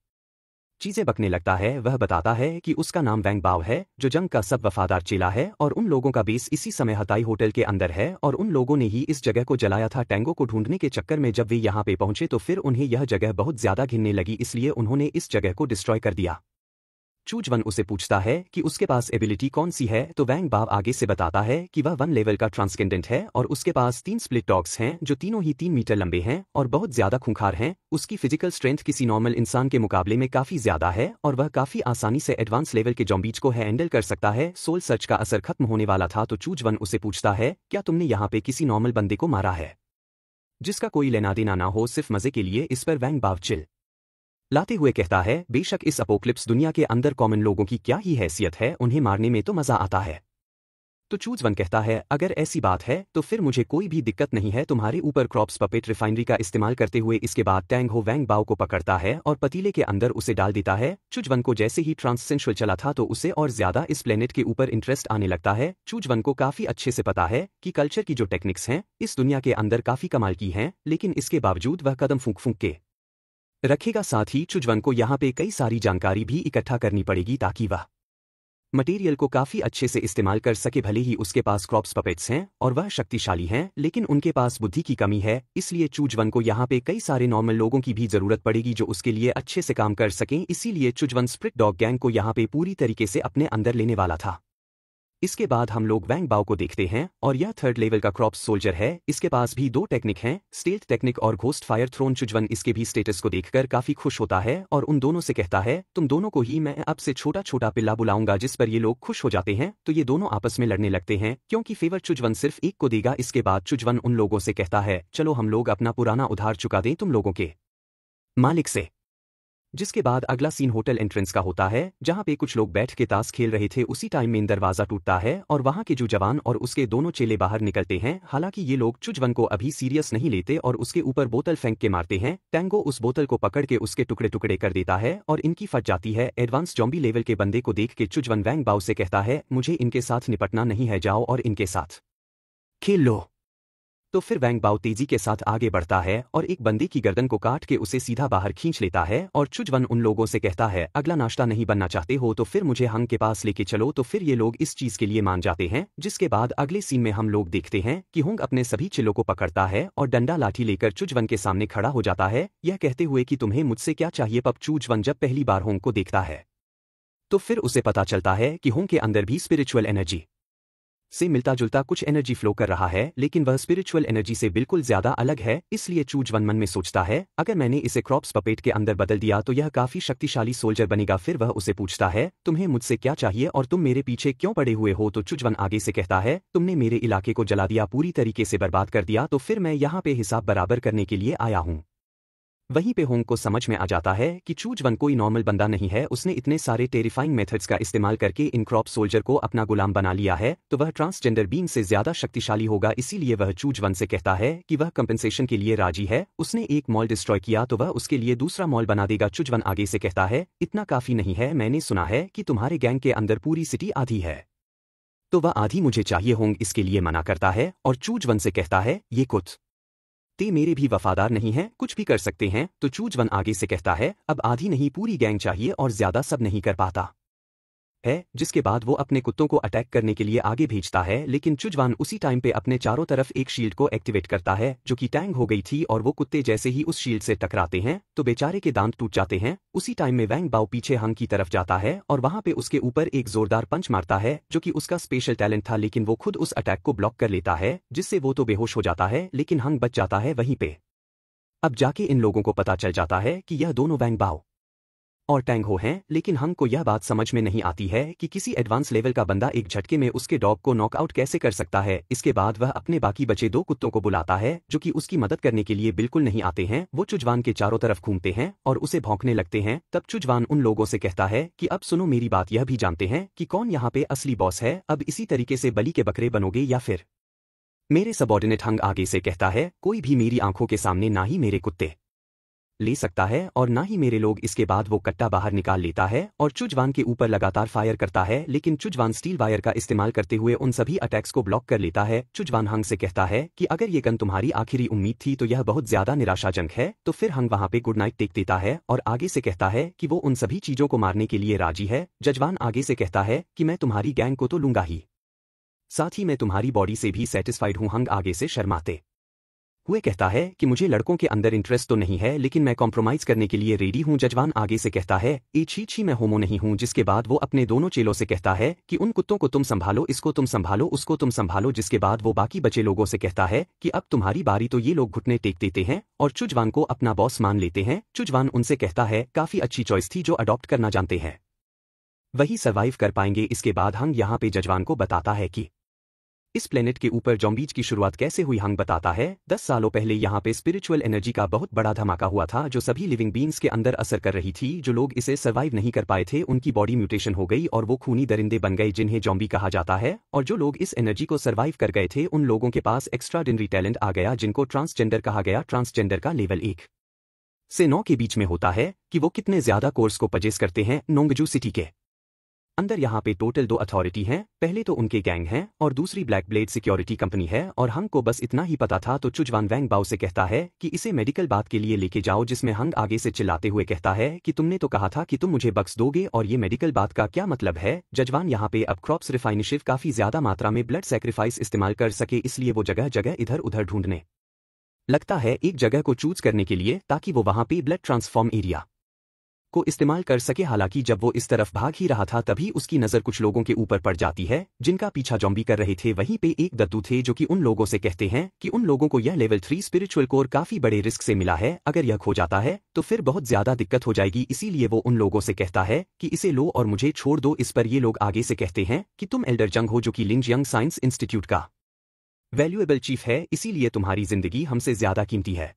चीजें बकने लगता है। वह बताता है कि उसका नाम वैंग बाओ है, जो जंग का सब वफादार चेला है और उन लोगों का बेस इसी समय हताई होटल के अंदर है और उन लोगों ने ही इस जगह को जलाया था। टैंगो को ढूंढने के चक्कर में जब वे यहाँ पे पहुंचे तो फिर उन्हें यह जगह बहुत ज्यादा घिनने लगी, इसलिए उन्होंने इस जगह को डिस्ट्रॉय कर दिया। चूजवन उसे पूछता है कि उसके पास एबिलिटी कौन सी है, तो वैंग बाव आगे से बताता है कि वह 1 लेवल का ट्रांसकेंडेंट है और उसके पास 3 स्प्लिट डॉग्स हैं जो तीनों ही 3 मीटर लंबे हैं और बहुत ज्यादा खूंखार हैं। उसकी फिजिकल स्ट्रेंथ किसी नॉर्मल इंसान के मुकाबले में काफी ज्यादा है और वह काफी आसानी से एडवांस लेवल के जॉम्बीज को हैंडल कर सकता है। सोल सर्च का असर खत्म होने वाला था तो चूजवन उसे पूछता है क्या तुमने यहाँ पे किसी नॉर्मल बंदे को मारा है जिसका कोई लेना देना ना हो, सिर्फ मजे के लिए। इस पर वैंग बाव चिल लाते हुए कहता है बेशक इस अपोक्लिप्स दुनिया के अंदर कॉमन लोगों की क्या ही हैसियत है, उन्हें मारने में तो मजा आता है। तो चूजवन कहता है अगर ऐसी बात है तो फिर मुझे कोई भी दिक्कत नहीं है तुम्हारे ऊपर क्रॉप्स पपेट रिफाइनरी का इस्तेमाल करते हुए। इसके बाद टैंग हो वैंग बाव को पकड़ता है और पतीले के अंदर उसे डाल देता है। चूजवन को जैसे ही ट्रांससेंशुअल चला था तो उसे और ज्यादा इस प्लेनेट के ऊपर इंटरेस्ट आने लगता है। चूजवन को काफी अच्छे से पता है कि कल्चर की जो टेक्निक्स हैं इस दुनिया के अंदर काफी कमाल की हैं, लेकिन इसके बावजूद वह कदम फूंक फूंक के रखेगा। साथ ही चूजवन को यहाँ पे कई सारी जानकारी भी इकट्ठा करनी पड़ेगी ताकि वह मटेरियल को काफी अच्छे से इस्तेमाल कर सके। भले ही उसके पास क्रॉप्स पपेट्स हैं और वह शक्तिशाली हैं, लेकिन उनके पास बुद्धि की कमी है, इसलिए चूजवन को यहाँ पे कई सारे नॉर्मल लोगों की भी जरूरत पड़ेगी जो उसके लिए अच्छे से काम कर सकें। इसीलिए चूजवन स्प्लिट डॉग गैंग को यहाँ पे पूरी तरीके से अपने अंदर लेने वाला था। इसके बाद हम लोग वैंग बाव को देखते हैं और यह 3rd लेवल का क्रॉप्स सोल्जर है। इसके पास भी 2 टेक्निक हैं, स्टेल्थ टेक्निक और घोस्ट फायर थ्रोन। चूजवन इसके भी स्टेटस को देखकर काफी खुश होता है और उन दोनों से कहता है तुम दोनों को ही मैं अब से छोटा छोटा पिल्ला बुलाऊंगा। जिस पर ये लोग खुश हो जाते हैं तो ये दोनों आपस में लड़ने लगते हैं क्योंकि फेवर चूजवन सिर्फ एक को देगा। इसके बाद चूजवन उन लोगों से कहता है चलो हम लोग अपना पुराना उधार चुका दें तुम लोगों के मालिक से। जिसके बाद अगला सीन होटल एंट्रेंस का होता है जहां पे कुछ लोग बैठ के ताश खेल रहे थे। उसी टाइम में दरवाजा टूटता है और वहां के जो जवान और उसके दोनों चेले बाहर निकलते हैं। हालांकि ये लोग चूजवन को अभी सीरियस नहीं लेते और उसके ऊपर बोतल फेंक के मारते हैं। टैंगो उस बोतल को पकड़ के उसके टुकड़े टुकड़े कर देता है और इनकी फट जाती है। एडवांस जॉम्बी लेवल के बंदे को देख के चूजवन वैंग बाव से कहता है मुझे इनके साथ निपटना नहीं है, जाओ और इनके साथ खेल लो। तो फिर वैंग बाव तेजी के साथ आगे बढ़ता है और एक बंदे की गर्दन को काट के उसे सीधा बाहर खींच लेता है और चूजवन उन लोगों से कहता है अगला नाश्ता नहीं बनना चाहते हो तो फिर मुझे हंग के पास लेके चलो। तो फिर ये लोग इस चीज के लिए मान जाते हैं। जिसके बाद अगले सीन में हम लोग देखते हैं कि हुंग अपने सभी चिल्लों को पकड़ता है और डंडा लाठी लेकर चूजवन के सामने खड़ा हो जाता है, यह कहते हुए कि तुम्हें मुझसे क्या चाहिए। पब चूजवन जब पहली बार हुंग को देखता है तो फिर उसे पता चलता है कि हुंग के अंदर भी स्पिरिचुअल एनर्जी से मिलता जुलता कुछ एनर्जी फ्लो कर रहा है, लेकिन वह स्पिरिचुअल एनर्जी से बिल्कुल ज्यादा अलग है। इसलिए चूजवन मन में सोचता है अगर मैंने इसे क्रॉप्स पपेट के अंदर बदल दिया तो यह काफी शक्तिशाली सोल्जर बनेगा। फिर वह उसे पूछता है तुम्हें मुझसे क्या चाहिए और तुम मेरे पीछे क्यों पड़े हुए हो। तो चूजवन आगे से कहता है तुमने मेरे इलाके को जला दिया, पूरी तरीके से बर्बाद कर दिया, तो फिर मैं यहाँ पे हिसाब बराबर करने के लिए आया हूँ। वहीं पे होंग को समझ में आ जाता है कि चूजवन कोई नॉर्मल बंदा नहीं है, उसने इतने सारे टेरिफाइंग मेथड्स का इस्तेमाल करके इन क्रॉप सोल्जर को अपना गुलाम बना लिया है, तो वह ट्रांसजेंडर बीइंग से ज्यादा शक्तिशाली होगा। इसीलिए वह चूजवन से कहता है कि वह कंपेंसेशन के लिए राजी है। उसने एक मॉल डिस्ट्रॉय किया तो वह उसके लिए दूसरा मॉल बना देगा। चूजवन आगे से कहता है इतना काफी नहीं है, मैंने सुना है कि तुम्हारे गैंग के अंदर पूरी सिटी आधी है, तो वह आधी मुझे चाहिए। होंग इसके लिए मना करता है और चूजवन से कहता है ये कुछ ते मेरे भी वफादार नहीं हैं, कुछ भी कर सकते हैं। तो चूजवन आगे से कहता है अब आधी नहीं पूरी गैंग चाहिए और ज्यादा सब नहीं कर पाता है। जिसके बाद वो अपने कुत्तों को अटैक करने के लिए आगे भेजता है, लेकिन चूजवान उसी टाइम पे अपने चारों तरफ एक शील्ड को एक्टिवेट करता है जो कि टैंग हो गई थी और वो कुत्ते जैसे ही उस शील्ड से टकराते हैं तो बेचारे के दांत टूट जाते हैं। उसी टाइम में वैंग बाओ पीछे हंग की तरफ जाता है और वहां पे उसके ऊपर एक जोरदार पंच मारता है जो कि उसका स्पेशल टैलेंट था, लेकिन वो खुद उस अटैक को ब्लॉक कर लेता है जिससे वो तो बेहोश हो जाता है, लेकिन हंग बच जाता है वहीं पे। अब जाके इन लोगों को पता चल जाता है कि यह दोनों वैंग बाओ और टैंग हो हैं, लेकिन हंग को यह बात समझ में नहीं आती है कि किसी एडवांस लेवल का बंदा एक झटके में उसके डॉग को नॉकआउट कैसे कर सकता है। इसके बाद वह अपने बाकी बचे 2 कुत्तों को बुलाता है जो कि उसकी मदद करने के लिए बिल्कुल नहीं आते हैं। वो चुजवान के चारों तरफ घूमते हैं और उसे भौंकने लगते हैं। तब चुजवान उन लोगों से कहता है कि अब सुनो मेरी बात, यह भी जानते हैं कि कौन यहाँ पे असली बॉस है। अब इसी तरीके से बलि के बकरे बनोगे या फिर मेरे सबॉर्डिनेट। हंग आगे से कहता है कोई भी मेरी आंखों के सामने ना ही मेरे कुत्ते ले सकता है और ना ही मेरे लोग। इसके बाद वो कट्टा बाहर निकाल लेता है और चुजवान के ऊपर लगातार फायर करता है, लेकिन चुजवान स्टील वायर का इस्तेमाल करते हुए उन सभी अटैक्स को ब्लॉक कर लेता है। चुजवान हंग से कहता है कि अगर ये गन तुम्हारी आखिरी उम्मीद थी तो यह बहुत ज्यादा निराशाजनक है। तो फिर हंग वहां पे गुड नाइट टेक देता है और आगे से कहता है कि वो उन सभी चीजों को मारने के लिए राजी है। जजवान आगे से कहता है कि मैं तुम्हारी गैंग को तो लूंगा ही, साथ ही मैं तुम्हारी बॉडी से भी सेटिस्फाइड हूं। हंग आगे से शर्माते हुए कहता है कि मुझे लड़कों के अंदर इंटरेस्ट तो नहीं है, लेकिन मैं कॉम्प्रोमाइज करने के लिए रेडी हूं। जजवान आगे से कहता है ए छी छी मैं होमो नहीं हूं। जिसके बाद वो अपने दोनों चेलों से कहता है कि उन कुत्तों को तुम संभालो, इसको तुम संभालो, उसको तुम संभालो। जिसके बाद वो बाकी बचे लोगों से कहता है कि अब तुम्हारी बारी। तो ये लोग घुटने टेक देते हैं और चुजवान को अपना बॉस मान लेते हैं। चुजवान उनसे कहता है काफी अच्छी चॉइस थी, जो अडॉप्ट करना जानते हैं वही सर्वाइव कर पाएंगे। इसके बाद हंग यहाँ पे जजवान को बताता है कि इस प्लेनेट के ऊपर ज़ॉम्बीज की शुरुआत कैसे हुई। हंग बताता है 10 सालों पहले यहाँ पे स्पिरिचुअल एनर्जी का बहुत बड़ा धमाका हुआ था जो सभी लिविंग बींग्स के अंदर असर कर रही थी। जो लोग इसे सर्वाइव नहीं कर पाए थे उनकी बॉडी म्यूटेशन हो गई और वो खूनी दरिंदे बन गए जिन्हें ज़ॉम्बी कहा जाता है। और जो लोग इस एनर्जी को सर्वाइव कर गए थे उन लोगों के पास एक्स्ट्राऑर्डिनरी टैलेंट आ गया जिनको ट्रांसजेंडर कहा गया। ट्रांसजेंडर का लेवल 1 से 9 के बीच में होता है कि वो कितने ज्यादा कोर्स को पजेस करते हैं। नोंगजू सिटी के अंदर यहाँ पे टोटल 2 अथॉरिटी हैं, पहले तो उनके गैंग हैं और दूसरी ब्लैक ब्लेड सिक्योरिटी कंपनी है। और हंग को बस इतना ही पता था। तो चुजवान वैंग बाओ से कहता है कि इसे मेडिकल बात के लिए लेके जाओ, जिसमें हंग आगे से चिल्लाते हुए कहता है कि तुमने तो कहा था कि तुम मुझे बक्स दोगे और ये मेडिकल बात का क्या मतलब है। जजवान यहाँ पे अब क्रॉप्स रिफाइनिशिव काफी ज्यादा मात्रा में ब्लड सैक्रिफाइस इस्तेमाल कर सके, इसलिए वो जगह जगह इधर उधर ढूंढने लगता है एक जगह को चूज करने के लिए ताकि वो वहां पे ब्लड ट्रांसफॉर्म एरिया को इस्तेमाल कर सके। हालांकि जब वो इस तरफ भाग ही रहा था तभी उसकी नजर कुछ लोगों के ऊपर पड़ जाती है जिनका पीछा ज़ॉम्बी कर रहे थे। वहीं पे एक दद्दू थे जो कि उन लोगों से कहते हैं कि उन लोगों को यह लेवल 3 स्पिरिचुअल कोर काफी बड़े रिस्क से मिला है, अगर यह खो जाता है तो फिर बहुत ज्यादा दिक्कत हो जाएगी। इसीलिए वो उन लोगों से कहता है कि इसे लो और मुझे छोड़ दो। इस पर ये लोग आगे से कहते हैं कि तुम एल्डर जंग हो जो कि लिंजियांग साइंस इंस्टीट्यूट का वैल्यूएबल चीफ है, इसीलिए तुम्हारी जिंदगी हमसे ज्यादा कीमती है,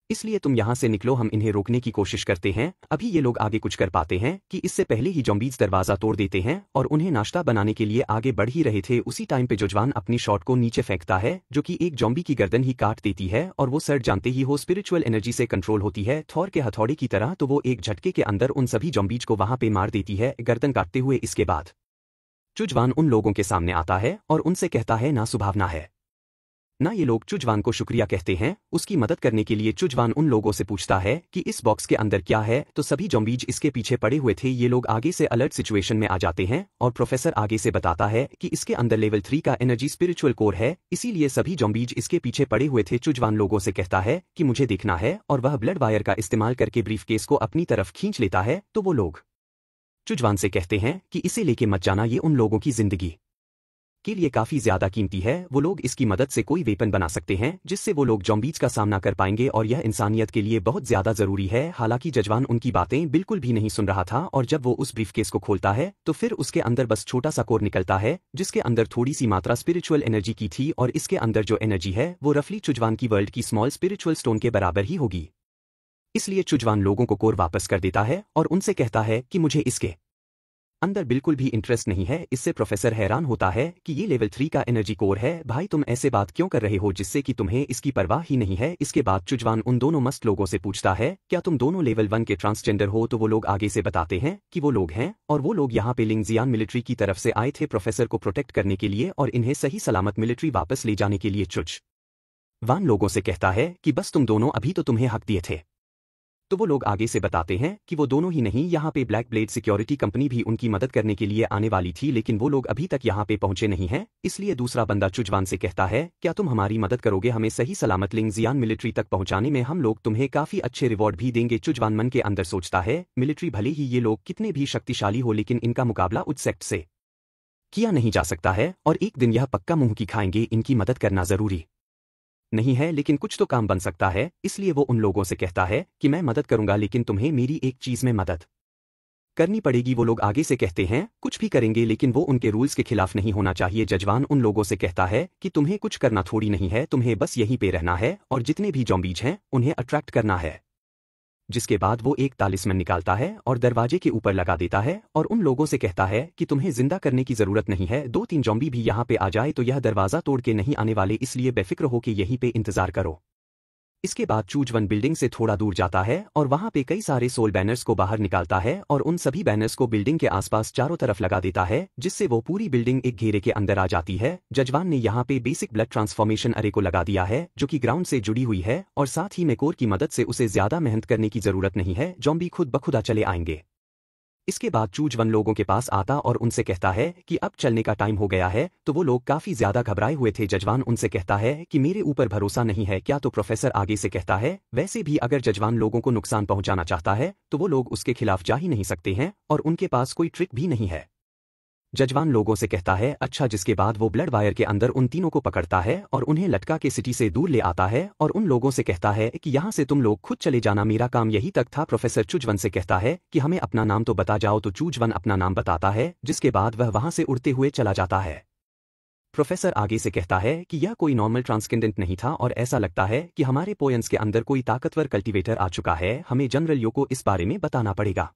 इसलिए तुम यहाँ से निकलो। हम इन्हें रोकने की कोशिश करते हैं। अभी ये लोग आगे कुछ कर पाते हैं कि इससे पहले ही ज़ॉम्बीज दरवाजा तोड़ देते हैं और उन्हें नाश्ता बनाने के लिए आगे बढ़ ही रहे थे। उसी टाइम पे जजवान अपनी शॉट को नीचे फेंकता है जो कि एक ज़ॉम्बी की गर्दन ही काट देती है और वो सर जानते ही हो स्पिरिचुअल एनर्जी से कंट्रोल होती है थॉर के हथौड़े की तरह। तो वो एक झटके के अंदर उन सभी ज़ॉम्बीज को वहां पे मार देती है गर्दन काटते हुए। इसके बाद चुजवान उन लोगों के सामने आता है और उनसे कहता है ना सुभावना है ना ये लोग चुजवान को शुक्रिया कहते हैं उसकी मदद करने के लिए। चुजवान उन लोगों से पूछता है कि इस बॉक्स के अंदर क्या है, तो सभी ज़ॉम्बीज इसके पीछे पड़े हुए थे। ये लोग आगे से अलर्ट सिचुएशन में आ जाते हैं और प्रोफेसर आगे से बताता है कि इसके अंदर लेवल 3 का एनर्जी स्पिरिचुअल कोर है, इसीलिए सभी ज़ॉम्बीज इसके पीछे पड़े हुए थे। चुजवान लोगों से कहता है कि मुझे देखना है और वह ब्लड वायर का इस्तेमाल करके ब्रीफकेस को अपनी तरफ खींच लेता है। तो वो लोग चुजवान से कहते हैं कि इसे लेके मत जाना, ये उन लोगों की जिंदगी के लिए काफी ज्यादा कीमती है। वो लोग इसकी मदद से कोई वेपन बना सकते हैं जिससे वो लोग ज़ॉम्बीज का सामना कर पाएंगे और यह इंसानियत के लिए बहुत ज्यादा जरूरी है। हालांकि जजवान उनकी बातें बिल्कुल भी नहीं सुन रहा था और जब वो उस ब्रीफकेस को खोलता है तो फिर उसके अंदर बस छोटा सा कोर निकलता है जिसके अंदर थोड़ी सी मात्रा स्पिरिचुअल एनर्जी की थी और इसके अंदर जो एनर्जी है वो रफली चुजवान की वर्ल्ड की स्मॉल स्पिरिचुअल स्टोन के बराबर ही होगी। इसलिए चुजवान लोगों को कोर वापस कर देता है और उनसे कहता है कि मुझे इसके अंदर बिल्कुल भी इंटरेस्ट नहीं है। इससे प्रोफेसर हैरान होता है कि ये लेवल 3 का एनर्जी कोर है, भाई तुम ऐसे बात क्यों कर रहे हो जिससे कि तुम्हें इसकी परवाह ही नहीं है। इसके बाद चुजवान उन दोनों मस्त लोगों से पूछता है क्या तुम दोनों लेवल 1 के ट्रांसजेंडर हो, तो वो लोग आगे से बताते हैं कि वो लोग हैं और वो लोग यहाँ पे लिंगजियान मिलिट्री की तरफ से आए थे प्रोफेसर को प्रोटेक्ट करने के लिए और इन्हें सही सलामत मिलिट्री वापस ले जाने के लिए। चुजवान लोगों से कहता है कि बस तुम दोनों अभी तो तुम्हें हक दिए थे। तो वो लोग आगे से बताते हैं कि वो दोनों ही नहीं, यहाँ पे ब्लैक ब्लेड सिक्योरिटी कंपनी भी उनकी मदद करने के लिए आने वाली थी, लेकिन वो लोग अभी तक यहाँ पे पहुंचे नहीं हैं। इसलिए दूसरा बंदा चुजवान से कहता है क्या तुम हमारी मदद करोगे हमें सही सलामत लिंगजियान मिलिट्री तक पहुंचाने में, हम लोग तुम्हें काफी अच्छे रिवॉर्ड भी देंगे। चुजवान मन के अंदर सोचता है मिलिट्री भले ही ये लोग कितने भी शक्तिशाली हो लेकिन इनका मुकाबला उस सेक्ट से किया नहीं जा सकता है और एक दिन यह पक्का मुंह की खाएंगे। इनकी मदद करना जरूरी नहीं है लेकिन कुछ तो काम बन सकता है। इसलिए वो उन लोगों से कहता है कि मैं मदद करूंगा लेकिन तुम्हें मेरी एक चीज में मदद करनी पड़ेगी। वो लोग आगे से कहते हैं कुछ भी करेंगे लेकिन वो उनके रूल्स के खिलाफ नहीं होना चाहिए। जजवान उन लोगों से कहता है कि तुम्हें कुछ करना थोड़ी नहीं है, तुम्हें बस यहीं पे रहना है और जितने भी ज़ॉम्बीज हैं उन्हें अट्रैक्ट करना है। जिसके बाद वो एक तालिस्मन निकालता है और दरवाजे के ऊपर लगा देता है और उन लोगों से कहता है कि तुम्हें जिंदा करने की जरूरत नहीं है, 2-3 ज़ॉम्बी भी यहाँ पे आ जाए तो यह दरवाजा तोड़ के नहीं आने वाले, इसलिए बेफिक्र हो के यहीं पे इंतजार करो। इसके बाद चूज-वन बिल्डिंग से थोड़ा दूर जाता है और वहां पे कई सारे सोल बैनर्स को बाहर निकालता है और उन सभी बैनर्स को बिल्डिंग के आसपास चारों तरफ लगा देता है, जिससे वो पूरी बिल्डिंग एक घेरे के अंदर आ जाती है। जजवान ने यहाँ पे बेसिक ब्लड ट्रांसफॉर्मेशन अरे को लगा दिया है जो कि ग्राउंड से जुड़ी हुई है और साथ ही मेकोर की मदद से उसे ज्यादा मेहनत करने की जरूरत नहीं है, ज़ॉम्बी खुद बखुदा चले आएंगे। इसके बाद चूज-वन लोगों के पास आता और उनसे कहता है कि अब चलने का टाइम हो गया है, तो वो लोग काफी ज्यादा घबराए हुए थे। जजवान उनसे कहता है कि मेरे ऊपर भरोसा नहीं है क्या, तो प्रोफेसर आगे से कहता है वैसे भी अगर जजवान लोगों को नुकसान पहुंचाना चाहता है तो वो लोग उसके खिलाफ जा ही नहीं सकते हैं और उनके पास कोई ट्रिक भी नहीं है। जजवान लोगों से कहता है अच्छा, जिसके बाद वो ब्लड वायर के अंदर उन तीनों को पकड़ता है और उन्हें लटका के सिटी से दूर ले आता है और उन लोगों से कहता है कि यहाँ से तुम लोग खुद चले जाना, मेरा काम यही तक था। प्रोफेसर चूज-वन से कहता है कि हमें अपना नाम तो बता जाओ, तो चूज-वन अपना नाम बताता है, जिसके बाद वह वहां से उड़ते हुए चला जाता है। प्रोफेसर आगे से कहता है कि यह कोई नॉर्मल ट्रांसकेंडेंट नहीं था और ऐसा लगता है कि हमारे पोयंस के अंदर कोई ताकतवर कल्टीवेटर आ चुका है, हमें जनरल यो को इस बारे में बताना पड़ेगा।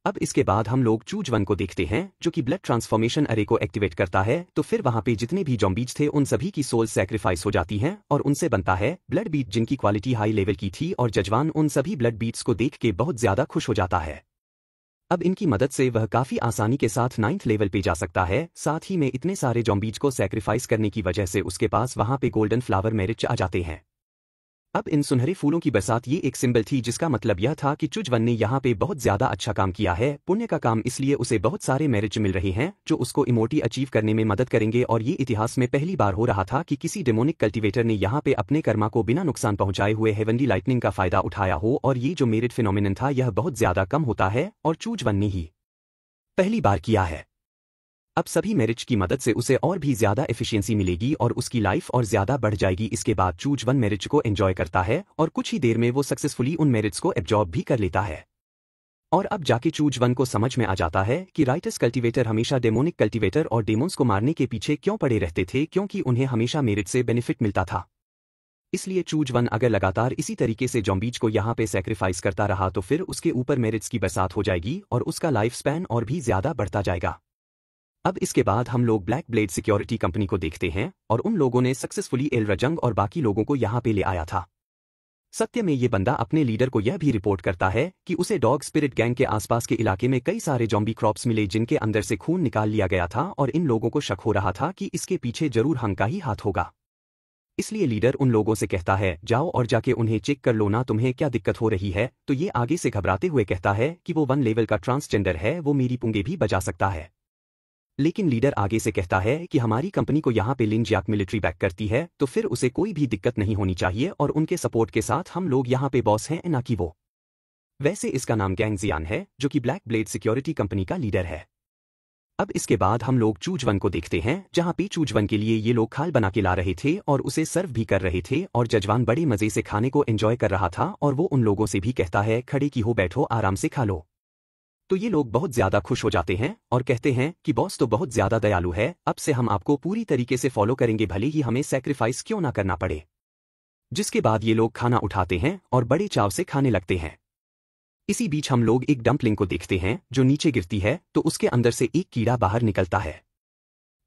अब इसके बाद हम लोग चूज-वन को देखते हैं जो कि ब्लड ट्रांसफॉर्मेशन अरे को एक्टिवेट करता है, तो फिर वहां पे जितने भी ज़ॉम्बीज थे उन सभी की सोल सैक्रिफाइस हो जाती हैं और उनसे बनता है ब्लड बीट, जिनकी क्वालिटी हाई लेवल की थी और जजवान उन सभी ब्लड बीट्स को देख के बहुत ज्यादा खुश हो जाता है। अब इनकी मदद से वह काफी आसानी के साथ 9th लेवल पे जा सकता है। साथ ही में इतने सारे ज़ॉम्बीज को सैक्रिफाइस करने की वजह से उसके पास वहां पे गोल्डन फ्लावर मैरिज आ जाते हैं। अब इन सुनहरे फूलों की बरसात ये एक सिंबल थी, जिसका मतलब यह था कि चूज-वन ने यहाँ पे बहुत ज्यादा अच्छा काम किया है, पुण्य का काम, इसलिए उसे बहुत सारे मेरिट मिल रहे हैं जो उसको इमोर्टी अचीव करने में मदद करेंगे। और ये इतिहास में पहली बार हो रहा था कि किसी डेमोनिक कल्टीवेटर ने यहाँ पे अपने कर्मा को बिना नुकसान पहुंचाए हुए हेवनली लाइटनिंग का फायदा उठाया हो, और ये जो मेरिट फिनोमिनन था यह बहुत ज्यादा कम होता है और चूज-वन ने ही पहली बार किया है। अब सभी मेरिट्स की मदद से उसे और भी ज्यादा एफिशिएंसी मिलेगी और उसकी लाइफ और ज्यादा बढ़ जाएगी। इसके बाद चूज-वन मेरिट्स को एंजॉय करता है और कुछ ही देर में वो सक्सेसफुली उन मेरिट्स को एब्जॉर्ब भी कर लेता है। और अब जाके चूज-वन को समझ में आ जाता है कि राइटस कल्टीवेटर हमेशा डेमोनिक कल्टीवेटर और डेमोन्स को मारने के पीछे क्यों पड़े रहते थे, क्योंकि उन्हें हमेशा मेरिट से बेनिफिट मिलता था। इसलिए चूज-वन अगर लगातार इसी तरीके से ज़ॉम्बीज को यहाँ पे सैक्रिफाइस करता रहा तो फिर उसके ऊपर मेरिट्स की बरसात हो जाएगी और उसका लाइफ स्पैन और भी ज्यादा बढ़ता जाएगा। अब इसके बाद हम लोग ब्लैक ब्लेड सिक्योरिटी कंपनी को देखते हैं और उन लोगों ने सक्सेसफुली एल रजंग और बाकी लोगों को यहाँ पे ले आया था। सत्य में ये बंदा अपने लीडर को यह भी रिपोर्ट करता है कि उसे डॉग स्पिरिट गैंग के आसपास के इलाके में कई सारे ज़ॉम्बी क्रॉप्स मिले जिनके अंदर से खून निकाल लिया गया था और इन लोगों को शक हो रहा था कि इसके पीछे जरूर हंग का ही हाथ होगा। इसलिए लीडर उन लोगों से कहता है जाओ और जाके उन्हें चेक कर लो ना, तुम्हें क्या दिक्कत हो रही है। तो ये आगे से घबराते हुए कहता है कि वो 1 लेवल का ट्रांसजेंडर है, वो मेरी पुंगे भी बजा सकता है। लेकिन लीडर आगे से कहता है कि हमारी कंपनी को यहाँ पे लिंजियाक मिलिट्री बैक करती है, तो फिर उसे कोई भी दिक्कत नहीं होनी चाहिए और उनके सपोर्ट के साथ हम लोग यहाँ पे बॉस हैं, ना कि वो। वैसे इसका नाम गैंग जियान है जो कि ब्लैक ब्लेड सिक्योरिटी कंपनी का लीडर है। अब इसके बाद हम लोग चूज-वन को देखते हैं जहाँ पे चूज-वन के लिए ये लोग खाल बना के ला रहे थे और उसे सर्व भी कर रहे थे और जजवान बड़े मजे से खाने को एंजॉय कर रहा था और वो उन लोगों से भी कहता है खड़े की हो, बैठो, आराम से खा लो। तो ये लोग बहुत ज्यादा खुश हो जाते हैं और कहते हैं कि बॉस तो बहुत ज्यादा दयालु है, अब से हम आपको पूरी तरीके से फॉलो करेंगे, भले ही हमें सैक्रिफाइस क्यों ना करना पड़े। जिसके बाद ये लोग खाना उठाते हैं और बड़े चाव से खाने लगते हैं। इसी बीच हम लोग एक डंपलिंग को देखते हैं जो नीचे गिरती है तो उसके अंदर से एक कीड़ा बाहर निकलता है।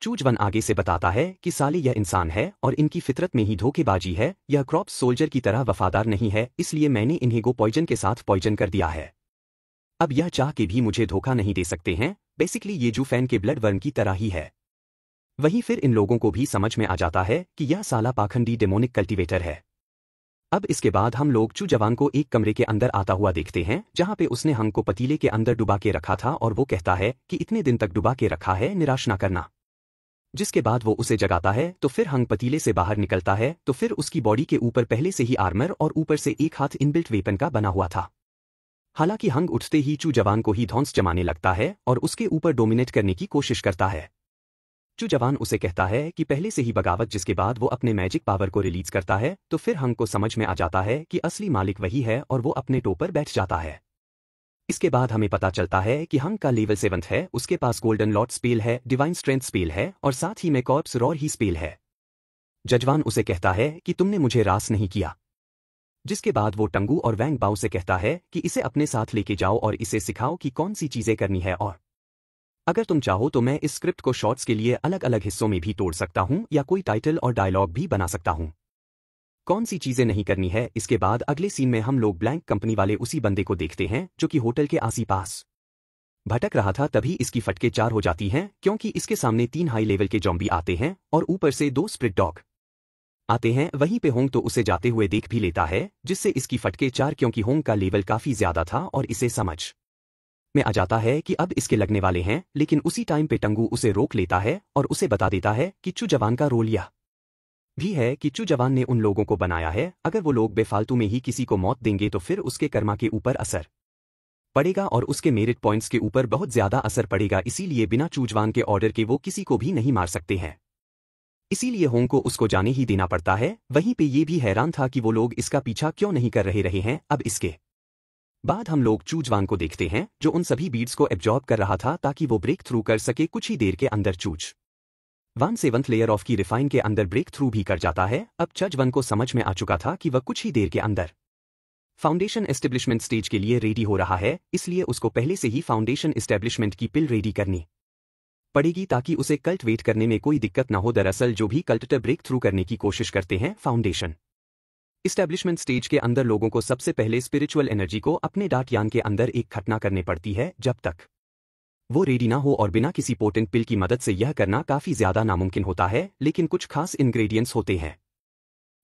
चूज-वन आगे से बताता है कि साले यह इंसान है और इनकी फितरत में ही धोखेबाजी है, यह क्रॉप सोल्जर की तरह वफादार नहीं है, इसलिए मैंने इन्हें गो पॉइजन के साथ पॉइजन कर दिया है। अब यह चाह के भी मुझे धोखा नहीं दे सकते हैं, बेसिकली ये जू फैन के ब्लड वर्म की तरह ही है। वहीं फिर इन लोगों को भी समझ में आ जाता है कि यह साला पाखंडी डेमोनिक कल्टीवेटर है। अब इसके बाद हम लोग चू-जवान को एक कमरे के अंदर आता हुआ देखते हैं जहां पे उसने हंग को पतीले के अंदर डुबा के रखा था और वो कहता है कि इतने दिन तक डुबा के रखा है, निराश ना करना। जिसके बाद वो उसे जगाता है तो फिर हंग पतीले से बाहर निकलता है तो फिर उसकी बॉडी के ऊपर पहले से ही आर्मर और ऊपर से एक हाथ इनबिल्ट वेपन का बना हुआ था। हालांकि हंग उठते ही चू-जवान को ही धौंस जमाने लगता है और उसके ऊपर डोमिनेट करने की कोशिश करता है। चू-जवान उसे कहता है कि पहले से ही बगावत, जिसके बाद वो अपने मैजिक पावर को रिलीज करता है तो फिर हंग को समझ में आ जाता है कि असली मालिक वही है और वो अपने टो पर बैठ जाता है। इसके बाद हमें पता चलता है कि हंक का लेवल 7 है, उसके पास गोल्डन लॉर्ड स्पेल है, डिवाइन स्ट्रेंथ स्पेल है और साथ ही में कॉर्प्स रॉर ही स्पेल है। जजवान उसे कहता है कि तुमने मुझे रास नहीं किया। जिसके बाद वो टंगू और वैंग बाओ से कहता है कि इसे अपने साथ लेके जाओ और इसे सिखाओ कि कौन सी चीजें करनी है, और अगर तुम चाहो तो मैं इस स्क्रिप्ट को शॉर्ट्स के लिए अलग अलग हिस्सों में भी तोड़ सकता हूं या कोई टाइटल और डायलॉग भी बना सकता हूं। कौन सी चीजें नहीं करनी है। इसके बाद अगले सीन में हम लोग ब्लैंक कंपनी वाले उसी बंदे को देखते हैं जो कि होटल के आस-पास भटक रहा था। तभी इसकी फटके 4 हो जाती हैं क्योंकि इसके सामने 3 हाई लेवल के जॉम्बी आते हैं और ऊपर से 2 स्प्रिट डॉग आते हैं। वहीं पे होंग तो उसे जाते हुए देख भी लेता है, जिससे इसकी फटके 4 क्योंकि होंग का लेवल काफी ज्यादा था और इसे समझ में आ जाता है कि अब इसके लगने वाले हैं। लेकिन उसी टाइम पे टंगू उसे रोक लेता है और उसे बता देता है कि चू जवान का रोल यह भी है कि चू जवान ने उन लोगों को बनाया है। अगर वो लोग बेफालतू में ही किसी को मौत देंगे तो फिर उसके कर्मा के ऊपर असर पड़ेगा और उसके मेरिट पॉइंट्स के ऊपर बहुत ज्यादा असर पड़ेगा। इसीलिए बिना चूजवान के ऑर्डर के वो किसी को भी नहीं मार सकते हैं। इसीलिए होंग को उसको जाने ही देना पड़ता है। वहीं पे ये भी हैरान था कि वो लोग इसका पीछा क्यों नहीं कर रहे हैं। अब इसके बाद हम लोग चूजवान को देखते हैं जो उन सभी बीड्स को एब्जॉर्ब कर रहा था ताकि वो ब्रेक थ्रू कर सके। कुछ ही देर के अंदर choose one 7th layer of की रिफाइन के अंदर ब्रेक थ्रू भी कर जाता है। अब चज वन को समझ में आ चुका था कि वह कुछ ही देर के अंदर फाउंडेशन एस्टेब्लिशमेंट स्टेज के लिए रेडी हो रहा है, इसलिए उसको पहले से ही फाउंडेशन एस्टेब्लिशमेंट की पिल रेडी करनी पड़ेगी ताकि उसे कल्टिवेट करने में कोई दिक्कत ना हो। दरअसल जो भी कल्टर ब्रेक थ्रू करने की कोशिश करते हैं फाउंडेशन एस्टेब्लिशमेंट स्टेज के अंदर लोगों को सबसे पहले स्पिरिचुअल एनर्जी को अपने डार्क यान के अंदर एक खटना करने पड़ती है जब तक वो रेडी ना हो, और बिना किसी पोटेंट पिल की मदद से यह करना काफी ज्यादा नामुमकिन होता है। लेकिन कुछ खास इंग्रेडिएंट्स होते हैं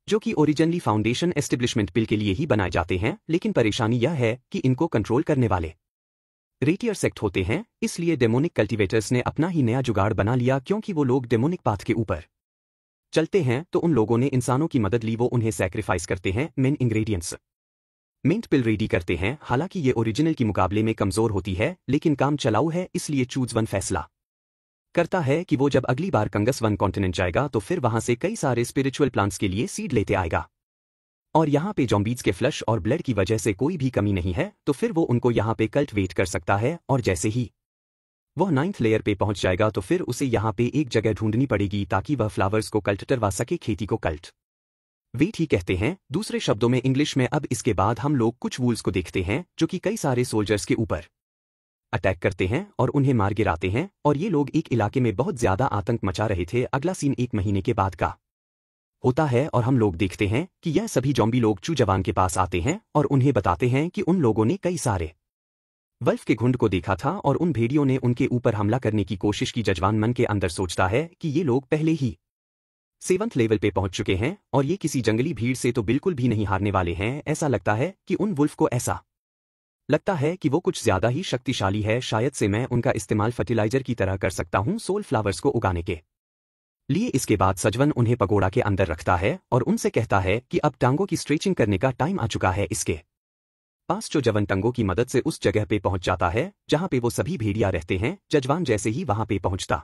जो कि ओरिजिनली फाउंडेशन एस्टेब्लिशमेंट पिल के लिए ही बनाए जाते हैं, लेकिन परेशानी यह है कि इनको कंट्रोल करने वाले रेटियर सेक्ट होते हैं। इसलिए डेमोनिक कल्टीवेटर्स ने अपना ही नया जुगाड़ बना लिया। क्योंकि वो लोग डेमोनिक पाथ के ऊपर चलते हैं तो उन लोगों ने इंसानों की मदद ली। वो उन्हें सैक्रिफाइस करते हैं, मेन इंग्रेडिएंट्स मिंट पिल रेडी करते हैं। हालांकि ये ओरिजिनल की मुकाबले में कमजोर होती है लेकिन काम चलाऊ है। इसलिए चूज वन फैसला करता है कि वो जब अगली बार कंगस वन कॉन्टिनेंट जाएगा तो फिर वहां से कई सारे स्पिरिचुअल प्लांट्स के लिए सीड लेते आएगा। और यहाँ पे जॉम्बीज के फ्लश और ब्लड की वजह से कोई भी कमी नहीं है तो फिर वो उनको यहाँ पे कल्टिवेट कर सकता है। और जैसे ही वह 9th लेयर पे पहुंच जाएगा तो फिर उसे यहाँ पे एक जगह ढूंढनी पड़ेगी ताकि वह फ्लावर्स को कल्टरवा सके। खेती को कल्ट वेट ही कहते हैं दूसरे शब्दों में इंग्लिश में। अब इसके बाद हम लोग कुछ वूल्स को देखते हैं जो कि कई सारे सोल्जर्स के ऊपर अटैक करते हैं और उन्हें मार गिराते हैं। और ये लोग एक इलाके में बहुत ज्यादा आतंक मचा रहे थे। अगला सीन 1 महीने के बाद का होता है और हम लोग देखते हैं कि यह सभी जॉम्बी लोग चू जवान के पास आते हैं और उन्हें बताते हैं कि उन लोगों ने कई सारे वल्फ के झुंड को देखा था और उन भेड़ियों ने उनके ऊपर हमला करने की कोशिश की। जजवान मन के अंदर सोचता है कि ये लोग पहले ही 7th लेवल पे पहुंच चुके हैं और ये किसी जंगली भीड़ से तो बिल्कुल भी नहीं हारने वाले हैं। ऐसा लगता है कि उन वुल्फ को ऐसा लगता है कि वो कुछ ज्यादा ही शक्तिशाली है। शायद से मैं उनका इस्तेमाल फर्टिलाइजर की तरह कर सकता हूं सोल फ्लावर्स को उगाने के लिए। इसके बाद सजवन उन्हें पगोड़ा के अंदर रखता है और उनसे कहता है कि अब टांगों की स्ट्रेचिंग करने का टाइम आ चुका है। इसके पास जो जवन टंगों की मदद से उस जगह पे पहुंच जाता है जहां पे वो सभी भेड़िया रहते हैं। जजवान जैसे ही वहां पे पहुंचता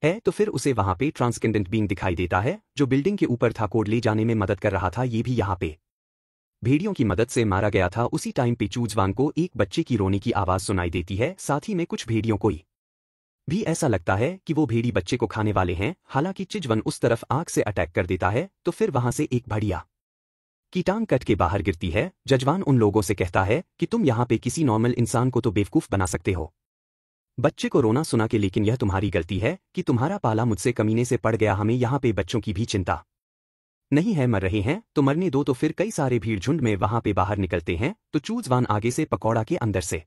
है तो फिर उसे वहां पे ट्रांसकेंडेंट बीइंग दिखाई देता है जो बिल्डिंग के ऊपर था, कोड ले जाने में मदद कर रहा था। ये भी यहाँ पे भेड़ियों की मदद से मारा गया था। उसी टाइम पे चूजवान को एक बच्चे की रोने की आवाज सुनाई देती है। साथ ही में कुछ भेड़ियों को भी ऐसा लगता है कि वो भेड़ी बच्चे को खाने वाले हैं। हालांकि चिजवन उस तरफ आग से अटैक कर देता है तो फिर वहां से एक भेड़िया की टांग कट के बाहर गिरती है। जजवान उन लोगों से कहता है कि तुम यहाँ पे किसी नॉर्मल इंसान को तो बेवकूफ बना सकते हो, बच्चे को रोना सुना के, लेकिन यह तुम्हारी गलती है कि तुम्हारा पाला मुझसे कमीने से पड़ गया। हमें यहाँ पे बच्चों की भी चिंता नहीं है, मर रहे हैं तो मरने दो। तो फिर कई सारे भीड़ झुंड में वहां पे बाहर निकलते हैं तो चूजवान आगे से पकौड़ा के अंदर से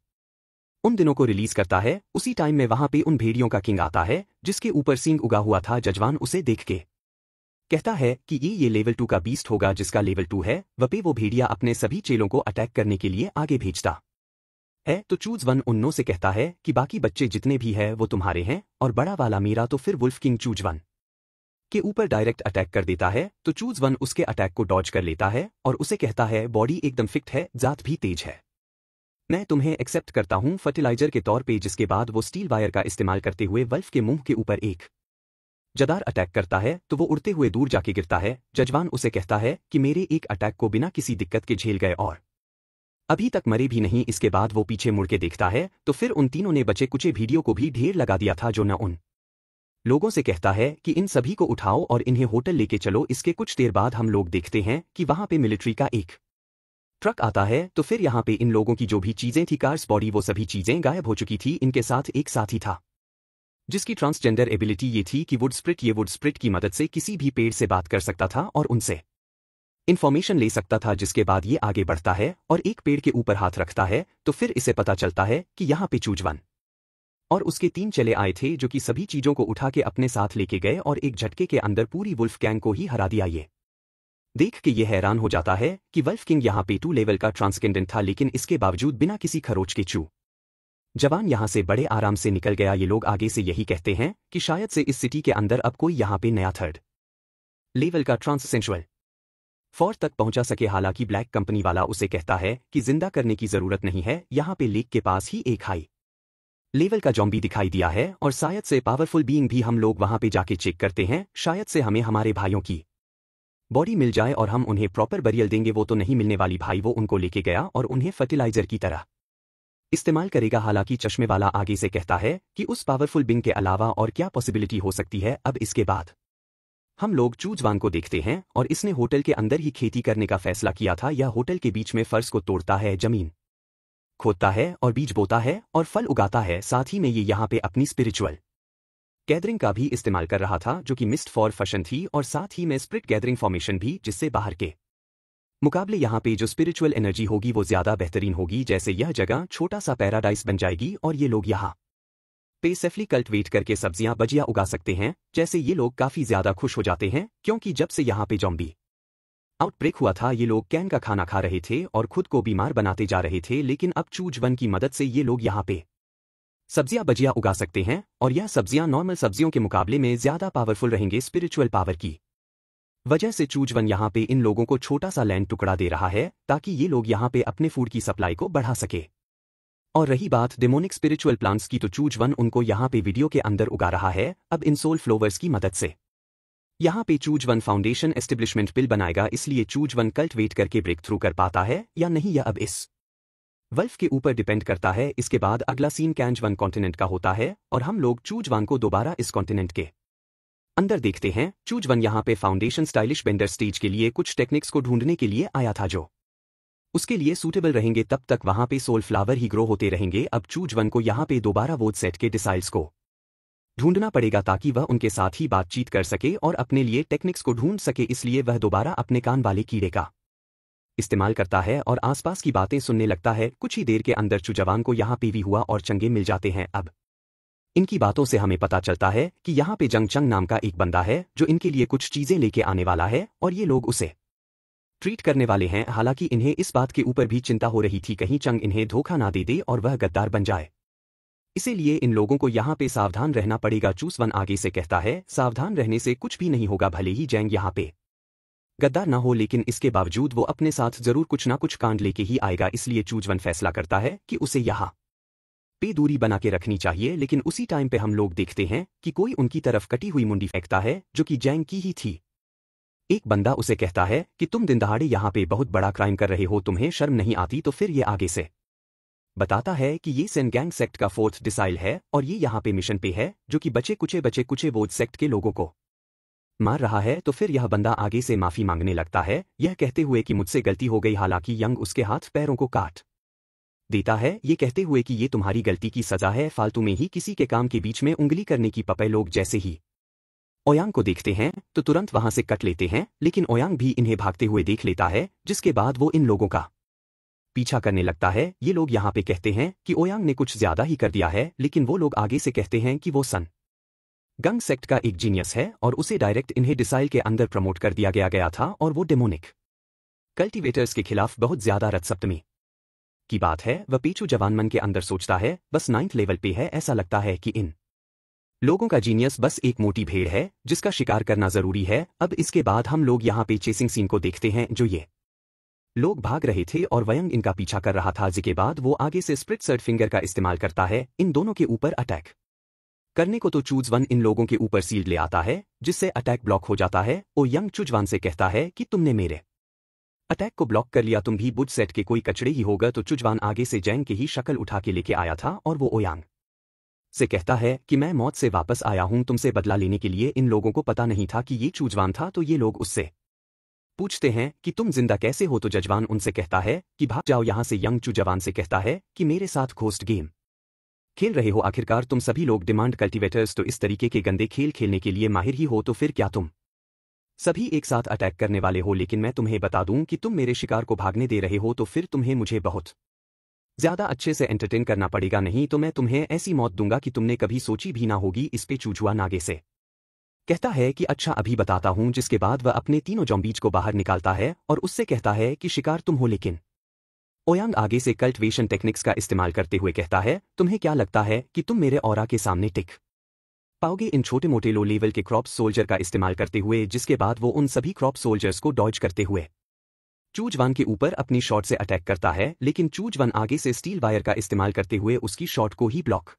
उन दिनों को रिलीज करता है। उसी टाइम में वहां पे उन भेड़ियों का किंग आता है जिसके ऊपर सींग उगा हुआ था। जजवान उसे देख के कहता है कि ये लेवल 2 का बीस्ट होगा जिसका लेवल 2 है। वपे वो भेड़िया अपने सभी चेलों को अटैक करने के लिए आगे भेजता है। तो चूजवन उन्नों से कहता है कि बाकी बच्चे जितने भी है वो तुम्हारे हैं और बड़ा वाला मेरा। तो फिर वुल्फ किंग चूजवन के ऊपर डायरेक्ट अटैक कर देता है। तो चूजवन उसके अटैक को डॉज कर लेता है और उसे कहता है बॉडी एकदम फिट है, जात भी तेज है, मैं तुम्हें एक्सेप्ट करता हूं फर्टिलाइजर के तौर पे। जिसके बाद वो स्टील वायर का इस्तेमाल करते हुए वल्फ के मुंह के ऊपर एक जदार अटैक करता है तो वो उड़ते हुए दूर जाके गिरता है। जजवान उसे कहता है कि मेरे एक अटैक को बिना किसी दिक्कत के झेल गए और अभी तक मरे भी नहीं। इसके बाद वो पीछे मुड़ के देखता है तो फिर उन तीनों ने बचे कुचे वीडियो को भी ढेर लगा दिया था जो न उन लोगों से कहता है कि इन सभी को उठाओ और इन्हें होटल लेके चलो। इसके कुछ देर बाद हम लोग देखते हैं कि वहां पे मिलिट्री का एक ट्रक आता है तो फिर यहाँ पे इन लोगों की जो भी चीजें थी, कार्स, बॉडी, वो सभी चीजें गायब हो चुकी थी। इनके साथ एक साथी था जिसकी ट्रांसजेंडर एबिलिटी ये थी कि ये वुड स्प्रिट की मदद से किसी भी पेड़ से बात कर सकता था और उनसे इन्फॉर्मेशन ले सकता था। जिसके बाद ये आगे बढ़ता है और एक पेड़ के ऊपर हाथ रखता है तो फिर इसे पता चलता है कि यहाँ पे चूजवन और उसके 3 चेले आए थे जो कि सभी चीजों को उठा के अपने साथ लेके गए और एक झटके के अंदर पूरी वुल्फ गैंग को ही हरा दिया। ये देख के ये हैरान हो जाता है कि वल्फ किंग यहाँ पे 2 लेवल का ट्रांसकेंडेंट था, लेकिन इसके बावजूद बिना किसी खरोच के जवान यहाँ से बड़े आराम से निकल गया। ये लोग आगे से यही कहते हैं कि शायद से इस सिटी के अंदर अब कोई यहाँ पे नया 3rd लेवल का ट्रांससेंशुअल फोर्थ तक पहुंचा सके। हालांकि ब्लैक कंपनी वाला उसे कहता है कि जिंदा करने की जरूरत नहीं है, यहाँ पे लेक के पास ही एक हाई लेवल का जॉम्बी दिखाई दिया है और शायद से पावरफुल बीइंग भी। हम लोग वहां पे जाके चेक करते हैं, शायद से हमें हमारे भाइयों की बॉडी मिल जाए और हम उन्हें प्रॉपर बरियल देंगे। वो तो नहीं मिलने वाली भाई, वो उनको लेके गया और उन्हें फर्टिलाइजर की तरह इस्तेमाल करेगा। हालांकि चश्मे वाला आगे से कहता है कि उस पावरफुल बीइंग के अलावा और क्या पॉसिबिलिटी हो सकती है। अब इसके बाद हम लोग चूजवान को देखते हैं और इसने होटल के अंदर ही खेती करने का फैसला किया था। यह होटल के बीच में फर्श को तोड़ता है, जमीन खोदता है और बीज बोता है और फल उगाता है। साथ ही में ये यहाँ पे अपनी स्पिरिचुअल गैदरिंग का भी इस्तेमाल कर रहा था जो कि मिस्ट फॉर फशन थी, और साथ ही में स्प्रिट गैदरिंग फॉर्मेशन भी, जिससे बाहर के मुकाबले यहाँ पे जो स्पिरिचुअल एनर्जी होगी वो ज्यादा बेहतरीन होगी। जैसे यह जगह छोटा सा पैराडाइस बन जाएगी और ये लोग यहाँ पे सेफली कल्टिवेट करके सब्जियां बजिया उगा सकते हैं। जैसे ये लोग काफी ज्यादा खुश हो जाते हैं क्योंकि जब से यहाँ पे जॉम्बी आउटब्रेक हुआ था ये लोग कैन का खाना खा रहे थे और खुद को बीमार बनाते जा रहे थे। लेकिन अब चूजवन की मदद से ये लोग यहाँ पे सब्जियां बजिया उगा सकते हैं और यह सब्जियां नॉर्मल सब्जियों के मुकाबले में ज्यादा पावरफुल रहेंगे स्पिरिचुअल पावर की वजह से। चूजवन यहाँ पे इन लोगों को छोटा सा लैंड टुकड़ा दे रहा है ताकि ये लोग यहाँ पे अपने फूड की सप्लाई को बढ़ा सके। और रही बात डेमोनिक स्पिरिचुअल प्लांट्स की, तो चूजवन उनको यहाँ पे वीडियो के अंदर उगा रहा है अब इन सोल फ्लोवर्स की मदद से। यहाँ पे चूजवन फाउंडेशन एस्टेब्लिशमेंट पिल बनाएगा, इसलिए चूजवन कल्टिवेट करके ब्रेक थ्रू कर पाता है या नहीं यह अब इस वल्फ के ऊपर डिपेंड करता है। इसके बाद अगला सीन कैंजवन कॉन्टिनेंट का होता है और हम लोग चूजवान को दोबारा इस कॉन्टिनेंट के अंदर देखते हैं। चूजवन यहाँ पे फाउंडेशन स्टाइलिश बेंडर स्टेज के लिए कुछ टेक्निक्स को ढूंढने के लिए आया था जो उसके लिए सूटेबल रहेंगे। तब तक वहां पे सोल फ्लावर ही ग्रो होते रहेंगे। अब चूजवन को यहाँ पे दोबारा वोड सेट के डिसाइल्स को ढूंढना पड़ेगा ताकि वह उनके साथ ही बातचीत कर सके और अपने लिए टेक्निक्स को ढूंढ सके। इसलिए वह दोबारा अपने कान वाले कीड़े का इस्तेमाल करता है और आसपास की बातें सुनने लगता है। कुछ ही देर के अंदर चूजवान को यहाँ पे भी हुआ और चंगे मिल जाते हैं। अब इनकी बातों से हमें पता चलता है कि यहाँ पे जंग चंग नाम का एक बंदा है जो इनके लिए कुछ चीजें लेके आने वाला है और ये लोग उसे ट्रीट करने वाले हैं। हालांकि इन्हें इस बात के ऊपर भी चिंता हो रही थी कहीं चंग इन्हें धोखा ना दे दे और वह गद्दार बन जाए, इसीलिए इन लोगों को यहाँ पे सावधान रहना पड़ेगा। चूसवन आगे से कहता है सावधान रहने से कुछ भी नहीं होगा, भले ही जैंग यहाँ पे गद्दार ना हो लेकिन इसके बावजूद वो अपने साथ जरूर कुछ ना कुछ कांड लेके ही आएगा। इसलिए चूजवन फैसला करता है कि उसे यहाँ पे दूरी बना के रखनी चाहिए। लेकिन उसी टाइम पे हम लोग देखते हैं कि कोई उनकी तरफ कटी हुई मुंडी फेंकता है जो कि जैंग की ही थी। एक बंदा उसे कहता है कि तुम दिन दहाड़े यहाँ पे बहुत बड़ा क्राइम कर रहे हो, तुम्हें शर्म नहीं आती। तो फिर ये आगे से बताता है कि ये सेन गैंग सेक्ट का 4th डिसाइल है और ये यहाँ पे मिशन पे है जो कि बचे कुचे वोड सेक्ट के लोगों को मार रहा है। तो फिर यह बंदा आगे से माफी मांगने लगता है, यह कहते हुए कि मुझसे गलती हो गई। हालांकि यंग उसके हाथ पैरों को काट देता है, ये कहते हुए कि ये तुम्हारी गलती की सजा है, फालतू में ही किसी के काम के बीच में उंगली करने की पपे। लोग जैसे ही ओयांग को देखते हैं तो तुरंत वहां से कट लेते हैं, लेकिन ओयांग भी इन्हें भागते हुए देख लेता है, जिसके बाद वो इन लोगों का पीछा करने लगता है। ये लोग यहाँ पे कहते हैं कि ओयांग ने कुछ ज्यादा ही कर दिया है, लेकिन वो लोग आगे से कहते हैं कि वो सन गंग सेक्ट का एक जीनियस है और उसे डायरेक्ट इन्हें डिसाइल के अंदर प्रमोट कर दिया गया था और वो डेमोनिक कल्टीवेटर्स के खिलाफ बहुत ज्यादा रथ सप्तमी की बात है। वह पीछू जवान मन के अंदर सोचता है बस 9th लेवल पे है, ऐसा लगता है कि इन लोगों का जीनियस बस एक मोटी भेड़ है जिसका शिकार करना जरूरी है। अब इसके बाद हम लोग यहाँ पे चेसिंग सीन को देखते हैं जो ये लोग भाग रहे थे और वयंग इनका पीछा कर रहा था। जिसके बाद वो आगे से स्प्लिट सर्ड फिंगर का इस्तेमाल करता है इन दोनों के ऊपर अटैक करने को। तो चूजवन इन लोगों के ऊपर सील्ड ले आता है जिससे अटैक ब्लॉक हो जाता है। ओ यंग चूजवान से कहता है कि तुमने मेरे अटैक को ब्लॉक कर लिया। तुम भी बुझ सेट के कोई कचड़े ही होगा। तो चुजवान आगे से जैंग की ही शक्ल उठा के लेके आया था और वो ओयांग से कहता है कि मैं मौत से वापस आया हूं तुमसे बदला लेने के लिए। इन लोगों को पता नहीं था कि ये चूजवान था, तो ये लोग उससे पूछते हैं कि तुम जिंदा कैसे हो। तो जजवान उनसे कहता है कि भाग जाओ यहां से। यंग चू जवान से कहता है कि मेरे साथ घोस्ट गेम खेल रहे हो आखिरकार तुम सभी लोग डिमांड कल्टीवेटर्स। तो इस तरीके के गंदे खेल खेलने के लिए माहिर ही हो तो फिर क्या तुम सभी एक साथ अटैक करने वाले हो। लेकिन मैं तुम्हें बता दूं कि तुम मेरे शिकार को भागने दे रहे हो तो फिर तुम्हें मुझे बहुत ज्यादा अच्छे से एंटरटेन करना पड़ेगा, नहीं तो मैं तुम्हें ऐसी मौत दूंगा कि तुमने कभी सोची भी ना होगी। इस पे चूचुआ नागे से कहता है कि अच्छा अभी बताता हूं, जिसके बाद वह अपने तीनों जॉम्बीज को बाहर निकालता है और उससे कहता है कि शिकार तुम हो। लेकिन ओयांग आगे से कल्टिवेशन टेक्निक्स का इस्तेमाल करते हुए कहता है तुम्हें क्या लगता है कि तुम मेरे ऑरा के सामने टिक पाओगे इन छोटे मोटे लो लेवल के क्रॉप सोल्जर का इस्तेमाल करते हुए। जिसके बाद वो उन सभी क्रॉप सोल्जर्स को डॉज करते हुए चूजवान के ऊपर अपनी शॉट से अटैक करता है। लेकिन चूजवान आगे से स्टील वायर का इस्तेमाल करते हुए उसकी शॉट को ही ब्लॉक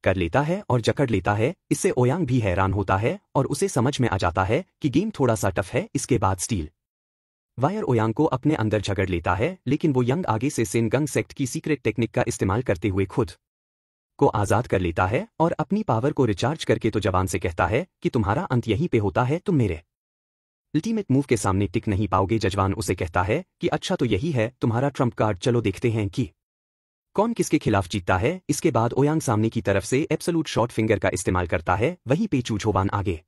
कर लेता है और जकड़ लेता है। इससे ओयांग भी हैरान होता है और उसे समझ में आ जाता है कि गेम थोड़ा सा टफ है। इसके बाद स्टील वायर ओयांग को अपने अंदर झगड़ लेता है, लेकिन वो यंग आगे से सेनगंग सेक्ट की सीक्रेट टेक्निक का इस्तेमाल करते हुए खुद को आजाद कर लेता है और अपनी पावर को रिचार्ज करके तो जवान से कहता है कि तुम्हारा अंत यहीं पे होता है, तुम मेरे अल्टीमेट मूव के सामने टिक नहीं पाओगे। जजवान उसे कहता है कि अच्छा तो यही है तुम्हारा ट्रम्प कार्ड, चलो देखते हैं कि कौन किसके खिलाफ जीतता है। इसके बाद ओयांग सामने की तरफ से एब्सोल्यूट शॉर्ट फिंगर का इस्तेमाल करता है। वहीं पे चूचोवान आगे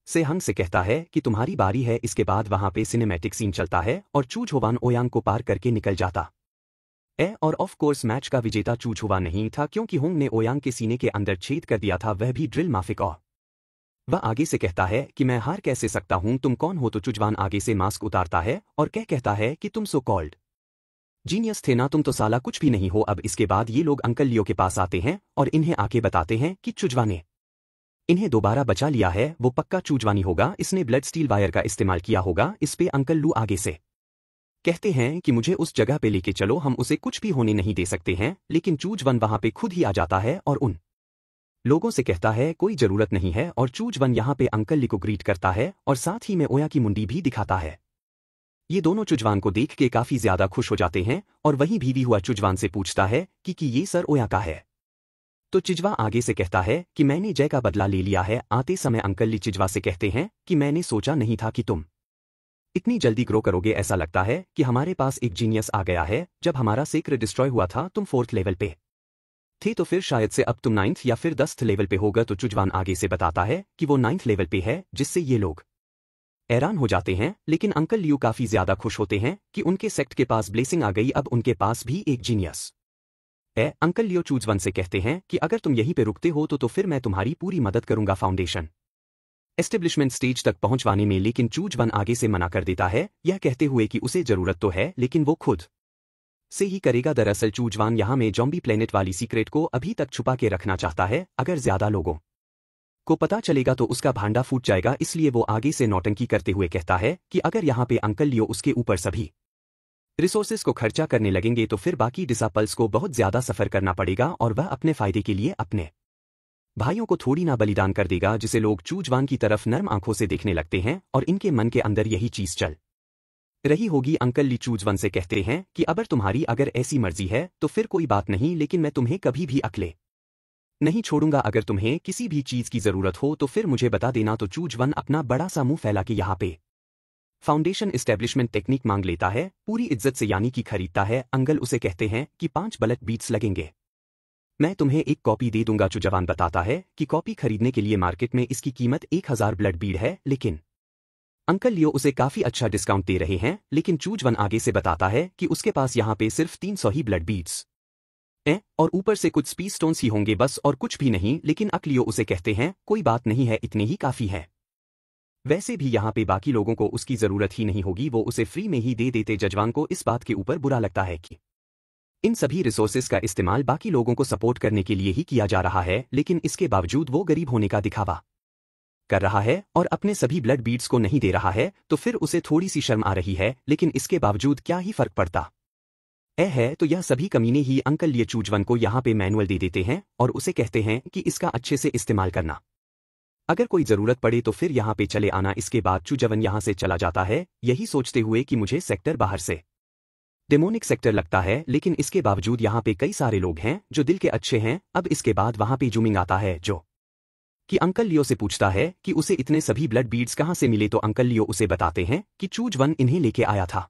से हंग से कहता है कि तुम्हारी बारी है। इसके बाद वहां पे सिनेमैटिक सीन चलता है और चूचोवान ओयांग को पार करके निकल जाता है। और ऑफ कोर्स मैच का विजेता चूचोवान नहीं था, क्योंकि हुंग ने ओयांग के सीने के अंदर छेद कर दिया था, वह भी ड्रिल माफिक। और वह आगे से कहता है कि मैं हार कैसे सकता हूं, तुम कौन हो। तो चुजवान आगे से मास्क उतारता है और कहता है कि तुम सो कॉल्ड जीनियस थे ना, तुम तो साला कुछ भी नहीं हो। अब इसके बाद ये लोग अंकल लियो के पास आते हैं और इन्हें आके बताते हैं कि चुजवा ने इन्हें दोबारा बचा लिया है। वो पक्का चूजवानी होगा, इसने ब्लड स्टील वायर का इस्तेमाल किया होगा। इस पे अंकल लू आगे से कहते हैं कि मुझे उस जगह पे लेके चलो, हम उसे कुछ भी होने नहीं दे सकते हैं। लेकिन चूजवन वहां पे खुद ही आ जाता है और उन लोगों से कहता है कोई जरूरत नहीं है। और चूजवन यहाँ पे अंकल ली को ग्रीट करता है और साथ ही में ओया की मुंडी भी दिखाता है। ये दोनों चुजवान को देख के काफी ज्यादा खुश हो जाते हैं और वहीं भीवी हुआ चुजवान से पूछता है कि ये सर ओया का है। तो चिजवा आगे से कहता है कि मैंने जय का बदला ले लिया है। आते समय अंकल ली चिजवा से कहते हैं कि मैंने सोचा नहीं था कि तुम इतनी जल्दी ग्रो करोगे। ऐसा लगता है कि हमारे पास एक जीनियस आ गया है। जब हमारा सेक्रेट डिस्ट्रॉय हुआ था तुम 4th लेवल पे थे, तो फिर शायद से अब तुम 9th या फिर 10th लेवल पे होगा। तो चुजवान आगे से बताता है कि वो 9th लेवल पे है, जिससे ये लोग हैरान हो जाते हैं। लेकिन अंकल लियू काफी ज्यादा खुश होते हैं कि उनके सेक्ट के पास ब्लेसिंग आ गई, अब उनके पास भी एक जीनियस है। अंकल लियो चूजवन से कहते हैं कि अगर तुम यहीं पे रुकते हो तो फिर मैं तुम्हारी पूरी मदद करूंगा फाउंडेशन एस्टेब्लिशमेंट स्टेज तक पहुंचवाने में। लेकिन चूजवन आगे से मना कर देता है, यह कहते हुए कि उसे जरूरत तो है लेकिन वो खुद से ही करेगा। दरअसल चूजवान यहाँ में जॉम्बी प्लेनेट वाली सीक्रेट को अभी तक छुपा के रखना चाहता है। अगर ज्यादा लोगों को पता चलेगा तो उसका भांडा फूट जाएगा, इसलिए वो आगे से नौटंकी करते हुए कहता है कि अगर यहाँ पे अंकल लियो उसके ऊपर सभी रिसोर्सेज को खर्चा करने लगेंगे तो फिर बाकी डिसापल्स को बहुत ज्यादा सफर करना पड़ेगा और वह अपने फायदे के लिए अपने भाइयों को थोड़ी ना बलिदान कर देगा, जिसे लोग चूजवान की तरफ नर्म आंखों से देखने लगते हैं और इनके मन के अंदर यही चीज चल रही होगी। अंकल ली चूजवन से कहते हैं कि तुम्हारी अगर ऐसी मर्जी है तो फिर कोई बात नहीं, लेकिन मैं तुम्हें कभी भी अकेले नहीं छोड़ूंगा। अगर तुम्हें किसी भी चीज की जरूरत हो तो फिर मुझे बता देना। तो चूजवन अपना बड़ा सा मुंह फैला के यहाँ पे फाउंडेशन एस्टेब्लिशमेंट टेक्निक मांग लेता है, पूरी इज्जत से, यानी कि खरीदता है। अंकल उसे कहते हैं कि 5 ब्लड बीट्स लगेंगे, मैं तुम्हें एक कॉपी दे दूंगा। चुजवान बताता है कि कॉपी खरीदने के लिए मार्केट में इसकी कीमत 1000 ब्लड बीड है, लेकिन अंकल लियो उसे काफी अच्छा डिस्काउंट दे रहे हैं। लेकिन चूजवन आगे से बताता है कि उसके पास यहाँ पे सिर्फ 300 ही ब्लड बीड्स हैं और ऊपर से कुछ स्पीड स्टोन्स ही होंगे बस, और कुछ भी नहीं। लेकिन अकलियो उसे कहते हैं कोई बात नहीं है, इतने ही काफी है। वैसे भी यहाँ पे बाकी लोगों को उसकी जरूरत ही नहीं होगी, वो उसे फ्री में ही दे देते। जजवान को इस बात के ऊपर बुरा लगता है कि इन सभी रिसोर्सेज का इस्तेमाल बाकी लोगों को सपोर्ट करने के लिए ही किया जा रहा है, लेकिन इसके बावजूद वो गरीब होने का दिखावा कर रहा है और अपने सभी ब्लड बीड्स को नहीं दे रहा है। तो फिर उसे थोड़ी सी शर्म आ रही है, लेकिन इसके बावजूद क्या ही फर्क पड़ता है। तो यह सभी कमीने ही अंकल लिए चूजवन को यहाँ पे मैनुअल दे देते हैं और उसे कहते हैं कि इसका अच्छे से इस्तेमाल करना। अगर कोई जरूरत पड़े तो फिर यहाँ पे चले आना। इसके बाद चूजवन यहाँ से चला जाता है, यही सोचते हुए कि मुझे सेक्टर बाहर से डेमोनिक सेक्टर लगता है, लेकिन इसके बावजूद यहाँ पे कई सारे लोग हैं जो दिल के अच्छे हैं। अब इसके बाद वहाँ पे जूमिंग आता है जो कि अंकल लियो से पूछता है कि उसे इतने सभी ब्लड बीड्स कहाँ से मिले, तो अंकल लियो उसे बताते हैं कि चूजवन इन्हें लेके आया था।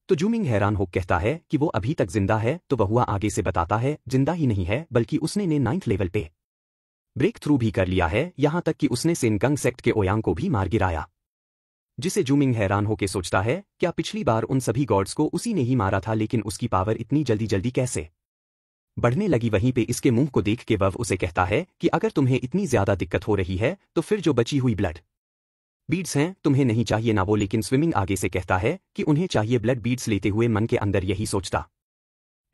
तो जूमिंग हैरान हो कहता है कि वो अभी तक जिंदा है, तो वह आगे से बताता है जिंदा ही नहीं है बल्कि उसने ने 9th लेवल पे ब्रेक थ्रू भी कर लिया है, यहां तक कि उसने सेनगंग सेक्ट के ओयांग को भी मार गिराया। जिसे जूमिंग हैरान होकर सोचता है क्या पिछली बार उन सभी गॉड्स को उसी ने ही मारा था, लेकिन उसकी पावर इतनी जल्दी जल्दी कैसे बढ़ने लगी। वहीं पे इसके मुंह को देख के वह उसे कहता है कि अगर तुम्हें इतनी ज्यादा दिक्कत हो रही है तो फिर जो बची हुई ब्लड बीड्स हैं तुम्हें नहीं चाहिए ना वो। लेकिन स्विमिंग आगे से कहता है कि उन्हें चाहिए ब्लड बीड्स, लेते हुए मन के अंदर यही सोचता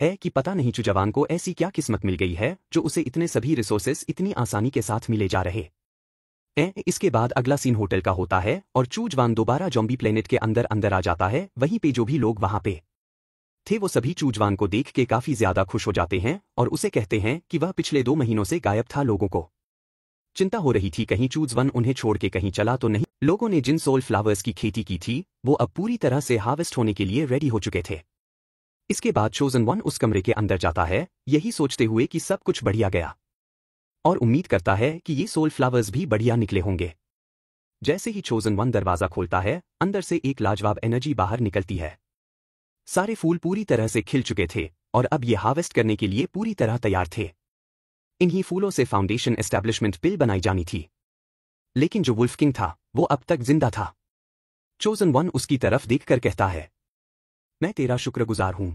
है कि पता नहीं चूजवान को ऐसी क्या किस्मत मिल गई है जो उसे इतने सभी रिसोर्सेस इतनी आसानी के साथ मिले जा रहे हैं। इसके बाद अगला सीन होटल का होता है और चूजवान दोबारा जॉम्बी प्लेनेट के अंदर अंदर आ जाता है। वहीं पे जो भी लोग वहां पे थे वो सभी चूजवान को देख के काफी ज्यादा खुश हो जाते हैं और उसे कहते हैं कि वह पिछले 2 महीनों से गायब था। लोगों को चिंता हो रही थी कहीं चूजवन उन्हें छोड़ के कहीं चला तो नहीं। लोगों ने जिन सोल फ्लावर्स की खेती की थी वो अब पूरी तरह से हार्वेस्ट होने के लिए रेडी हो चुके थे। इसके बाद चोजन वन उस कमरे के अंदर जाता है, यही सोचते हुए कि सब कुछ बढ़िया गया, और उम्मीद करता है कि ये सोल फ्लावर्स भी बढ़िया निकले होंगे। जैसे ही चोजन वन दरवाजा खोलता है, अंदर से एक लाजवाब एनर्जी बाहर निकलती है। सारे फूल पूरी तरह से खिल चुके थे और अब ये हार्वेस्ट करने के लिए पूरी तरह तैयार थे। इन्हीं फूलों से फाउंडेशन एस्टैब्लिशमेंट पिल बनाई जानी थी, लेकिन जो वुल्फ किंग था वो अब तक जिंदा था। चोजन वन उसकी तरफ देखकर कहता है, मैं तेरा शुक्रगुजार हूं,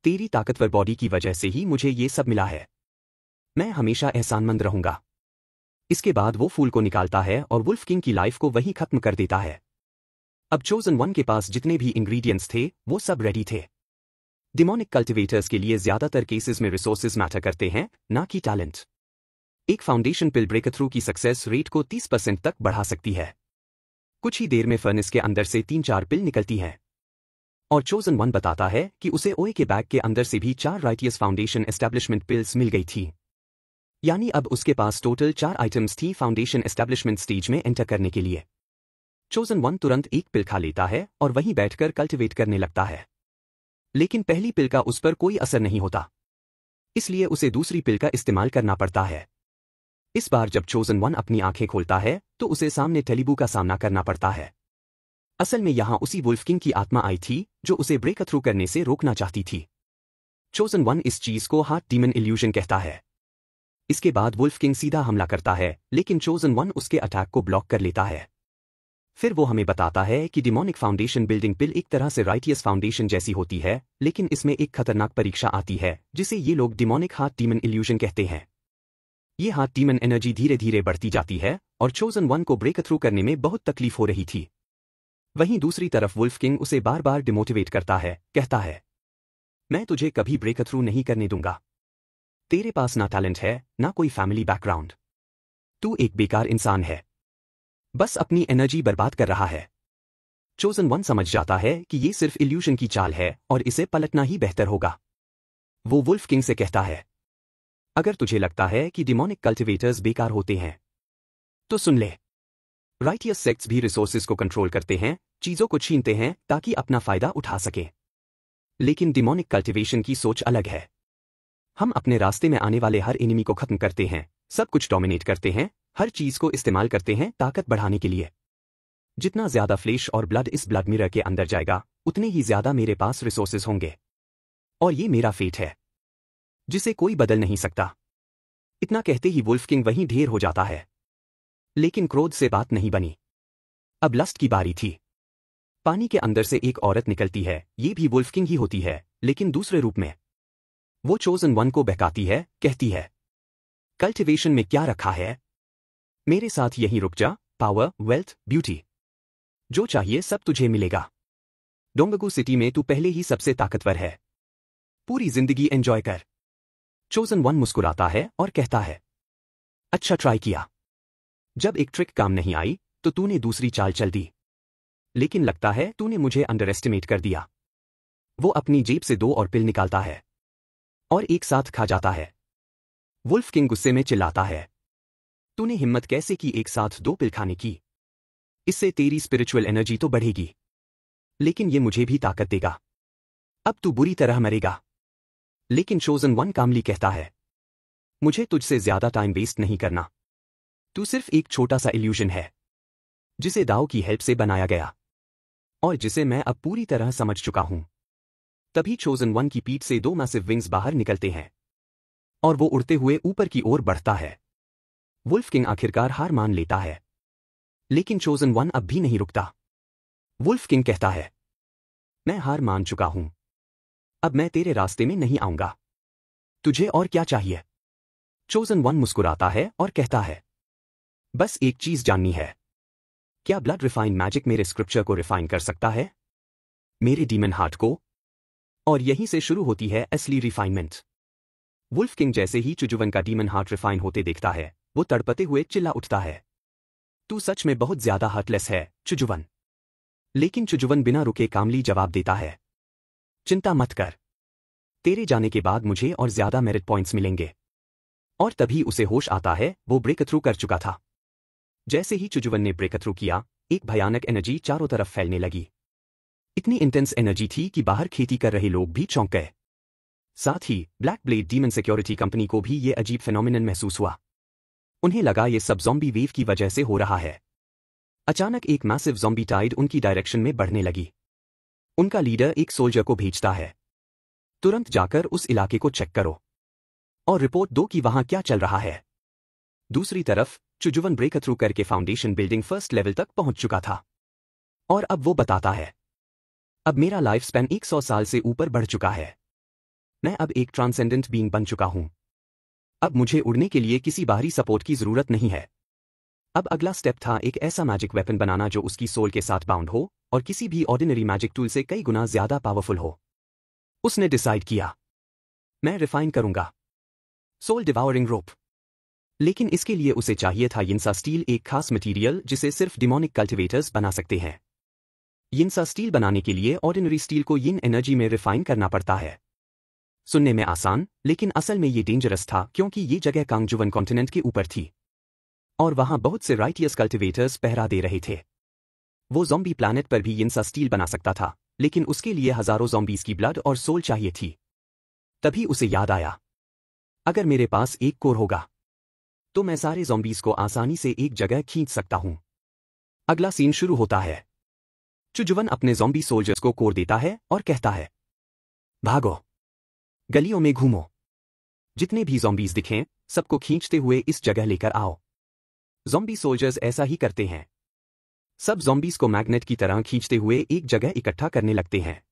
तेरी ताकतवर बॉडी की वजह से ही मुझे ये सब मिला है, मैं हमेशा एहसानमंद रहूंगा। इसके बाद वो फूल को निकालता है और वुल्फ किंग की लाइफ को वहीं खत्म कर देता है। अब चोजन वन के पास जितने भी इंग्रेडिएंट्स थे वो सब रेडी थे। डिमोनिक कल्टिवेटर्स के लिए ज्यादातर केसेस में रिसोर्सेज मैटर करते हैं, ना कि टैलेंट। एक फाउंडेशन पिल ब्रेक थ्रू की सक्सेस रेट को 30% तक बढ़ा सकती है। कुछ ही देर में फर्नेस के अंदर से 3-4 पिल निकलती हैं। और चोजन वन बताता है कि उसे ओए के बैग के अंदर से भी 4 राइटियस फाउंडेशन एस्टैब्लिशमेंट पिल्स मिल गई थी। यानी अब उसके पास टोटल 4 आइटम्स थी फाउंडेशन एस्टैब्लिशमेंट स्टेज में एंटर करने के लिए। चोजन वन तुरंत एक पिल खा लेता है और वहीं बैठकर कल्टिवेट करने लगता है, लेकिन पहली पिल का उस पर कोई असर नहीं होता, इसलिए उसे दूसरी पिल का इस्तेमाल करना पड़ता है। इस बार जब चोजन वन अपनी आंखें खोलता है तो उसे सामने टेलिबू का सामना करना पड़ता है। असल में यहां उसी वुल्फ किंग की आत्मा आई थी जो उसे ब्रेक थ्रू करने से रोकना चाहती थी। चोजन वन इस चीज को हार्ट डीमन इल्यूजन कहता है। इसके बाद वुल्फ किंग सीधा हमला करता है, लेकिन चोजन वन उसके अटैक को ब्लॉक कर लेता है। फिर वो हमें बताता है कि डिमोनिक फाउंडेशन बिल्डिंग पिल एक तरह से राइटियस फाउंडेशन जैसी होती है, लेकिन इसमें एक खतरनाक परीक्षा आती है जिसे ये लोग डिमोनिक हार्ट डीमन इल्यूजन कहते हैं। ये हार्ट डीमन एनर्जी धीरे धीरे बढ़ती जाती है और चोजन वन को ब्रेक थ्रू करने में बहुत तकलीफ हो रही थी। वहीं दूसरी तरफ वुल्फ किंग उसे बार बार डिमोटिवेट करता है, कहता है, मैं तुझे कभी ब्रेक थ्रू नहीं करने दूंगा, तेरे पास ना टैलेंट है ना कोई फैमिली बैकग्राउंड, तू एक बेकार इंसान है, बस अपनी एनर्जी बर्बाद कर रहा है। चोजन वन समझ जाता है कि ये सिर्फ इल्यूशन की चाल है और इसे पलटना ही बेहतर होगा। वो वुल्फ किंग से कहता है, अगर तुझे लगता है कि डिमोनिक कल्टिवेटर्स बेकार होते हैं तो सुन ले, राइटियस सेक्ट्स भी रिसोर्सेज को कंट्रोल करते हैं, चीजों को छीनते हैं ताकि अपना फायदा उठा सके। लेकिन डिमोनिक कल्टिवेशन की सोच अलग है। हम अपने रास्ते में आने वाले हर एनिमी को खत्म करते हैं, सब कुछ डोमिनेट करते हैं, हर चीज को इस्तेमाल करते हैं ताकत बढ़ाने के लिए। जितना ज्यादा फ्लेश और ब्लड इस ब्लड मिरर के अंदर जाएगा उतने ही ज्यादा मेरे पास रिसोर्सेज होंगे, और ये मेरा फेट है जिसे कोई बदल नहीं सकता। इतना कहते ही वुल्फ किंग वहीं ढेर हो जाता है, लेकिन क्रोध से बात नहीं बनी। अब लस्ट की बारी थी। पानी के अंदर से एक औरत निकलती है, ये भी वुल्फ किंग ही होती है, लेकिन दूसरे रूप में। वो चोजन वन को बहकाती है, कहती है, कल्टिवेशन में क्या रखा है, मेरे साथ यहीं रुक जा, पावर, वेल्थ, ब्यूटी, जो चाहिए सब तुझे मिलेगा। डोंगगू सिटी में तू पहले ही सबसे ताकतवर है, पूरी जिंदगी एंजॉय कर। चोजन वन मुस्कुराता है और कहता है, अच्छा ट्राई किया, जब एक ट्रिक काम नहीं आई तो तूने दूसरी चाल चल दी, लेकिन लगता है तूने मुझे अंडर एस्टिमेट कर दिया। वो अपनी जेब से 2 और पिल निकालता है और एक साथ खा जाता है। वुल्फ किंग गुस्से में चिल्लाता है, तूने हिम्मत कैसे की एक साथ 2 पिल खाने की? इससे तेरी स्पिरिचुअल एनर्जी तो बढ़ेगी, लेकिन ये मुझे भी ताकत देगा। अब तू बुरी तरह मरेगा। लेकिन चोजन वन कामली कहता है, मुझे तुझसे ज्यादा टाइम वेस्ट नहीं करना। तू सिर्फ एक छोटा सा इल्यूजन है, जिसे दाओ की हेल्प से बनाया गया, और जिसे मैं अब पूरी तरह समझ चुका हूं। तभी चोजन वन की पीठ से 2 मैसिव विंग्स बाहर निकलते हैं, और वो उड़ते हुए ऊपर की ओर बढ़ता है। वुल्फ किंग आखिरकार हार मान लेता है, लेकिन चोजन वन अब भी नहीं रुकता। वुल्फ किंग कहता है, मैं हार मान चुका हूं, अब मैं तेरे रास्ते में नहीं आऊंगा। तुझे और क्या चाहिए? चोजन वन मुस्कुराता है और कहता है, बस एक चीज जाननी है, क्या ब्लड रिफाइन मैजिक मेरे स्क्रिप्चर को रिफाइन कर सकता है? मेरे डीमन हार्ट को? और यहीं से शुरू होती है असली रिफाइनमेंट। वुल्फ किंग जैसे ही चुजुवन का डीमन हार्ट रिफाइन होते देखता है, वो तड़पते हुए चिल्ला उठता है, तू सच में बहुत ज्यादा हार्टलेस है, चुजुवन। लेकिन चुजुवन बिना रुके कामली जवाब देता है, चिंता मत कर, तेरे जाने के बाद मुझे और ज्यादा मेरिट पॉइंट्स मिलेंगे। और तभी उसे होश आता है, वो ब्रेक थ्रू कर चुका था। जैसे ही चुजुवन ने ब्रेक थ्रू किया, एक भयानक एनर्जी चारों तरफ फैलने लगी। इतनी इंटेंस एनर्जी थी कि बाहर खेती कर रहे लोग भी चौंक गए। साथ ही black blade demon security company को भी ये अजीब फेनोमिनन महसूस हुआ। उन्हें लगा ये सब ज़ॉम्बी वेव की वजह से हो रहा है। अचानक एक मैसिव ज़ॉम्बी टाइड उनकी डायरेक्शन में बढ़ने लगी। उनका लीडर एक सोल्जर को भेजता है, तुरंत जाकर उस इलाके को चेक करो और रिपोर्ट दो कि वहां क्या चल रहा है। दूसरी तरफ चुजुवन ब्रेक थ्रू करके फाउंडेशन बिल्डिंग फर्स्ट लेवल तक पहुंच चुका था, और अब वो बताता है, अब मेरा लाइफ स्पैन 100 साल से ऊपर बढ़ चुका है। मैं अब एक ट्रांसेंडेंट बीइंग बन चुका हूं। अब मुझे उड़ने के लिए किसी बाहरी सपोर्ट की जरूरत नहीं है। अब अगला स्टेप था एक ऐसा मैजिक वेपन बनाना जो उसकी सोल के साथ बाउंड हो और किसी भी ऑर्डिनरी मैजिक टूल से कई गुना ज्यादा पावरफुल हो। उसने डिसाइड किया, मैं रिफाइन करूंगा सोल डिवावरिंग रोप। लेकिन इसके लिए उसे चाहिए था यिनसा स्टील, एक खास मटेरियल जिसे सिर्फ डिमोनिक कल्टिवेटर्स बना सकते हैं। यिनसा स्टील बनाने के लिए ऑर्डिनरी स्टील को यिन एनर्जी में रिफाइन करना पड़ता है। सुनने में आसान, लेकिन असल में ये डेंजरस था, क्योंकि ये जगह कांगजुवन कॉन्टिनेंट के ऊपर थी और वहां बहुत से राइटियस कल्टिवेटर्स पहरा दे रहे थे। वो ज़ॉम्बी प्लैनेट पर भी यिनसा स्टील बना सकता था, लेकिन उसके लिए हजारों ज़ॉम्बीज की ब्लड और सोल चाहिए थी। तभी उसे याद आया, अगर मेरे पास एक कोर होगा तो मैं सारे ज़ॉम्बीज को आसानी से एक जगह खींच सकता हूं। अगला सीन शुरू होता है। चुजुवन अपने ज़ॉम्बी सोल्जर्स को कोर देता है और कहता है, भागो, गलियों में घूमो, जितने भी ज़ॉम्बीज दिखें सबको खींचते हुए इस जगह लेकर आओ। ज़ॉम्बी सोल्जर्स ऐसा ही करते हैं। सब ज़ॉम्बीज को मैग्नेट की तरह खींचते हुए एक जगह इकट्ठा करने लगते हैं।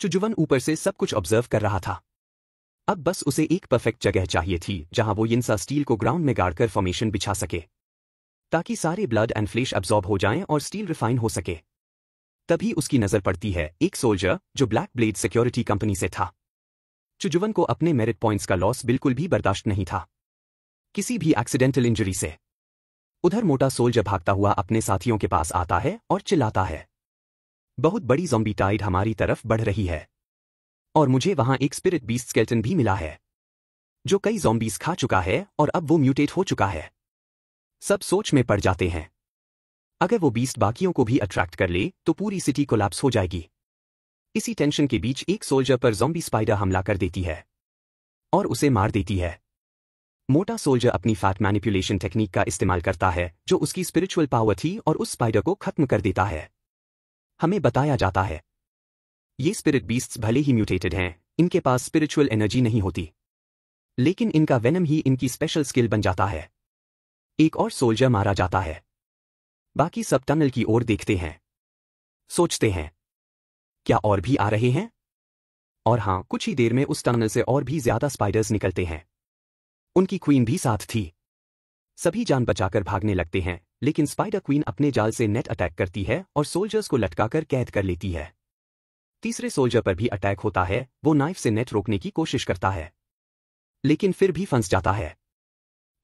चुजुवन ऊपर से सब कुछ ऑब्जर्व कर रहा था। अब बस उसे एक परफेक्ट जगह चाहिए थी जहां वो यिनसा स्टील को ग्राउंड में गाड़कर फॉर्मेशन बिछा सके, ताकि सारे ब्लड एंड फ्लेश अब्सॉर्ब हो जाएं और स्टील रिफाइन हो सके। तभी उसकी नजर पड़ती है एक सोल्जर जो ब्लैक ब्लेड सिक्योरिटी कंपनी से था। चुजुवन को अपने मेरिट पॉइंट्स का लॉस बिल्कुल भी बर्दाश्त नहीं था, किसी भी एक्सीडेंटल इंजरी से। उधर मोटा सोल्जर भागता हुआ अपने साथियों के पास आता है और चिल्लाता है, बहुत बड़ी ज़ॉम्बी टाइड हमारी तरफ बढ़ रही है, और मुझे वहां एक स्पिरिट बीस्ट स्केलेटन भी मिला है जो कई ज़ॉम्बीज खा चुका है और अब वो म्यूटेट हो चुका है। सब सोच में पड़ जाते हैं, अगर वो बीस्ट बाकियों को भी अट्रैक्ट कर ले तो पूरी सिटी कोलैप्स हो जाएगी। इसी टेंशन के बीच एक सोल्जर पर ज़ॉम्बी स्पाइडर हमला कर देती है और उसे मार देती है। मोटा सोल्जर अपनी फैट मैनिपुलेशन टेक्निक का इस्तेमाल करता है जो उसकी स्पिरिचुअल पावर थी और उस स्पाइडर को खत्म कर देता है। हमें बताया जाता है, ये स्पिरिट बीस्ट्स भले ही म्यूटेटेड हैं, इनके पास स्पिरिचुअल एनर्जी नहीं होती, लेकिन इनका वेनम ही इनकी स्पेशल स्किल बन जाता है। एक और सोल्जर मारा जाता है। बाकी सब टनल की ओर देखते हैं, सोचते हैं, क्या और भी आ रहे हैं? और हां, कुछ ही देर में उस टनल से और भी ज्यादा स्पाइडर्स निकलते हैं। उनकी क्वीन भी साथ थी। सभी जान बचाकर भागने लगते हैं, लेकिन स्पाइडर क्वीन अपने जाल से नेट अटैक करती है और सोल्जर्स को लटकाकर कैद कर लेती है। तीसरे सोल्जर पर भी अटैक होता है। वो नाइफ से नेट रोकने की कोशिश करता है, लेकिन फिर भी फंस जाता है।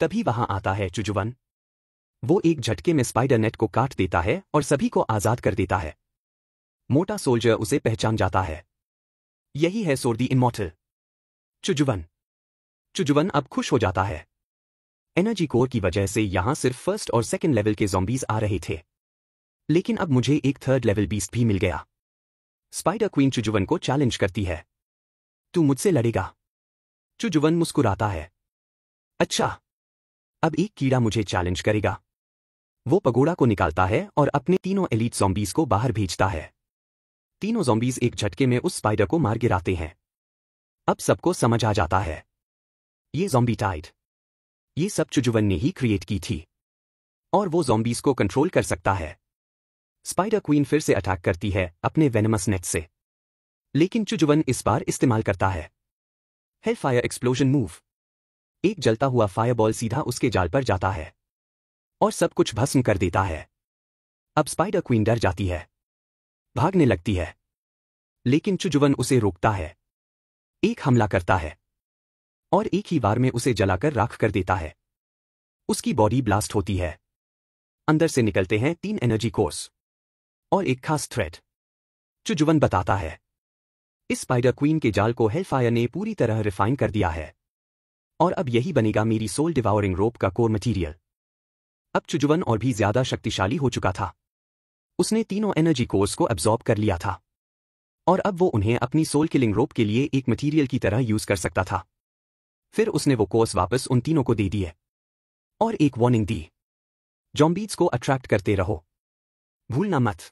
तभी वहां आता है चुजुवन। वो एक झटके में स्पाइडर नेट को काट देता है और सभी को आजाद कर देता है। मोटा सोल्जर उसे पहचान जाता है, यही है सोर्दी इमॉर्टल चुजुवन। चुजुवन अब खुश हो जाता है। एनर्जी कोर की वजह से यहां सिर्फ फर्स्ट और सेकंड लेवल के ज़ॉम्बीज आ रहे थे, लेकिन अब मुझे एक थर्ड लेवल बीस्ट भी मिल गया। स्पाइडर क्वीन चुजुवन को चैलेंज करती है। तू मुझसे लड़ेगा? चुजुवन मुस्कुराता है। अच्छा, अब एक कीड़ा मुझे चैलेंज करेगा। वो पगोड़ा को निकालता है और अपने तीनों एलीट ज़ॉम्बीज को बाहर भेजता है। तीनों ज़ॉम्बीज एक झटके में उस स्पाइडर को मार गिराते हैं। अब सबको समझ आ जाता है, ये ज़ॉम्बी टाइड, ये सब चुजुवन ने ही क्रिएट की थी और वो ज़ॉम्बीज को कंट्रोल कर सकता है। स्पाइडर क्वीन फिर से अटैक करती है अपने वेनमस नेट से, लेकिन चुजुवन इस बार इस्तेमाल करता है हेलफायर एक्सप्लोजन मूव। एक जलता हुआ फायरबॉल सीधा उसके जाल पर जाता है और सब कुछ भस्म कर देता है। अब स्पाइडर क्वीन डर जाती है, भागने लगती है, लेकिन चुजुवन उसे रोकता है, एक हमला करता है और एक ही बार में उसे जलाकर राख कर देता है। उसकी बॉडी ब्लास्ट होती है। अंदर से निकलते हैं 3 एनर्जी कोर्स और एक खास थ्रेड। चुजुवन बताता है, इस स्पाइडर क्वीन के जाल को हेलफायर ने पूरी तरह रिफाइन कर दिया है और अब यही बनेगा मेरी सोल डिवाउरिंग रोप का कोर मटीरियल। अब चुजुवन और भी ज्यादा शक्तिशाली हो चुका था। उसने तीनों एनर्जी कोर्स को एब्जॉर्ब कर लिया था और अब वो उन्हें अपनी सोल किलिंग रोप के लिए एक मटीरियल की तरह यूज कर सकता था। फिर उसने वो कोर्स वापस उन तीनों को दे दिए और एक वार्निंग दी, ज़ॉम्बीज को अट्रैक्ट करते रहो, भूलना मत।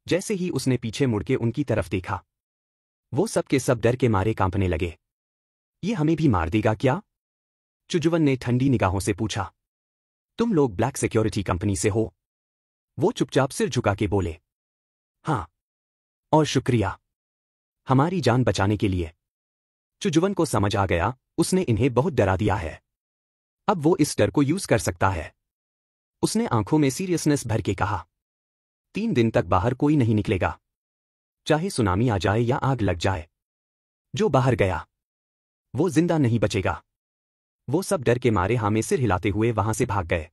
जैसे ही उसने पीछे मुड़ के उनकी तरफ देखा, वो सब के सब डर के मारे कांपने लगे। ये हमें भी मार देगा क्या? चुजुवन ने ठंडी निगाहों से पूछा। तुम लोग ब्लैक सिक्योरिटी कंपनी से हो? वो चुपचाप सिर झुका के बोले, हाँ, और शुक्रिया हमारी जान बचाने के लिए। चुजुवन को समझ आ गया, उसने इन्हें बहुत डरा दिया है। अब वो इस डर को यूज कर सकता है। उसने आंखों में सीरियसनेस भर के कहा, 3 दिन तक बाहर कोई नहीं निकलेगा, चाहे सुनामी आ जाए या आग लग जाए। जो बाहर गया वो जिंदा नहीं बचेगा। वो सब डर के मारे हाँ में सिर हिलाते हुए वहां से भाग गए।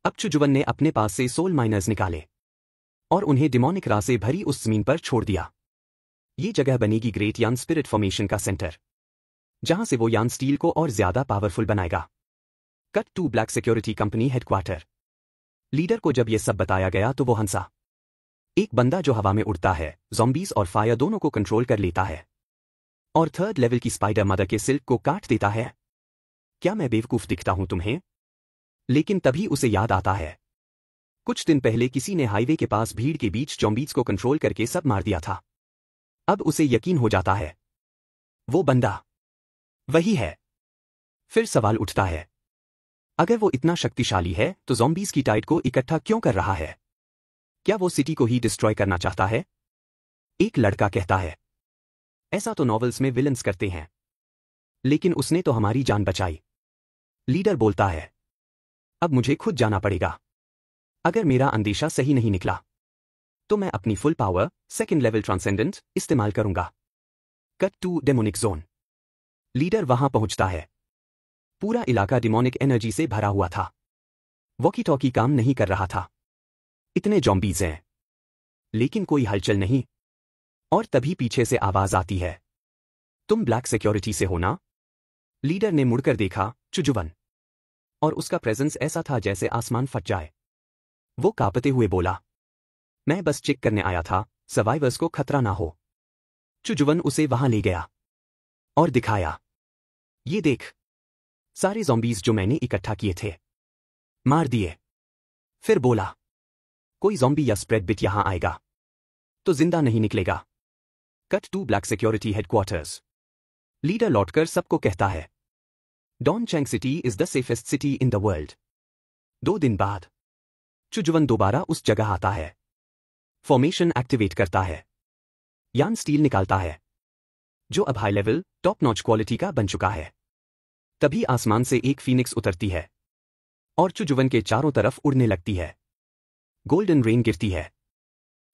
अब चुजुवन ने अपने पास से सोल माइनर्स निकाले और उन्हें डिमोनिक रा से भरी उस जमीन पर छोड़ दिया। ये जगह बनेगी ग्रेट यान स्पिरिट फॉर्मेशन का सेंटर, जहां से वो यान स्टील को और ज्यादा पावरफुल बनाएगा। Cut to black security company headquarter. Leader को जब ये सब बताया गया तो वो हंसा। एक बंदा जो हवा में उड़ता है, ज़ॉम्बीज और फायर दोनों को कंट्रोल कर लेता है और थर्ड लेवल की स्पाइडर मदर के सिल्क को काट देता है। क्या मैं बेवकूफ दिखता हूं तुम्हें? लेकिन तभी उसे याद आता है, कुछ दिन पहले किसी ने हाईवे के पास भीड़ के बीच ज़ॉम्बीज को कंट्रोल करके सब मार दिया था। अब उसे यकीन हो जाता है, वो बंदा वही है। फिर सवाल उठता है, अगर वो इतना शक्तिशाली है तो ज़ॉम्बीज की टाइड को इकट्ठा क्यों कर रहा है? क्या वो सिटी को ही डिस्ट्रॉय करना चाहता है? एक लड़का कहता है, ऐसा तो नॉवेल्स में विलन्स करते हैं, लेकिन उसने तो हमारी जान बचाई। लीडर बोलता है, अब मुझे खुद जाना पड़ेगा। अगर मेरा अंदेशा सही नहीं निकला तो मैं अपनी full power second level transcendent इस्तेमाल करूंगा। Cut to demonic zone. Leader वहां पहुंचता है। पूरा इलाका डिमोनिक एनर्जी से भरा हुआ था। वॉकी टॉकी काम नहीं कर रहा था। इतने ज़ॉम्बीज हैं, लेकिन कोई हलचल नहीं। और तभी पीछे से आवाज आती है, तुम ब्लैक सिक्योरिटी से हो ना? लीडर ने मुड़कर देखा, चुजुवन, और उसका प्रेजेंस ऐसा था जैसे आसमान फट जाए। वो कांपते हुए बोला, मैं बस चेक करने आया था, सर्वाइवर्स को खतरा ना हो। चुजुवन उसे वहां ले गया और दिखाया, ये देख, सारे ज़ॉम्बीज जो मैंने इकट्ठा किए थे, मार दिए। फिर बोला, कोई ज़ॉम्बी या स्प्रेड बिट यहां आएगा तो जिंदा नहीं निकलेगा। Cut to black security headquarters. Leader लौटकर सबको कहता है, Donchang city is the safest city in the world. 2 दिन बाद चुजुवन दोबारा उस जगह आता है, फॉर्मेशन एक्टिवेट करता है, यान स्टील निकालता है, जो अब high level top notch quality का बन चुका है। तभी आसमान से एक फीनिक्स उतरती है और चुजुवन के चारों तरफ उड़ने लगती है। गोल्डन रेन गिरती है।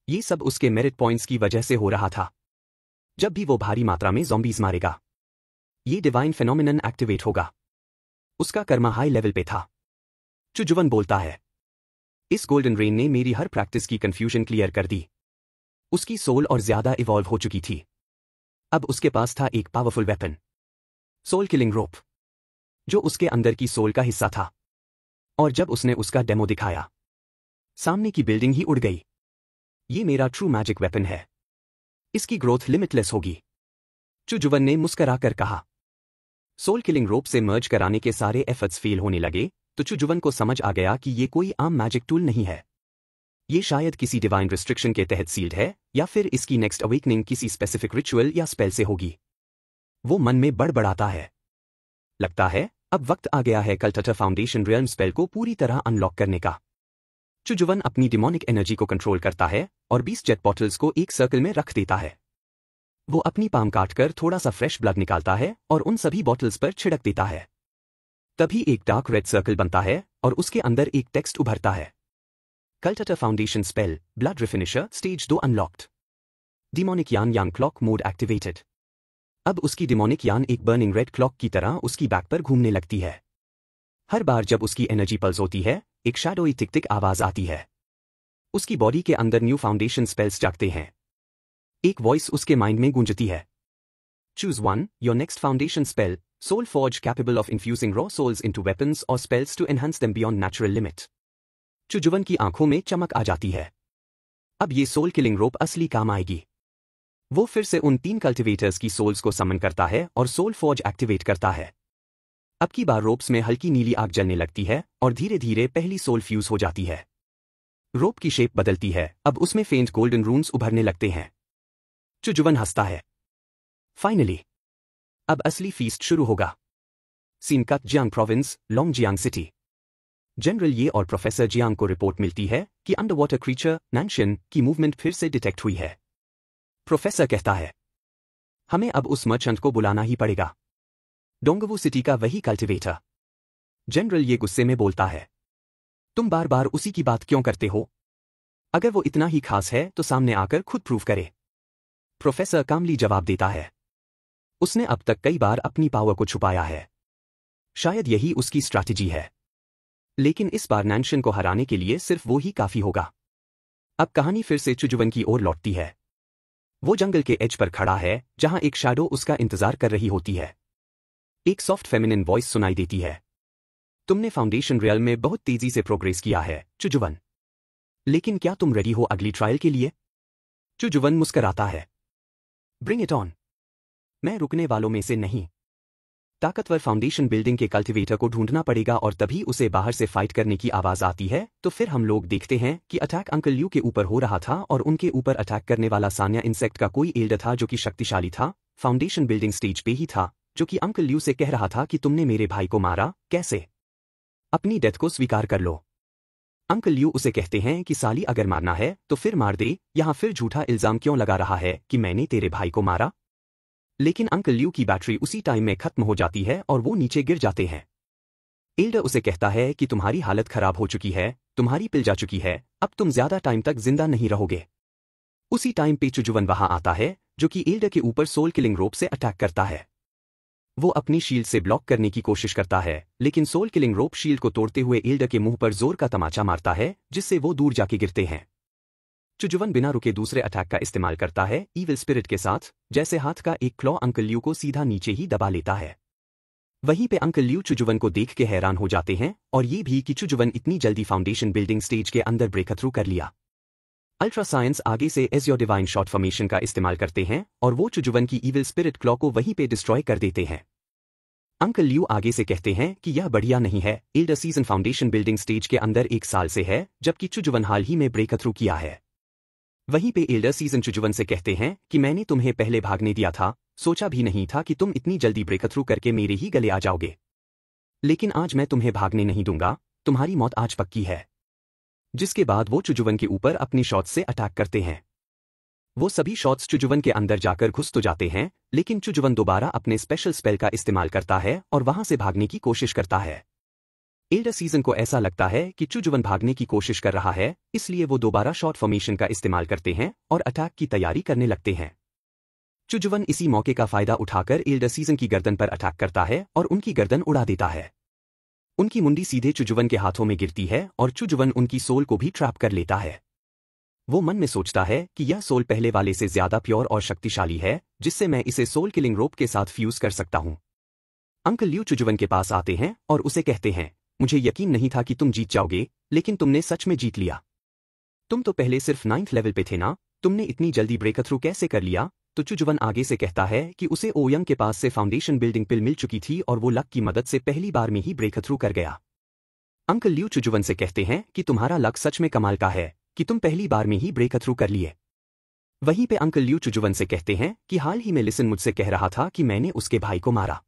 ये सब उसके मेरिट पॉइंट्स की वजह से हो रहा था। जब भी वो भारी मात्रा में ज़ॉम्बीज मारेगा, ये डिवाइन फेनोमेनन एक्टिवेट होगा। उसका कर्मा हाई लेवल पे था। चुजुवन बोलता है, इस गोल्डन रेन ने मेरी हर प्रैक्टिस की कंफ्यूजन क्लियर कर दी। उसकी सोल और ज्यादा इवॉल्व हो चुकी थी। अब उसके पास था एक पावरफुल वेपन, सोल किलिंग रोप। जो उसके अंदर की सोल का हिस्सा था। और जब उसने उसका डेमो दिखाया, सामने की बिल्डिंग ही उड़ गई। ये मेरा ट्रू मैजिक वेपन है। इसकी ग्रोथ लिमिटलेस होगी। चुजुवन ने मुस्कराकर कहा। सोल किलिंग रोप से मर्ज कराने के सारे एफर्ट्स फेल होने लगे, तो चुजुवन को समझ आ गया कि ये कोई आम मैजिक टूल नहीं है। ये शायद किसी डिवाइन रिस्ट्रिक्शन के तहत सील्ड है, या फिर इसकी नेक्स्ट अवेकनिंग किसी स्पेसिफिक रिचुअल या स्पेल से होगी। वो मन में बड़बड़ाता है। लगता है अब वक्त आ गया है कल्टटर फाउंडेशन रियल्म स्पेल को पूरी तरह अनलॉक करने का। चुजुवन अपनी डिमोनिक एनर्जी को कंट्रोल करता है और 20 जेट बॉटल्स को एक सर्कल में रख देता है। वो अपनी पाम काटकर थोड़ा सा फ्रेश ब्लड निकालता है और उन सभी बॉटल्स पर छिड़क देता है। तभी एक डार्क रेड सर्कल बनता है और उसके अंदर एक टेक्स्ट उभरता है। कल्टटर foundation spell blood refinisher stage 2 unlocked. Demonic yin yang clock mode activated. अब उसकी डिमोनिक यान एक बर्निंग रेड क्लॉक की तरह उसकी बैक पर घूमने लगती है। हर बार जब उसकी एनर्जी पल्स होती है, एक शैडोई टिक टिक आवाज आती है। उसकी बॉडी के अंदर न्यू फाउंडेशन स्पेल्स जागते हैं। एक वॉइस उसके माइंड में गूंजती है। Choose one your next foundation spell, soul forge capable of infusing raw souls into weapons और spells to enhance them beyond natural limit. चुजुवन की आंखों में चमक आ जाती है। अब ये सोल किलिंग रोप असली काम आएगी। वो फिर से उन 3 कल्टिवेटर्स की सोल्स को समन करता है और सोल फॉर्ज एक्टिवेट करता है। अब की बार रोप्स में हल्की नीली आग जलने लगती है और धीरे धीरे पहली सोल फ्यूज हो जाती है। रोप की शेप बदलती है, अब उसमें फेंट गोल्डन रून्स उभरने लगते हैं। चुजुवन हंसता है। फाइनली अब असली फीस्ट शुरू होगा। Scene cut Jiang province, Longjiang city. General Ye और प्रोफेसर जियांग को रिपोर्ट मिलती है कि अंडर वाटर क्रीचर नैनशिन की मूवमेंट फिर से डिटेक्ट हुई है। प्रोफेसर कहता है, हमें अब उस मर्चेंट को बुलाना ही पड़ेगा। डोंगवू सिटी का वही कल्टिवेटर। जनरल ये गुस्से में बोलता है, तुम बार बार उसी की बात क्यों करते हो? अगर वो इतना ही खास है तो सामने आकर खुद प्रूव करे। प्रोफेसर कामली जवाब देता है, उसने अब तक कई बार अपनी पावर को छुपाया है। शायद यही उसकी स्ट्रैटेजी है। लेकिन इस बार नैनशिन को हराने के लिए सिर्फ वो ही काफी होगा। अब कहानी फिर से चुजुवन की ओर लौटती है। वो जंगल के एज पर खड़ा है, जहां एक शैडो उसका इंतजार कर रही होती है। एक सॉफ्ट फेमिनिन वॉइस सुनाई देती है, तुमने फाउंडेशन रियल में बहुत तेजी से प्रोग्रेस किया है, चुजुवन। लेकिन क्या तुम रेडी हो अगली ट्रायल के लिए? चुजुवन मुस्कराता है, ब्रिंग इट ऑन। मैं रुकने वालों में से नहीं। ताकतवर फाउंडेशन बिल्डिंग के कल्टिवेटर को ढूंढना पड़ेगा और तभी उसे बाहर से फाइट करने की आवाज आती है। तो फिर हम लोग देखते हैं कि अटैक अंकल ल्यू के ऊपर हो रहा था और उनके ऊपर अटैक करने वाला सान्या इंसेक्ट का कोई एल्डर था जो कि शक्तिशाली था। फाउंडेशन बिल्डिंग स्टेज पे ही था, जो कि अंकल ल्यू से कह रहा था कि तुमने मेरे भाई को मारा, कैसे? अपनी डेथ को स्वीकार कर लो। अंकल ल्यू उसे कहते हैं कि साली अगर मारना है तो फिर मार दे, यहां फिर झूठा इल्जाम क्यों लगा रहा है कि मैंने तेरे भाई को मारा? लेकिन अंकल ल्यू की बैटरी उसी टाइम में खत्म हो जाती है और वो नीचे गिर जाते हैं। एल्डर उसे कहता है कि तुम्हारी हालत खराब हो चुकी है, तुम्हारी पिल जा चुकी है, अब तुम ज्यादा टाइम तक जिंदा नहीं रहोगे। उसी टाइम पे चुजुवन वहां आता है, जो कि एल्डर के ऊपर सोल किलिंग रोप से अटैक करता है। वो अपनी शील्ड से ब्लॉक करने की कोशिश करता है, लेकिन सोल किलिंग रोप शील्ड को तोड़ते हुए एल्डर के मुंह पर जोर का तमाचा मारता है, जिससे वो दूर जाके गिरते हैं। चुजुवन बिना रुके दूसरे अटैक का इस्तेमाल करता है, ईविल स्पिरिट के साथ, जैसे हाथ का एक क्लॉ अंकल ल्यू को सीधा नीचे ही दबा लेता है। वहीं पे अंकल ल्यू चुजुवन को देख के हैरान हो जाते हैं, और ये भी कि चुजुवन इतनी जल्दी फाउंडेशन बिल्डिंग स्टेज के अंदर ब्रेक थ्रू कर लिया। अल्ट्रा साइंस आगे से as your divine shot formation का इस्तेमाल करते हैं और वो चुजुवन की ईविल स्पिरिट क्लॉ को वहीं पे डिस्ट्रॉय कर देते हैं। अंकल ल्यू आगे से कहते हैं कि यह बढ़िया नहीं है, Elder season foundation building stage के अंदर 1 साल से है, जबकि चुजुवन हाल ही में ब्रेक थ्रू किया है। वहीं पे एल्डर सीजन चुजुवन से कहते हैं कि मैंने तुम्हें पहले भागने दिया था, सोचा भी नहीं था कि तुम इतनी जल्दी ब्रेक थ्रू करके मेरे ही गले आ जाओगे। लेकिन आज मैं तुम्हें भागने नहीं दूंगा, तुम्हारी मौत आज पक्की है। जिसके बाद वो चुजुवन के ऊपर अपनी शॉट्स से अटैक करते हैं। वो सभी शॉट्स चुजुवन के अंदर जाकर घुस तो जाते हैं, लेकिन चुजुवन दोबारा अपने स्पेशल स्पेल का इस्तेमाल करता है और वहां से भागने की कोशिश करता है। एल्डर सीजन को ऐसा लगता है कि चुजुवन भागने की कोशिश कर रहा है, इसलिए वो दोबारा शॉट फॉर्मेशन का इस्तेमाल करते हैं और अटैक की तैयारी करने लगते हैं। चुजुवन इसी मौके का फायदा उठाकर एल्डर सीजन की गर्दन पर अटैक करता है और उनकी गर्दन उड़ा देता है। उनकी मुंडी सीधे चुजुवन के हाथों में गिरती है और चुजुवन उनकी सोल को भी ट्रैप कर लेता है। वो मन में सोचता है कि यह सोल पहले वाले से ज्यादा प्योर और शक्तिशाली है, जिससे मैं इसे सोल किलिंग रोप के साथ फ्यूज कर सकता हूं। अंकल लियो चुजुवन के पास आते हैं और उसे कहते हैं, मुझे यकीन नहीं था कि तुम जीत जाओगे, लेकिन तुमने सच में जीत लिया। तुम तो पहले सिर्फ 9th लेवल पे थे ना, तुमने इतनी जल्दी ब्रेक थ्रू कैसे कर लिया? तो चुजुवन आगे से कहता है कि उसे ओयंग के पास से फाउंडेशन बिल्डिंग पिल मिल चुकी थी और वो लक की मदद से पहली बार में ही ब्रेक थ्रू कर गया। अंकल लियो चुजुवन से कहते हैं कि तुम्हारा लक सच में कमाल का है कि तुम पहली बार में ही ब्रेक थ्रू कर लिए। वहीं पे अंकल लियो चुजुवन से कहते हैं कि हाल ही में लिसन मुझसे कह रहा था कि मैंने उसके भाई को मारा।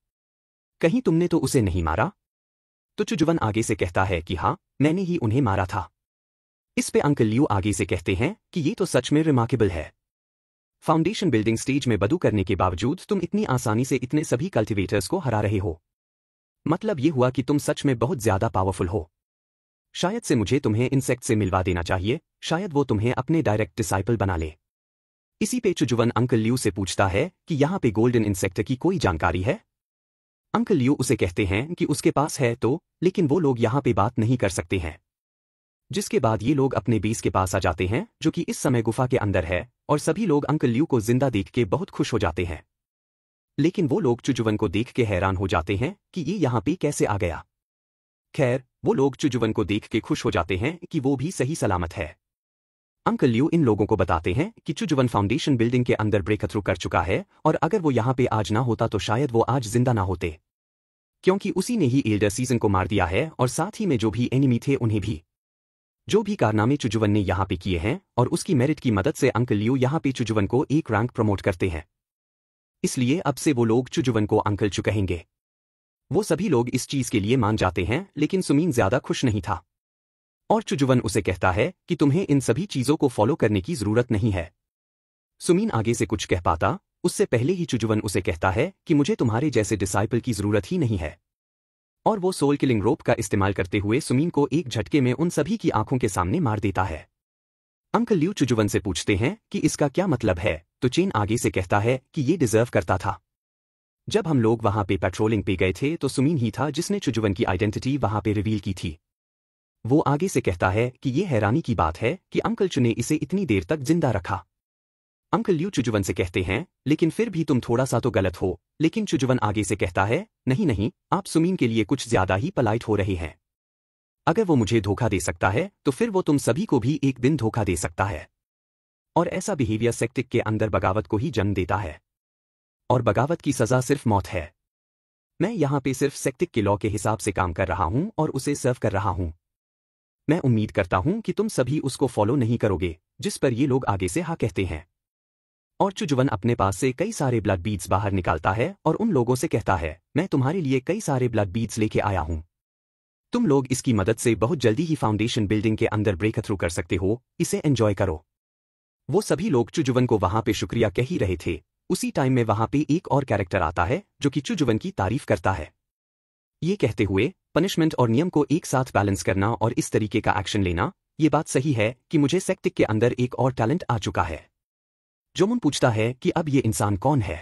कहीं तुमने तो उसे नहीं मारा? तो चुजुवन आगे से कहता है कि हाँ, मैंने ही उन्हें मारा था। इस पे अंकल लियो आगे से कहते हैं कि ये तो सच में रिमार्केबल है। फाउंडेशन बिल्डिंग स्टेज में बदू करने के बावजूद तुम इतनी आसानी से इतने सभी कल्टिवेटर्स को हरा रहे हो। मतलब ये हुआ कि तुम सच में बहुत ज्यादा पावरफुल हो। शायद से मुझे तुम्हें इंसेक्ट से मिलवा देना चाहिए, शायद वो तुम्हें अपने डायरेक्ट डिसाइपल बना ले। इसी पे चुजुवन अंकल लियो से पूछता है कि यहाँ पे गोल्डन इंसेक्ट की कोई जानकारी है? अंकल लियो उसे कहते हैं कि उसके पास है तो, लेकिन वो लोग यहाँ पे बात नहीं कर सकते हैं। जिसके बाद ये लोग अपने बेस के पास आ जाते हैं जो कि इस समय गुफा के अंदर है, और सभी लोग अंकल लियो को जिंदा देख के बहुत खुश हो जाते हैं। लेकिन वो लोग चुजुवन को देख के हैरान हो जाते हैं कि ये यहाँ पे कैसे आ गया। खैर, वो लोग चुजुवन को देख के खुश हो जाते हैं कि वो भी सही सलामत है। अंकल लियो इन लोगों को बताते हैं कि चुजुवन फाउंडेशन बिल्डिंग के अंदर ब्रेक थ्रू कर चुका है और अगर वो यहाँ पे आज ना होता तो शायद वो आज जिंदा ना होते, क्योंकि उसी ने ही एल्डर सीजन को मार दिया है और साथ ही में जो भी एनिमी थे उन्हें भी। जो भी कारनामे चुजुवन ने यहाँ पे किए हैं और उसकी मेरिट की मदद से अंकल लियो यहाँ पे चुजुवन को एक रैंक प्रमोट करते हैं। इसलिए अब से वो लोग चुजुवन को अंकल चु कहेंगे। वो सभी लोग इस चीज के लिए मान जाते हैं, लेकिन सुमीन ज्यादा खुश नहीं था और चुजुवन उसे कहता है कि तुम्हें इन सभी चीजों को फॉलो करने की जरूरत नहीं है। सुमीन आगे से कुछ कह पाता उससे पहले ही चुजुवन उसे कहता है कि मुझे तुम्हारे जैसे डिसाइपल की जरूरत ही नहीं है, और वो सोल किलिंग रोप का इस्तेमाल करते हुए सुमीन को एक झटके में उन सभी की आंखों के सामने मार देता है। अंकल लियो चुजुवन से पूछते हैं कि इसका क्या मतलब है, तो चेन आगे से कहता है कि ये डिजर्व करता था। जब हम लोग वहां पे पेट्रोलिंग पे गए थे तो सुमीन ही था जिसने चुजुवन की आइडेंटिटी वहां पे रिवील की थी। वो आगे से कहता है कि ये हैरानी की बात है कि अंकल चु ने इसे इतनी देर तक जिंदा रखा। अंकल लियो चुजुवन से कहते हैं लेकिन फिर भी तुम थोड़ा सा तो गलत हो, लेकिन चुजुवन आगे से कहता है नहीं नहीं, आप सुमीन के लिए कुछ ज्यादा ही पोलाइट हो रहे हैं। अगर वो मुझे धोखा दे सकता है तो फिर वो तुम सभी को भी एक दिन धोखा दे सकता है, और ऐसा बिहेवियर सेक्टिक के अंदर बगावत को ही जन्म देता है, और बगावत की सजा सिर्फ मौत है। मैं यहाँ पे सिर्फ सेक्टिक के लॉ के हिसाब से काम कर रहा हूँ और उसे सर्व कर रहा हूँ। मैं उम्मीद करता हूँ कि तुम सभी उसको फॉलो नहीं करोगे, जिस पर ये लोग आगे से हाँ कहते हैं। और चुजुवन अपने पास से कई सारे ब्लड बीड्स बाहर निकालता है और उन लोगों से कहता है मैं तुम्हारे लिए कई सारे ब्लड बीड्स लेके आया हूं। तुम लोग इसकी मदद से बहुत जल्दी ही फाउंडेशन बिल्डिंग के अंदर ब्रेक थ्रू कर सकते हो, इसे एंजॉय करो। वो सभी लोग चुजुवन को वहां पे शुक्रिया कह ही रहे थे, उसी टाइम में वहां पे एक और कैरेक्टर आता है जो कि चुजुवन की तारीफ करता है। ये कहते हुए पनिशमेंट और नियम को एक साथ बैलेंस करना और इस तरीके का एक्शन लेना, ये बात सही है कि मुझे सेक्टिक के अंदर एक और टैलेंट आ चुका है। जोमुन पूछता है कि अब ये इंसान कौन है,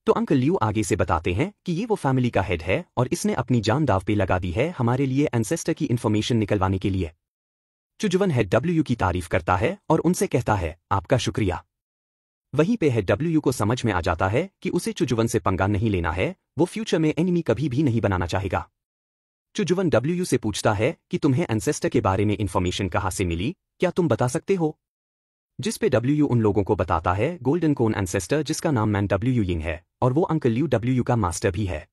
तो अंकल लियो आगे से बताते हैं कि ये वो फैमिली का हेड है और इसने अपनी जान दाव पे लगा दी है हमारे लिए एंसेस्टर की इन्फॉर्मेशन निकलवाने के लिए। चुजुवन हेड डब्ल्यू की तारीफ करता है और उनसे कहता है आपका शुक्रिया। वहीं पे हेड डब्ल्यू को समझ में आ जाता है कि उसे चुजुवन से पंगा नहीं लेना है, वो फ्यूचर में एनिमी कभी भी नहीं बनाना चाहेगा। चुजुवन डब्ल्यू से पूछता है कि तुम्हें एंसेस्टर के बारे में इन्फॉर्मेशन कहाँ से मिली, क्या तुम बता सकते हो? जिस पे डब्ल्यू उन लोगों को बताता है गोल्डन कोन एंसेस्टर जिसका नाम मैन डब्ल्यू यिंग है और वो अंकल लियो डब्ल्यू का मास्टर भी है।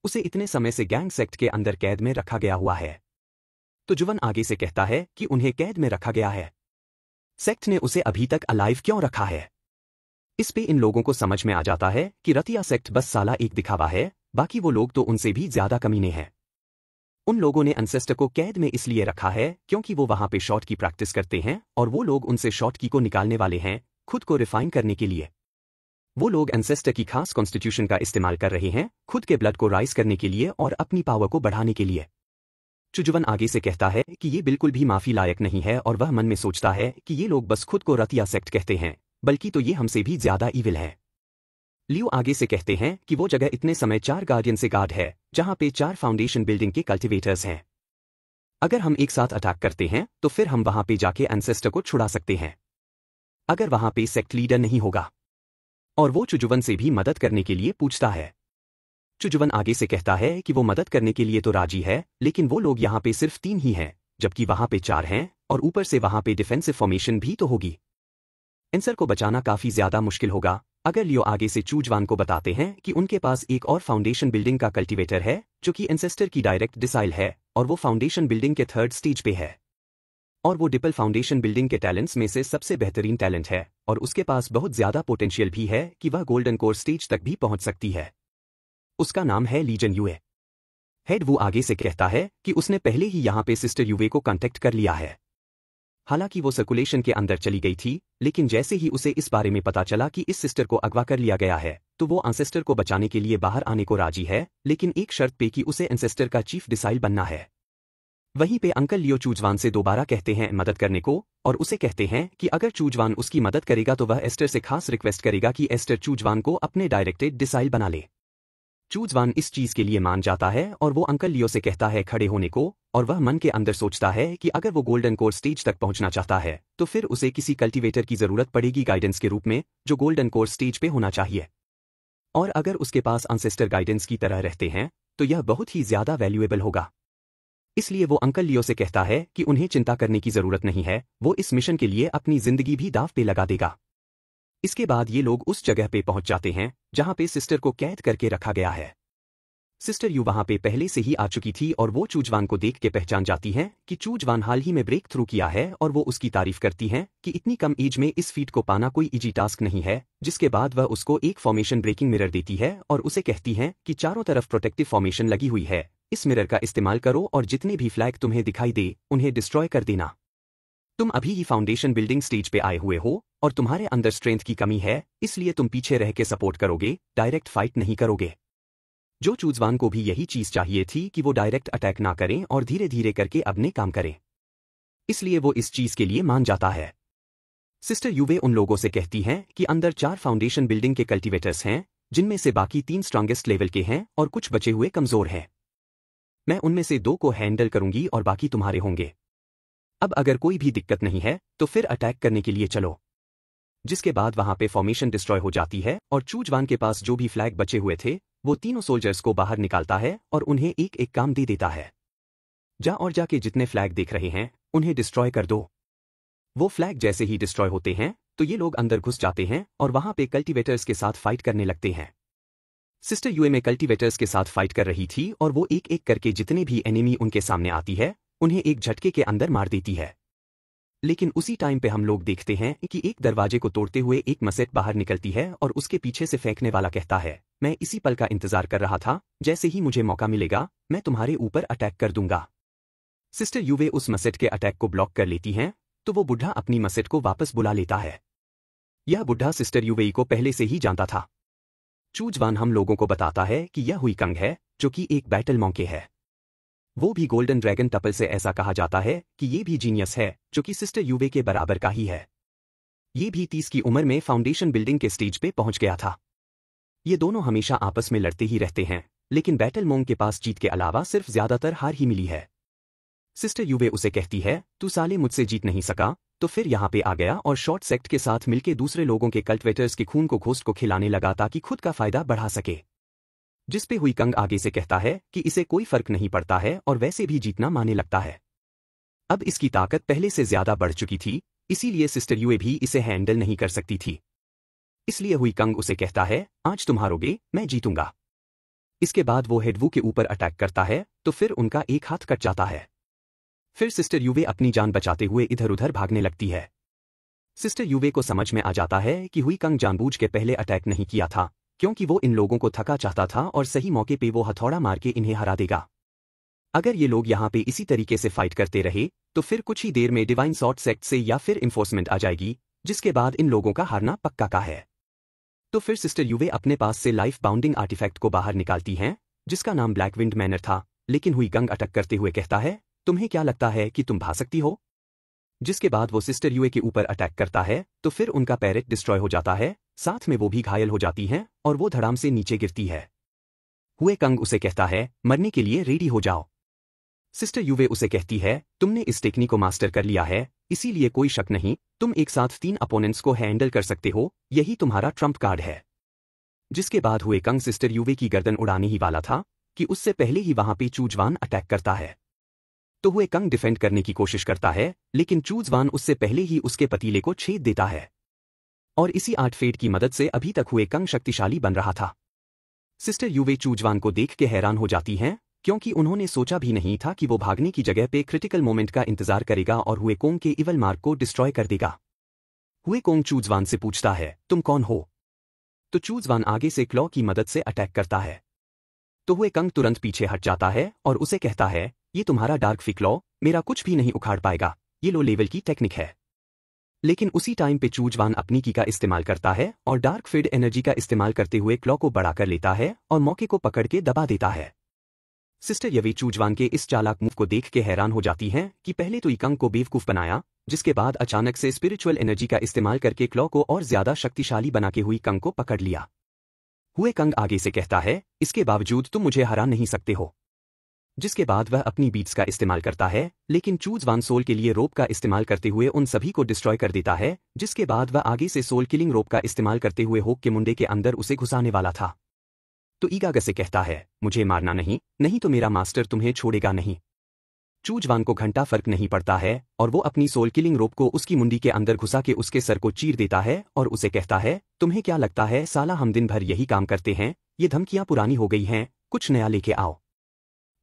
उसे इतने समय से गैंग सेक्ट के अंदर कैद में रखा गया हुआ है। तो जुवन आगे से कहता है कि उन्हें कैद में रखा गया है, सेक्ट ने उसे अभी तक अलाइव क्यों रखा है। इस पे इन लोगों को समझ में आ जाता है कि रतिया सेक्ट बस साला एक दिखावा है, बाकी वो लोग तो उनसे भी ज्यादा कमीने हैं। उन लोगों ने एंसेस्टर को कैद में इसलिए रखा है क्योंकि वो वहां पे शॉट की प्रैक्टिस करते हैं और वो लोग उनसे शॉट की को निकालने वाले हैं, खुद को रिफाइन करने के लिए। वो लोग एंसेस्टर की खास कॉन्स्टिट्यूशन का इस्तेमाल कर रहे हैं, खुद के ब्लड को राइज करने के लिए और अपनी पावर को बढ़ाने के लिए। चुजुवन आगे से कहता है कि ये बिल्कुल भी माफी लायक नहीं है और वह मन में सोचता है कि ये लोग बस खुद को रतिया सेक्ट कहते हैं, बल्कि तो ये हमसे भी ज्यादा ईविल है। लियो आगे से कहते हैं कि वो जगह इतने समय 4 गार्डियन से गार्ड है जहां पे 4 फाउंडेशन बिल्डिंग के कल्टिवेटर्स हैं। अगर हम एक साथ अटैक करते हैं तो फिर हम वहां पे जाके एंसेस्टर को छुड़ा सकते हैं, अगर वहां पे सेक्ट लीडर नहीं होगा। और वो चुजुवन से भी मदद करने के लिए पूछता है। चुजुवन आगे से कहता है कि वो मदद करने के लिए तो राजी है, लेकिन वो लोग यहाँ पे सिर्फ 3 ही हैं, जबकि वहाँ पे 4 हैं, और ऊपर से वहाँ पे डिफेंसिव फॉर्मेशन भी तो होगी। एंसर को बचाना काफी ज्यादा मुश्किल होगा। अगर लियो आगे से चूजवान को बताते हैं कि उनके पास एक और फाउंडेशन बिल्डिंग का कल्टीवेटर है जो कि एंसेस्टर की डायरेक्ट डिसाइल है, और वो फाउंडेशन बिल्डिंग के 3rd स्टेज पे है, और वो डिपल फाउंडेशन बिल्डिंग के टैलेंट्स में से सबसे बेहतरीन टैलेंट है, और उसके पास बहुत ज्यादा पोटेंशियल भी है कि वह गोल्डन कोर स्टेज तक भी पहुंच सकती है। उसका नाम है लीजन यूए। हेड वो आगे से कहता है कि उसने पहले ही यहाँ पे सिस्टर यूवे को कांटेक्ट कर लिया है। हालांकि वो सर्कुलेशन के अंदर चली गई थी, लेकिन जैसे ही उसे इस बारे में पता चला कि इस सिस्टर को अगवा कर लिया गया है, तो वो एंसेस्टर को बचाने के लिए बाहर आने को राजी है, लेकिन एक शर्त पे कि उसे एंसेस्टर का चीफ डिसाइल बनना है। वहीं पे अंकल लियो चूजवान से दोबारा कहते हैं मदद करने को, और उसे कहते हैं कि अगर चूजवान उसकी मदद करेगा तो वह एस्टर से खास रिक्वेस्ट करेगा कि एस्टर चूजवान को अपने डायरेक्टेड डिसाइल बना ले। चूजवान इस चीज के लिए मान जाता है और वो अंकल लियो से कहता है खड़े होने को, और वह मन के अंदर सोचता है कि अगर वो गोल्डन कोर स्टेज तक पहुंचना चाहता है तो फिर उसे किसी कल्टीवेटर की जरूरत पड़ेगी गाइडेंस के रूप में, जो गोल्डन कोर स्टेज पे होना चाहिए। और अगर उसके पास एंसेस्टर गाइडेंस की तरह रहते हैं तो यह बहुत ही ज्यादा वैल्यूएबल होगा। इसलिए वो अंकल लियो से कहता है कि उन्हें चिंता करने की जरूरत नहीं है, वो इस मिशन के लिए अपनी जिंदगी भी दांव पे लगा देगा। इसके बाद ये लोग उस जगह पे पहुंच जाते हैं जहां पे सिस्टर को कैद करके रखा गया है। सिस्टर यू वहां पे पहले से ही आ चुकी थी और वो चूजवान को देख के पहचान जाती हैं कि चूजवान हाल ही में ब्रेक थ्रू किया है, और वो उसकी तारीफ करती हैं कि इतनी कम एज में इस फीट को पाना कोई इजी टास्क नहीं है। जिसके बाद वह उसको एक फॉर्मेशन ब्रेकिंग मिरर देती है और उसे कहती हैं कि चारों तरफ प्रोटेक्टिव फॉर्मेशन लगी हुई है, इस मिरर का इस्तेमाल करो और जितने भी फ्लैग तुम्हें दिखाई दे उन्हें डिस्ट्रॉय कर देना। तुम अभी ही फाउंडेशन बिल्डिंग स्टेज पे आए हुए हो और तुम्हारे अंदर स्ट्रेंथ की कमी है, इसलिए तुम पीछे रह के सपोर्ट करोगे, डायरेक्ट फाइट नहीं करोगे। जो चूजवान को भी यही चीज चाहिए थी कि वो डायरेक्ट अटैक ना करें और धीरे धीरे करके अपने काम करें, इसलिए वो इस चीज के लिए मान जाता है। सिस्टर यूवे उन लोगों से कहती हैं कि अंदर 4 फाउंडेशन बिल्डिंग के कल्टीवेटर्स हैं, जिनमें से बाकी 3 स्ट्रांगेस्ट लेवल के हैं और कुछ बचे हुए कमजोर हैं। मैं उनमें से 2 को हैंडल करूंगी और बाकी तुम्हारे होंगे। अब अगर कोई भी दिक्कत नहीं है तो फिर अटैक करने के लिए चलो। जिसके बाद वहां पे फॉर्मेशन डिस्ट्रॉय हो जाती है और चूजवान के पास जो भी फ्लैग बचे हुए थे वो तीनों सोल्जर्स को बाहर निकालता है और उन्हें एक एक काम दे देता है। जा और जाके जितने फ्लैग देख रहे हैं उन्हें डिस्ट्रॉय कर दो। वो फ्लैग जैसे ही डिस्ट्रॉय होते हैं तो ये लोग अंदर घुस जाते हैं और वहां पे कल्टीवेटर्स के साथ फाइट करने लगते हैं। सिस्टर यूए में कल्टीवेटर्स के साथ फाइट कर रही थी और वो एक एक करके जितने भी एनिमी उनके सामने आती है उन्हें एक झटके के अंदर मार देती है। लेकिन उसी टाइम पे हम लोग देखते हैं कि एक दरवाजे को तोड़ते हुए एक मसेट बाहर निकलती है और उसके पीछे से फेंकने वाला कहता है, मैं इसी पल का इंतजार कर रहा था, जैसे ही मुझे मौका मिलेगा मैं तुम्हारे ऊपर अटैक कर दूंगा। सिस्टर यूवे उस मसेट के अटैक को ब्लॉक कर लेती हैं, तो वो बुढ़ा अपनी मसेट को वापस बुला लेता है। यह बुढ़ा सिस्टर यूवेई को पहले से ही जानता था। चूजवान हम लोगों को बताता है कि यह हुई कंग है, जो कि एक बैटल मॉन्के है। वो भी गोल्डन ड्रैगन टपल से ऐसा कहा जाता है कि ये भी जीनियस है, जो कि सिस्टर यूवे के बराबर का ही है। ये भी 30 की उम्र में फाउंडेशन बिल्डिंग के स्टेज पे पहुंच गया था। ये दोनों हमेशा आपस में लड़ते ही रहते हैं, लेकिन बैटल मोंग के पास जीत के अलावा सिर्फ ज्यादातर हार ही मिली है। सिस्टर यूवे उसे कहती है, तू साले मुझसे जीत नहीं सका तो फिर यहाँ पे आ गया और शॉर्ट सेक्ट के साथ मिलके दूसरे लोगों के कल्टिवेटर्स के खून को घोस्ट को खिलाने लगा ताकि खुद का फायदा बढ़ा सके। जिस पे हुई कंग आगे से कहता है कि इसे कोई फर्क नहीं पड़ता है और वैसे भी जीतना माने लगता है। अब इसकी ताकत पहले से ज्यादा बढ़ चुकी थी, इसीलिए सिस्टर यूए भी इसे हैंडल नहीं कर सकती थी। इसलिए हुई कंग उसे कहता है, आज तुम हारोगे, मैं जीतूंगा। इसके बाद वो हेडवू के ऊपर अटैक करता है तो फिर उनका एक हाथ कट जाता है। फिर सिस्टर यूवे अपनी जान बचाते हुए इधर उधर भागने लगती है। सिस्टर यूवे को समझ में आ जाता है कि हुई कंग जानबूझ के पहले अटैक नहीं किया था, क्योंकि वो इन लोगों को थका चाहता था और सही मौके पे वो हथौड़ा मार के इन्हें हरा देगा। अगर ये लोग यहाँ पे इसी तरीके से फाइट करते रहे तो फिर कुछ ही देर में डिवाइन सॉर्ट सेक्ट से या फिर इन्फोर्समेंट आ जाएगी, जिसके बाद इन लोगों का हारना पक्का का है। तो फिर सिस्टर यूवे अपने पास से लाइफ बाउंडिंग आर्टिफैक्ट को बाहर निकालती हैं, जिसका नाम ब्लैक विंड मैनर था, लेकिन हुई कंग अटक करते हुए कहता है, तुम्हें क्या लगता है कि तुम भाग सकती हो? जिसके बाद वो सिस्टर यूए के ऊपर अटैक करता है तो फिर उनका पैरेट डिस्ट्रॉय हो जाता है, साथ में वो भी घायल हो जाती हैं और वो धड़ाम से नीचे गिरती है। हुए कंग उसे कहता है, मरने के लिए रेडी हो जाओ। सिस्टर यूवे उसे कहती है, तुमने इस टेक्निक को मास्टर कर लिया है, इसीलिए कोई शक नहीं, तुम एक साथ 3 अपोनेंट्स को हैंडल कर सकते हो, यही तुम्हारा ट्रम्प कार्ड है। जिसके बाद हुए कंग सिस्टर युवे की गर्दन उड़ाने ही वाला था कि उससे पहले ही वहां पे चूजवान अटैक करता है। तो हुए कंग डिफेंड करने की कोशिश करता है, लेकिन चूजवान उससे पहले ही उसके पतीले को छेद देता है। और इसी आर्ट फेट की मदद से अभी तक हुए कंग शक्तिशाली बन रहा था। सिस्टर युवे चूजवान को देख के हैरान हो जाती हैं, क्योंकि उन्होंने सोचा भी नहीं था कि वो भागने की जगह पे क्रिटिकल मोमेंट का इंतजार करेगा और हुए कोंग के इवल मार्क को डिस्ट्रॉय कर देगा। हुए कोंग चूजवान से पूछता है, तुम कौन हो? तो चूजवान आगे से क्लॉ की मदद से अटैक करता है। तो हुए कंग तुरंत पीछे हट जाता है और उसे कहता है, ये तुम्हारा डार्क फी क्लॉ मेरा कुछ भी नहीं उखाड़ पाएगा, ये लो लेवल की टेक्निक है। लेकिन उसी टाइम पे चूजवान अपनी की का इस्तेमाल करता है और डार्क फीड एनर्जी का इस्तेमाल करते हुए क्लॉ को बढ़ा कर लेता है और मौके को पकड़ के दबा देता है। सिस्टर यवे चूजवान के इस चालाक मूव को देख के हैरान हो जाती हैं कि पहले तो इकंग को बेवकूफ बनाया, जिसके बाद अचानक से स्पिरिचुअल एनर्जी का इस्तेमाल करके क्लॉ को और ज्यादा शक्तिशाली बना के हुई कंग को पकड़ लिया। हुए कंग आगे से कहता है, इसके बावजूद तुम मुझे हरा नहीं सकते हो। जिसके बाद वह अपनी बीट्स का इस्तेमाल करता है, लेकिन चूजवान सोल के लिए रोप का इस्तेमाल करते हुए उन सभी को डिस्ट्रॉय कर देता है, जिसके बाद वह आगे से सोल किलिंग रोप का इस्तेमाल करते हुए होक के मुंडे के अंदर उसे घुसाने वाला था। तो ईगागा से कहता है, मुझे मारना नहीं तो मेरा मास्टर तुम्हें छोड़ेगा नहीं। चूजवान को घंटा फर्क नहीं पड़ता है और वो अपनी सोल किलिंग रोप को उसकी मुंडी के अंदर घुसा के उसके सर को चीर देता है और उसे कहता है, तुम्हें क्या लगता है साला हम दिन भर यही काम करते हैं, ये धमकियां पुरानी हो गई हैं, कुछ नया लेके आओ।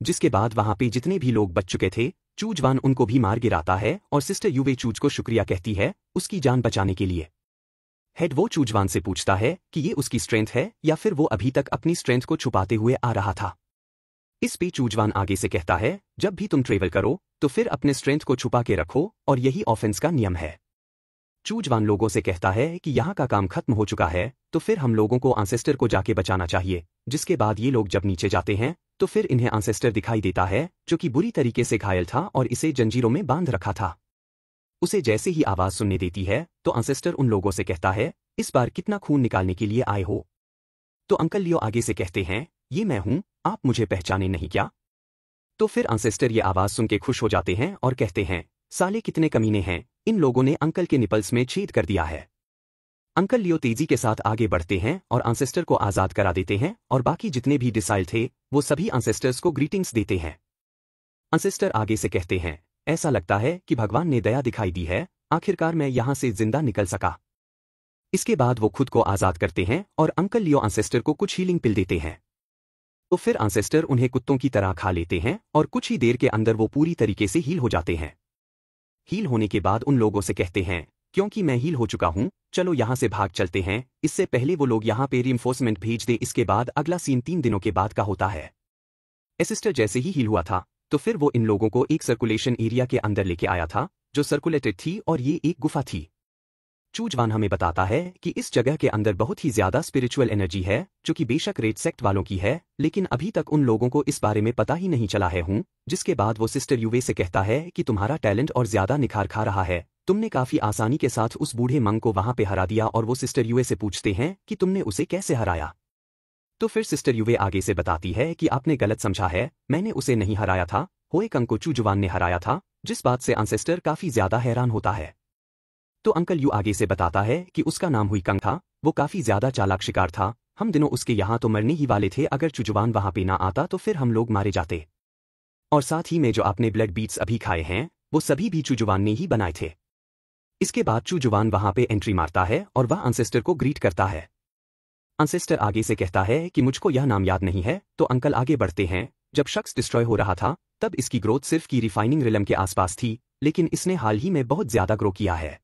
जिसके बाद वहां पे जितने भी लोग बच चुके थे, चूजवान उनको भी मार गिराता है और सिस्टर युवे चूज को शुक्रिया कहती है उसकी जान बचाने के लिए। हेड वो चूजवान से पूछता है कि ये उसकी स्ट्रेंथ है या फिर वो अभी तक अपनी स्ट्रेंथ को छुपाते हुए आ रहा था। इस पे चूजवान आगे से कहता है, जब भी तुम ट्रेवल करो तो फिर अपने स्ट्रेंथ को छुपा के रखो और यही ऑफेंस का नियम है। चूजवान लोगों से कहता है कि यहाँ का काम खत्म हो चुका है, तो फिर हम लोगों को एंसेस्टर को जाके बचाना चाहिए। जिसके बाद ये लोग जब नीचे जाते हैं तो फिर इन्हें एंसेस्टर दिखाई देता है, जो कि बुरी तरीके से घायल था और इसे जंजीरों में बांध रखा था। उसे जैसे ही आवाज सुनने देती है तो एंसेस्टर उन लोगों से कहता है, इस बार कितना खून निकालने के लिए आए हो? तो अंकल लियो आगे से कहते हैं, ये मैं हूं, आप मुझे पहचाने नहीं क्या? तो फिर एंसेस्टर ये आवाज सुन के खुश हो जाते हैं और कहते हैं, साले कितने कमीने हैं, इन लोगों ने अंकल के निपल्स में छेद कर दिया है। अंकल लियो तेजी के साथ आगे बढ़ते हैं और एंसेस्टर को आजाद करा देते हैं और बाकी जितने भी डिसाइल थे वो सभी एंसेस्टर्स को ग्रीटिंग्स देते हैं। एंसेस्टर आगे से कहते हैं, ऐसा लगता है कि भगवान ने दया दिखाई दी है, आखिरकार मैं यहां से जिंदा निकल सका। इसके बाद वो खुद को आजाद करते हैं और अंकल लियो एंसेस्टर को कुछ हीलिंग पिल देते हैं। तो फिर एंसेस्टर उन्हें कुत्तों की तरह खा लेते हैं और कुछ ही देर के अंदर वो पूरी तरीके से हील हो जाते हैं। हील होने के बाद उन लोगों से कहते हैं, क्योंकि मैं हील हो चुका हूं, चलो यहां से भाग चलते हैं। इससे पहले वो लोग यहां पे रिइंफोर्समेंट भेज दे। इसके बाद अगला सीन 3 दिनों के बाद का होता है। एसिस्टर जैसे ही हील हुआ था तो फिर वो इन लोगों को एक सर्कुलेशन एरिया के अंदर लेके आया था, जो सर्कुलेटेड थी और ये एक गुफा थी। चूजवान हमें बताता है कि इस जगह के अंदर बहुत ही ज्यादा स्पिरिचुअल एनर्जी है, जो कि बेशक रेड सेक्ट वालों की है, लेकिन अभी तक उन लोगों को इस बारे में पता ही नहीं चला है। जिसके बाद वो सिस्टर युवे से कहता है कि तुम्हारा टैलेंट और ज्यादा निखार खा रहा है, तुमने काफी आसानी के साथ उस बूढ़े मंग को वहां पे हरा दिया। और वो सिस्टर युवे से पूछते हैं कि तुमने उसे कैसे हराया। तो फिर सिस्टर युवे आगे से बताती है कि आपने गलत समझा है, मैंने उसे नहीं हराया था, होए कंग को चूजवान ने हराया था। जिस बात से एंसेस्टर काफी ज्यादा हैरान होता है। तो अंकल यू आगे से बताता है कि उसका नाम हुई कंग था, वो काफी ज्यादा चालाक शिकार था, हम दिनों उसके यहाँ तो मरने ही वाले थे। अगर चूजवान वहां पे ना आता तो फिर हम लोग मारे जाते। और साथ ही में जो आपने ब्लड बीट्स अभी खाए हैं वो सभी भी चूजवान ने ही बनाए थे। इसके बाद चूजवान वहां पे एंट्री मारता है और वह एंसेस्टर को ग्रीट करता है। एंसेस्टर आगे से कहता है कि मुझको यह नाम याद नहीं है। तो अंकल आगे बढ़ते हैं, जब शख्स डिस्ट्रॉय हो रहा था तब इसकी ग्रोथ सिर्फ की रिफाइनिंग रिलम के आसपास थी, लेकिन इसने हाल ही में बहुत ज्यादा ग्रो किया है।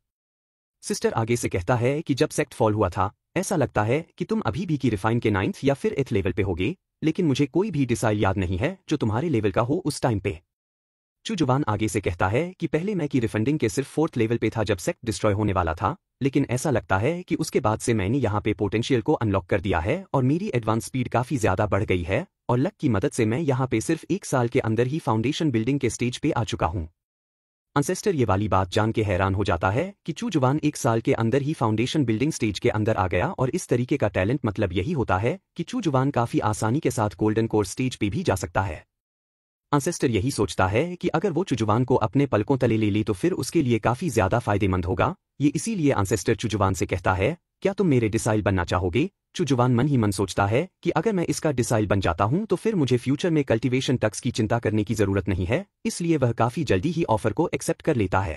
सिस्टर आगे से कहता है कि जब सेक्ट फॉल हुआ था ऐसा लगता है कि तुम अभी भी की रिफाइन के 9th या फिर 8th लेवल पे होगे, लेकिन मुझे कोई भी डिसाइल याद नहीं है जो तुम्हारे लेवल का हो उस टाइम पे। चूजवान आगे से कहता है कि पहले मैं की रिफंडिंग के सिर्फ 4th लेवल पे था जब सेक्ट डिस्ट्रॉय होने वाला था, लेकिन ऐसा लगता है कि उसके बाद से मैंने यहाँ पे पोटेंशियल को अनलॉक कर दिया है और मेरी एडवांस स्पीड काफी ज्यादा बढ़ गई है और लक की मदद से मैं यहाँ पे सिर्फ 1 साल के अंदर ही फाउंडेशन बिल्डिंग के स्टेज पे आ चुका हूँ। एंसेस्टर ये वाली बात जान के हैरान हो जाता है कि चूजवान 1 साल के अंदर ही फाउंडेशन बिल्डिंग स्टेज के अंदर आ गया और इस तरीके का टैलेंट मतलब यही होता है कि चूजवान काफी आसानी के साथ गोल्डन कोर स्टेज पे भी जा सकता है। एंसेस्टर यही सोचता है कि अगर वो चूजवान को अपने पलकों तले ले ली तो फिर उसके लिए काफी ज्यादा फायदेमंद होगा। ये इसीलिए एंसेस्टर चूजवान से कहता है, क्या तुम मेरे डिसाइल बनना चाहोगे? चुजुवान मन ही मन सोचता है कि अगर मैं इसका डिसाइल बन जाता हूं तो फिर मुझे फ्यूचर में कल्टीवेशन टक्स की चिंता करने की जरूरत नहीं है, इसलिए वह काफी जल्दी ही ऑफर को एक्सेप्ट कर लेता है।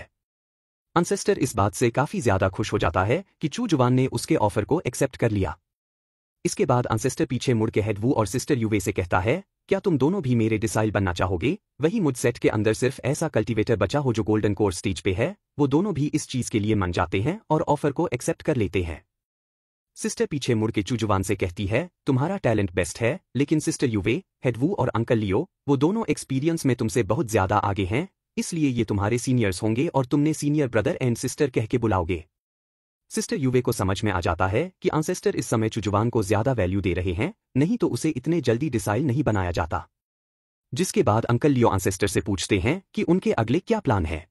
एंसेस्टर इस बात से काफी ज्यादा खुश हो जाता है कि चुजुवान ने उसके ऑफर को एक्सेप्ट कर लिया। इसके बाद एंसेस्टर पीछे मुड़ के हेड वू और सिस्टर युवे से कहता है, क्या तुम दोनों भी मेरे डिसाइल बनना चाहोगे? वही मुझ सेट के अंदर सिर्फ ऐसा कल्टीवेटर बचा हो जो गोल्डन कोर स्टेज पे है। वो दोनों भी इस चीज के लिए मन जाते हैं और ऑफर को एक्सेप्ट कर लेते हैं। सिस्टर पीछे मुड़ के चुजुवान से कहती है, तुम्हारा टैलेंट बेस्ट है, लेकिन सिस्टर युवे, हेड वू और अंकल लियो, वो दोनों एक्सपीरियंस में तुमसे बहुत ज्यादा आगे हैं, इसलिए ये तुम्हारे सीनियर्स होंगे और तुमने सीनियर ब्रदर एंड सिस्टर कह के बुलाओगे। सिस्टर युवे को समझ में आ जाता है कि एंसेस्टर इस समय चुजुवान को ज्यादा वैल्यू दे रहे हैं, नहीं तो उसे इतने जल्दी डिसाइल नहीं बनाया जाता। जिसके बाद अंकल लियो एंसेस्टर से पूछते हैं कि उनके अगले क्या प्लान है।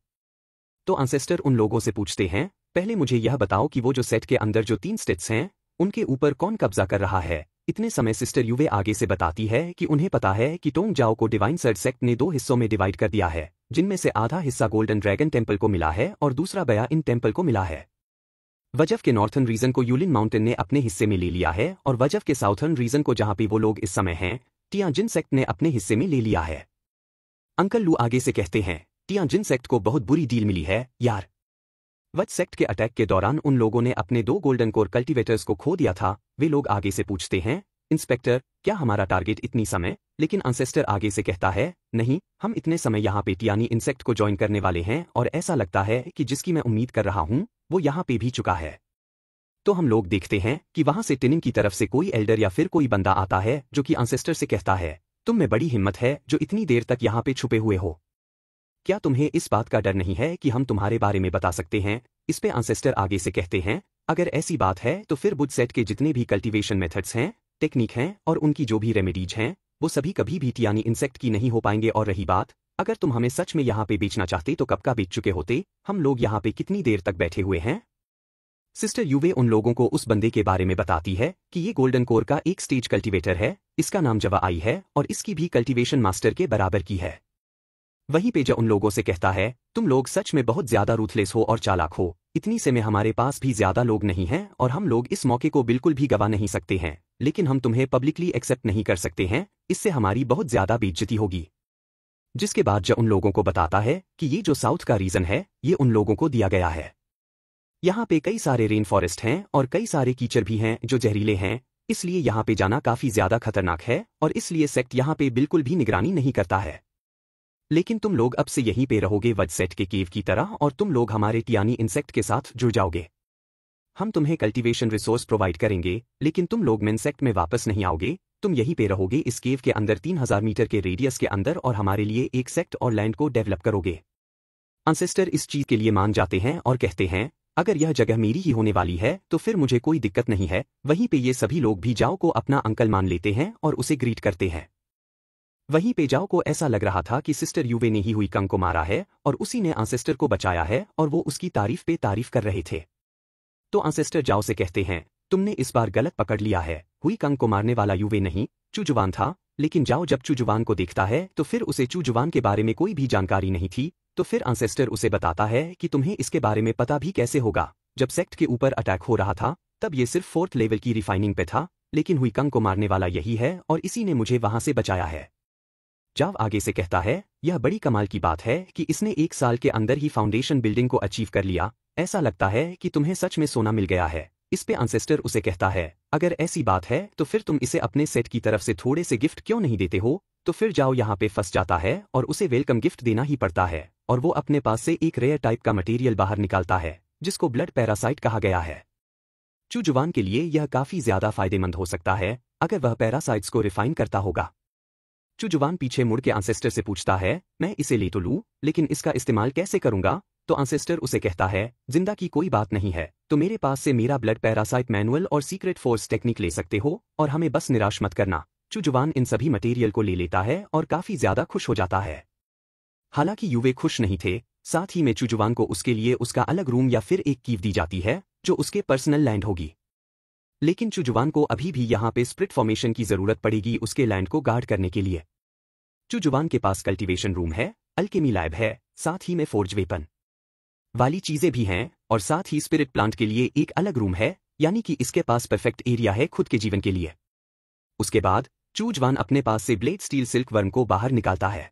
तो एंसेस्टर उन लोगों से पूछते हैं, पहले मुझे यह बताओ कि वो जो सेट के अंदर जो 3 स्टेट्स हैं, उनके ऊपर कौन कब्जा कर रहा है। इतने समय सिस्टर युवे आगे से बताती है कि उन्हें पता है कि टोंग जाओ को डिवाइन सर्ड सेक्ट ने 2 हिस्सों में डिवाइड कर दिया है, जिनमें से आधा हिस्सा गोल्डन ड्रैगन टेम्पल को मिला है और दूसरा बया इन टेम्पल को मिला है। वजफ के नॉर्थर्न रीजन को यूलिन माउंटेन ने अपने हिस्से में ले लिया है और वजफ के साउथर्न रीजन को जहां पे वो लोग इस समय हैं, टियाजिन सेक्ट ने अपने हिस्से में ले लिया है। अंकल लू आगे से कहते हैं, टियाजिन सेक्ट को बहुत बुरी डील मिली है यार। वज सेक्ट के अटैक के दौरान उन लोगों ने अपने 2 गोल्डन कोर कल्टीवेटर्स को खो दिया था। वे लोग आगे से पूछते हैं, इंस्पेक्टर, क्या हमारा टारगेट इतनी समय? लेकिन एंसेस्टर आगे से कहता है, नहीं, हम इतने समय यहाँ पे टियानी इंसेक्ट को ज्वाइन करने वाले हैं और ऐसा लगता है कि जिसकी मैं उम्मीद कर रहा हूँ वो यहाँ पे भी चुका है। तो हम लोग देखते हैं कि वहां से टिनिंग की तरफ से कोई एल्डर या फिर कोई बंदा आता है जो कि एंसेस्टर से कहता है, तुम में बड़ी हिम्मत है जो इतनी देर तक यहाँ पे छुपे हुए हो। क्या तुम्हें इस बात का डर नहीं है कि हम तुम्हारे बारे में बता सकते हैं? इस पे एंसेस्टर आगे से कहते हैं, अगर ऐसी बात है तो फिर बुज सेट के जितने भी कल्टीवेशन मेथड्स हैं, टेक्निक हैं और उनकी जो भी रेमेडीज हैं, वो सभी कभी भी टियानी इंसेक्ट की नहीं हो पाएंगे। और रही बात, अगर तुम हमें सच में यहाँ पे बेचना चाहते तो कब का बेच चुके होते। हम लोग यहाँ पे कितनी देर तक बैठे हुए हैं? सिस्टर युवे उन लोगों को उस बंदे के बारे में बताती है कि ये गोल्डन कोर का एक स्टेज कल्टीवेटर है, इसका नाम जवा आई है और इसकी भी कल्टीवेशन मास्टर के बराबर की है। वहीं पे जो उन लोगों से कहता है, तुम लोग सच में बहुत ज्यादा रूथलेस हो और चालाक हो, इतनी से में हमारे पास भी ज्यादा लोग नहीं हैं और हम लोग इस मौके को बिल्कुल भी गवा नहीं सकते हैं, लेकिन हम तुम्हें पब्लिकली एक्सेप्ट नहीं कर सकते हैं, इससे हमारी बहुत ज्यादा बेइज्जती होगी। जिसके बाद जो उन लोगों को बताता है कि ये जो साउथ का रीजन है, ये उन लोगों को दिया गया है। यहाँ पे कई सारे रेन फॉरेस्ट हैं और कई सारे कीचड़ भी हैं जो जहरीले हैं, इसलिए यहाँ पे जाना काफी ज्यादा खतरनाक है और इसलिए सेक्ट यहाँ पे बिल्कुल भी निगरानी नहीं करता है। लेकिन तुम लोग अब से यहीं पे रहोगे वज सेट के केव की तरह और तुम लोग हमारे टियानी इंसेक्ट के साथ जुड़ जाओगे। हम तुम्हें कल्टीवेशन रिसोर्स प्रोवाइड करेंगे, लेकिन तुम लोग मिनसेक्ट में वापस नहीं आओगे, तुम यहीं पे रहोगे इस केव के अंदर 3000 मीटर के रेडियस के अंदर और हमारे लिए एक सेक्ट और लैंड को डेवलप करोगे। एंसेस्टर इस चीज के लिए मान जाते हैं और कहते हैं, अगर यह जगह मेरी ही होने वाली है तो फिर मुझे कोई दिक्कत नहीं है। वहीं पे ये सभी लोग भी जाओ को अपना अंकल मान लेते हैं और उसे ग्रीट करते हैं। वहीं पे जाओ को ऐसा लग रहा था कि सिस्टर युवे ने ही हुई कंग को मारा है और उसी ने एंसेस्टर को बचाया है और वो उसकी तारीफ पे तारीफ कर रहे थे। तो एंसेस्टर जाओ से कहते हैं, तुमने इस बार गलत पकड़ लिया है, हुई कंग को मारने वाला युवे नहीं, चुजुवान था। लेकिन जाओ जब चुजुवान को देखता है तो फिर उसे चुजुवान के बारे में कोई भी जानकारी नहीं थी। तो फिर एंसेस्टर उसे बताता है कि तुम्हें इसके बारे में पता भी कैसे होगा। जब सेक्ट के ऊपर अटैक हो रहा था तब ये सिर्फ 4th लेवल की रिफाइनिंग पे था, लेकिन हुई कंग को मारने वाला यही है और इसी ने मुझे वहां से बचाया है। जाव आगे से कहता है, यह बड़ी कमाल की बात है कि इसने 1 साल के अंदर ही फाउंडेशन बिल्डिंग को अचीव कर लिया। ऐसा लगता है कि तुम्हें सच में सोना मिल गया है। इस पे एंसेस्टर उसे कहता है, अगर ऐसी बात है तो फिर तुम इसे अपने सेट की तरफ से थोड़े से गिफ्ट क्यों नहीं देते हो? तो फिर जाओ यहाँ पे फंस जाता है और उसे वेलकम गिफ्ट देना ही पड़ता है और वो अपने पास से एक रेयर टाइप का मटेरियल बाहर निकालता है जिसको ब्लड पैरासाइट कहा गया है। चुजुवान के लिए यह काफी ज्यादा फायदेमंद हो सकता है अगर वह पैरासाइट्स को रिफाइन करता होगा। चुजुवान पीछे मुड़ के एंसेस्टर से पूछता है, मैं इसे ले तो लूं, लेकिन इसका इस्तेमाल कैसे करूंगा? तो एंसेस्टर उसे कहता है, जिंदा की कोई बात नहीं है, तो मेरे पास से मेरा ब्लड पैरासाइट मैनुअल और सीक्रेट फोर्स टेक्निक ले सकते हो और हमें बस निराश मत करना। चुजुवान इन सभी मटेरियल को ले लेता है और काफी ज्यादा खुश हो जाता है। हालांकि युवे खुश नहीं थे, साथ ही में चुजुवान को उसके लिए उसका अलग रूम या फिर एक कीव दी जाती है जो उसके पर्सनल लैंड होगी। लेकिन चुजुवान को अभी भी यहाँ पे स्प्लिट फॉर्मेशन की जरूरत पड़ेगी उसके लैंड को गार्ड करने के लिए। चुजुवान के पास कल्टीवेशन रूम है, अल्केमी लैब है, साथ ही में फोर्ज वेपन वाली चीजें भी हैं और साथ ही स्पिरिट प्लांट के लिए एक अलग रूम है यानी कि इसके पास परफेक्ट एरिया है खुद के जीवन के लिए। उसके बाद चूजवान अपने पास से ब्लेड स्टील सिल्क वर्म को बाहर निकालता है।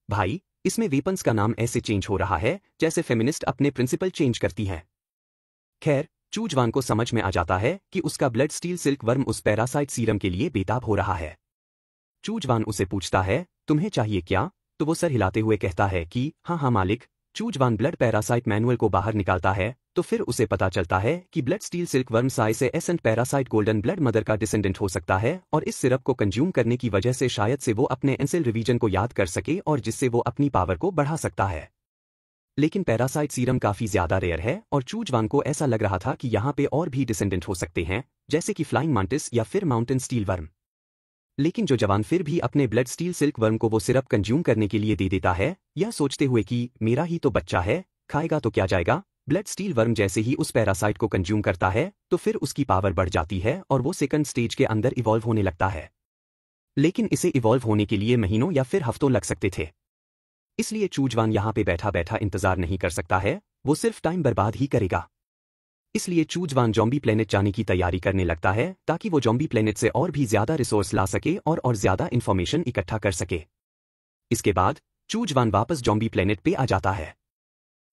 भाई, इसमें वेपन्स का नाम ऐसे चेंज हो रहा है जैसे फेमिनिस्ट अपने प्रिंसिपल चेंज करती हैं। खैर, चूजवान को समझ में आ जाता है कि उसका ब्लड स्टील सिल्क वर्म उस पैरासाइट सीरम के लिए बेताब हो रहा है। चूजवान उसे पूछता है, तुम्हें चाहिए क्या? तो वो सर हिलाते हुए कहता है कि हाँ हाँ मालिक। चूजवान ब्लड पैरासाइट मैनुअल को बाहर निकालता है तो फिर उसे पता चलता है कि ब्लड स्टील सिल्क वर्म साई से ascent parasite golden blood mother का डिसेंडेंट हो सकता है और इस सिरप को कंज्यूम करने की वजह से शायद से वो अपने एंसेल रिवीजन को याद कर सके और जिससे वो अपनी पावर को बढ़ा सकता है। लेकिन पैरासाइट सीरम काफी ज्यादा रेयर है और चूजवान को ऐसा लग रहा था कि यहाँ पे और भी डिसेंडेंट हो सकते हैं, जैसे कि फ्लाइंग मांटिस या फिर माउंटेन स्टील वर्म। लेकिन जो जवान फिर भी अपने ब्लड स्टील सिल्क वर्म को वो सिरप कंज्यूम करने के लिए दे देता है, यह सोचते हुए कि मेरा ही तो बच्चा है, खाएगा तो क्या जाएगा। ब्लड स्टील वर्म जैसे ही उस पैरासाइट को कंज्यूम करता है तो फिर उसकी पावर बढ़ जाती है और वो सेकंड स्टेज के अंदर इवॉल्व होने लगता है। लेकिन इसे इवॉल्व होने के लिए महीनों या फिर हफ्तों लग सकते थे। इसलिए चूजवान यहाँ पे बैठा बैठा इंतजार नहीं कर सकता है, वो सिर्फ टाइम बर्बाद ही करेगा। इसलिए चूजवान जॉम्बी प्लेनेट जाने की तैयारी करने लगता है ताकि वो जॉम्बी प्लेनेट से और भी ज्यादा रिसोर्स ला सके और ज्यादा इंफॉर्मेशन इकट्ठा कर सके। इसके बाद चूजवान वापस जॉम्बी प्लेनेट पे आ जाता है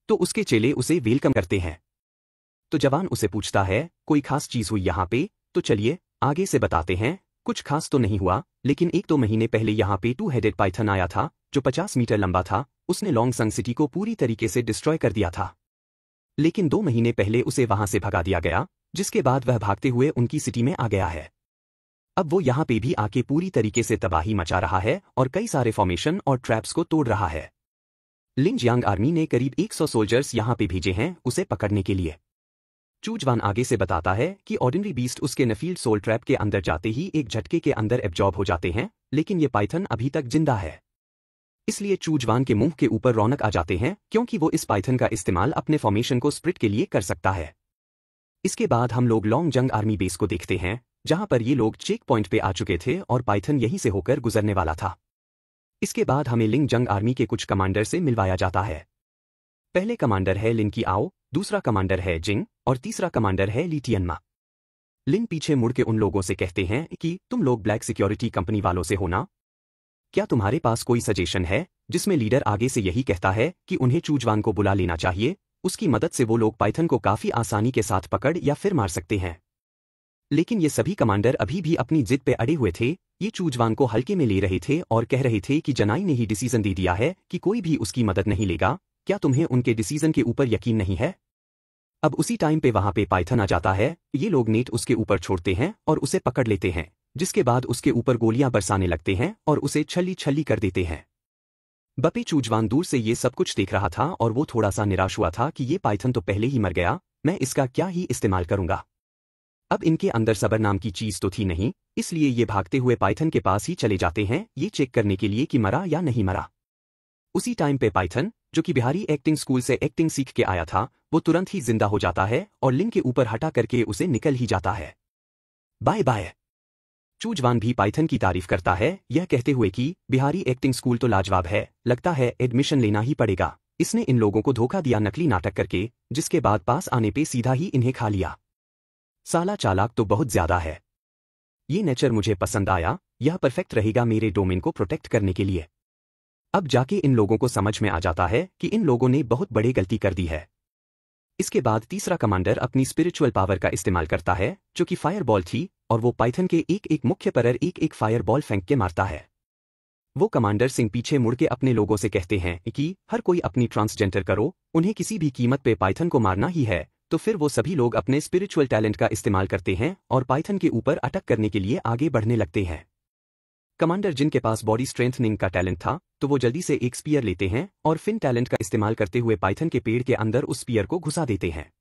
तो उसके चेले उसे वेलकम करते हैं। तो जवान उसे पूछता है, कोई खास चीज हुई यहाँ पे? तो चलिए आगे से बताते हैं। कुछ खास तो नहीं हुआ, लेकिन 1-2 महीने पहले यहाँ पे 2 हेडेड पाइथन आया था जो 50 मीटर लंबा था। उसने लॉन्गसंग सिटी को पूरी तरीके से डिस्ट्रॉय कर दिया था। लेकिन 2 महीने पहले उसे वहां से भगा दिया गया, जिसके बाद वह भागते हुए उनकी सिटी में आ गया है। अब वो यहाँ पे भी आके पूरी तरीके से तबाही मचा रहा है और कई सारे फॉर्मेशन और ट्रैप्स को तोड़ रहा है। लिंजियांग आर्मी ने करीब 100 सोल्जर्स यहाँ पे भेजे हैं उसे पकड़ने के लिए। चूजवान आगे से बताता है कि ऑर्डिनरी बीस्ट उसके नफील्ड सोल ट्रैप के अंदर जाते ही एक झटके के अंदर एब्जॉर्ब हो जाते हैं, लेकिन ये पाइथन अभी तक जिंदा है। इसलिए चूजवान के मुंह के ऊपर रौनक आ जाते हैं क्योंकि वो इस पाइथन का इस्तेमाल अपने फॉर्मेशन को स्प्लिट के लिए कर सकता है। इसके बाद हम लोग लॉन्ग जंग आर्मी बेस को देखते हैं, जहां पर ये लोग चेक पॉइंट पे आ चुके थे और पाइथन यहीं से होकर गुजरने वाला था। इसके बाद हमें लिंग जंग आर्मी के कुछ कमांडर से मिलवाया जाता है। पहले कमांडर है लिन की आओ, दूसरा कमांडर है जिंग और तीसरा कमांडर है ली टियनमा। लिन पीछे मुड़ के उन लोगों से कहते हैं कि तुम लोग ब्लैक सिक्योरिटी कंपनी वालों से हो ना? क्या तुम्हारे पास कोई सजेशन है? जिसमें लीडर आगे से यही कहता है कि उन्हें चूजवान को बुला लेना चाहिए, उसकी मदद से वो लोग पाइथन को काफी आसानी के साथ पकड़ या फिर मार सकते हैं। लेकिन ये सभी कमांडर अभी भी अपनी जिद पे अड़े हुए थे। ये चूजवान को हल्के में ले रहे थे और कह रहे थे कि जनाई ने ही डिसीजन दे दिया है कि कोई भी उसकी मदद नहीं लेगा। क्या तुम्हें उनके डिसीजन के ऊपर यकीन नहीं है? अब उसी टाइम पे वहां पे पाइथन आ जाता है। ये लोग नेट उसके ऊपर छोड़ते हैं और उसे पकड़ लेते हैं, जिसके बाद उसके ऊपर गोलियां बरसाने लगते हैं और उसे छल्ली छल्ली कर देते हैं। बपे चूजवान दूर से ये सब कुछ देख रहा था और वो थोड़ा सा निराश हुआ था कि ये पाइथन तो पहले ही मर गया, मैं इसका क्या ही इस्तेमाल करूंगा। अब इनके अंदर सबर नाम की चीज तो थी नहीं, इसलिए ये भागते हुए पाइथन के पास ही चले जाते हैं ये चेक करने के लिए कि मरा या नहीं मरा। उसी टाइम पे पाइथन, जो कि बिहारी एक्टिंग स्कूल से एक्टिंग सीख के आया था, वो तुरंत ही जिंदा हो जाता है और लिंग के ऊपर हटा करके उसे निकल ही जाता है। Bye bye. चूजवान भी पाइथन की तारीफ करता है, यह कहते हुए कि बिहारी एक्टिंग स्कूल तो लाजवाब है, लगता है एडमिशन लेना ही पड़ेगा। इसने इन लोगों को धोखा दिया नकली नाटक करके, जिसके बाद पास आने पे सीधा ही इन्हें खा लिया। साला चालाक तो बहुत ज्यादा है। ये नेचर मुझे पसंद आया, यह परफेक्ट रहेगा मेरे डोमेन को प्रोटेक्ट करने के लिए। अब जाके इन लोगों को समझ में आ जाता है कि इन लोगों ने बहुत बड़ी गलती कर दी है। इसके बाद तीसरा कमांडर अपनी स्पिरिचुअल पावर का इस्तेमाल करता है, जो कि फायरबॉल थी, और वो पाइथन के एक मुख्य पर एक फायरबॉल फेंक के मारता है। वो कमांडर सिंह पीछे मुड़ के अपने लोगों से कहते हैं कि हर कोई अपनी ट्रांसजेंडर करो, उन्हें किसी भी कीमत पे पाइथन को मारना ही है। तो फिर वो सभी लोग अपने स्पिरिचुअल टैलेंट का इस्तेमाल करते हैं और पाइथन के ऊपर अटैक करने के लिए आगे बढ़ने लगते हैं। कमांडर जिनके पास बॉडी स्ट्रेंथनिंग का टैलेंट था, तो वो जल्दी से एक स्पीयर लेते हैं और फिन टैलेंट का इस्तेमाल करते हुए पाइथन के पेड़ के अंदर उस स्पीयर को घुसा देते हैं।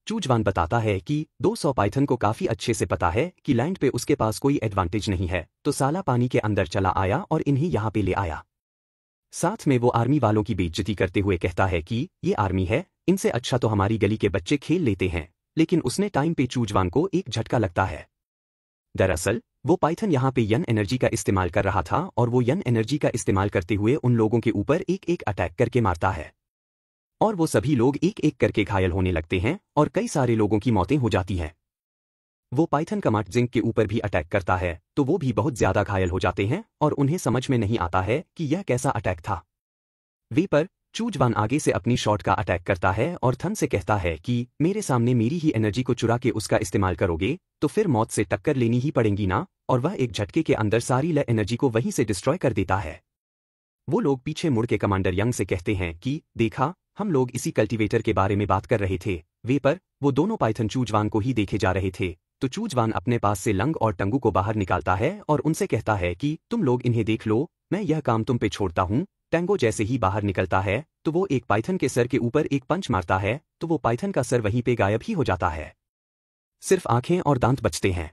चूजवान बताता है कि 200 पाइथन को काफी अच्छे से पता है कि लैंड पे उसके पास कोई एडवांटेज नहीं है, तो साला पानी के अंदर चला आया और इन्हें यहाँ पे ले आया। साथ में वो आर्मी वालों की बेइज्जती करते हुए कहता है कि ये आर्मी है, इनसे अच्छा तो हमारी गली के बच्चे खेल लेते हैं। लेकिन उसने टाइम पे चूजवान को एक झटका लगता है। दरअसल वो पाइथन यहाँ पे यन एनर्जी का इस्तेमाल कर रहा था और वो यन एनर्जी का इस्तेमाल करते हुए उन लोगों के ऊपर एक अटैक करके मारता है। और वो सभी लोग एक एक करके घायल होने लगते हैं और कई सारे लोगों की मौतें हो जाती हैं। वो पाइथन कमांड जिंक के ऊपर भी अटैक करता है तो वो भी बहुत ज्यादा घायल हो जाते हैं और उन्हें समझ में नहीं आता है कि यह कैसा अटैक था। वे पर चूजवान आगे से अपनी शॉट का अटैक करता है और थन से कहता है कि मेरे सामने मेरी ही एनर्जी को चुरा के उसका इस्तेमाल करोगे तो फिर मौत से टक्कर लेनी ही पड़ेगी ना, और वह एक झटके के अंदर सारी ल एनर्जी को वहीं से डिस्ट्रॉय कर देता है। वो लोग पीछे मुड़ के कमांडर यंग से कहते हैं कि देखा, हम लोग इसी कल्टीवेटर के बारे में बात कर रहे थे। वे पर वो दोनों पाइथन चूजवान को ही देखे जा रहे थे तो चूजवान अपने पास से लंग और टंगू को बाहर निकालता है और उनसे कहता है कि तुम लोग इन्हें देख लो, मैं यह काम तुम पे छोड़ता हूँ। टैंगो जैसे ही बाहर निकलता है तो वो एक पाइथन के सर के ऊपर एक पंच मारता है तो वो पाइथन का सर वहीं पे गायब ही हो जाता है। सिर्फ आंखें और दांत बचते हैं।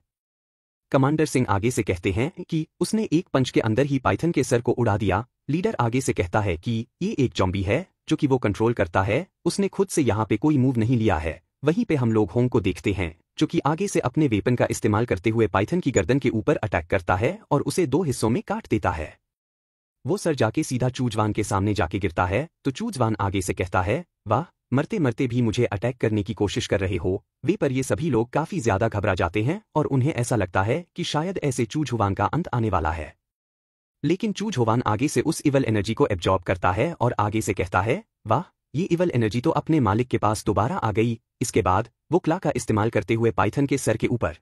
कमांडर सिंह आगे से कहते हैं कि उसने एक पंच के अंदर ही पाइथन के सर को उड़ा दिया। लीडर आगे से कहता है कि ये एक जॉम्बी है जो कि वो कंट्रोल करता है, उसने खुद से यहाँ पे कोई मूव नहीं लिया है। वहीं पे हम लोग होंग को देखते हैं जो कि आगे से अपने वेपन का इस्तेमाल करते हुए पाइथन की गर्दन के ऊपर अटैक करता है और उसे 2 हिस्सों में काट देता है। वो सर जाके सीधा चूजवान के सामने जाके गिरता है तो चूजवान आगे से कहता है, वाह, मरते मरते भी मुझे अटैक करने की कोशिश कर रहे हो। वे पर ये सभी लोग काफी ज्यादा घबरा जाते हैं और उन्हें ऐसा लगता है कि शायद ऐसे चूजहुआन का अंत आने वाला है। लेकिन चूजहुआन आगे से उस इवल एनर्जी को एब्जॉर्ब करता है और आगे से कहता है, वाह, ये इवल एनर्जी तो अपने मालिक के पास दोबारा आ गई। इसके बाद वो क्ला का इस्तेमाल करते हुए पाइथन के सर के ऊपर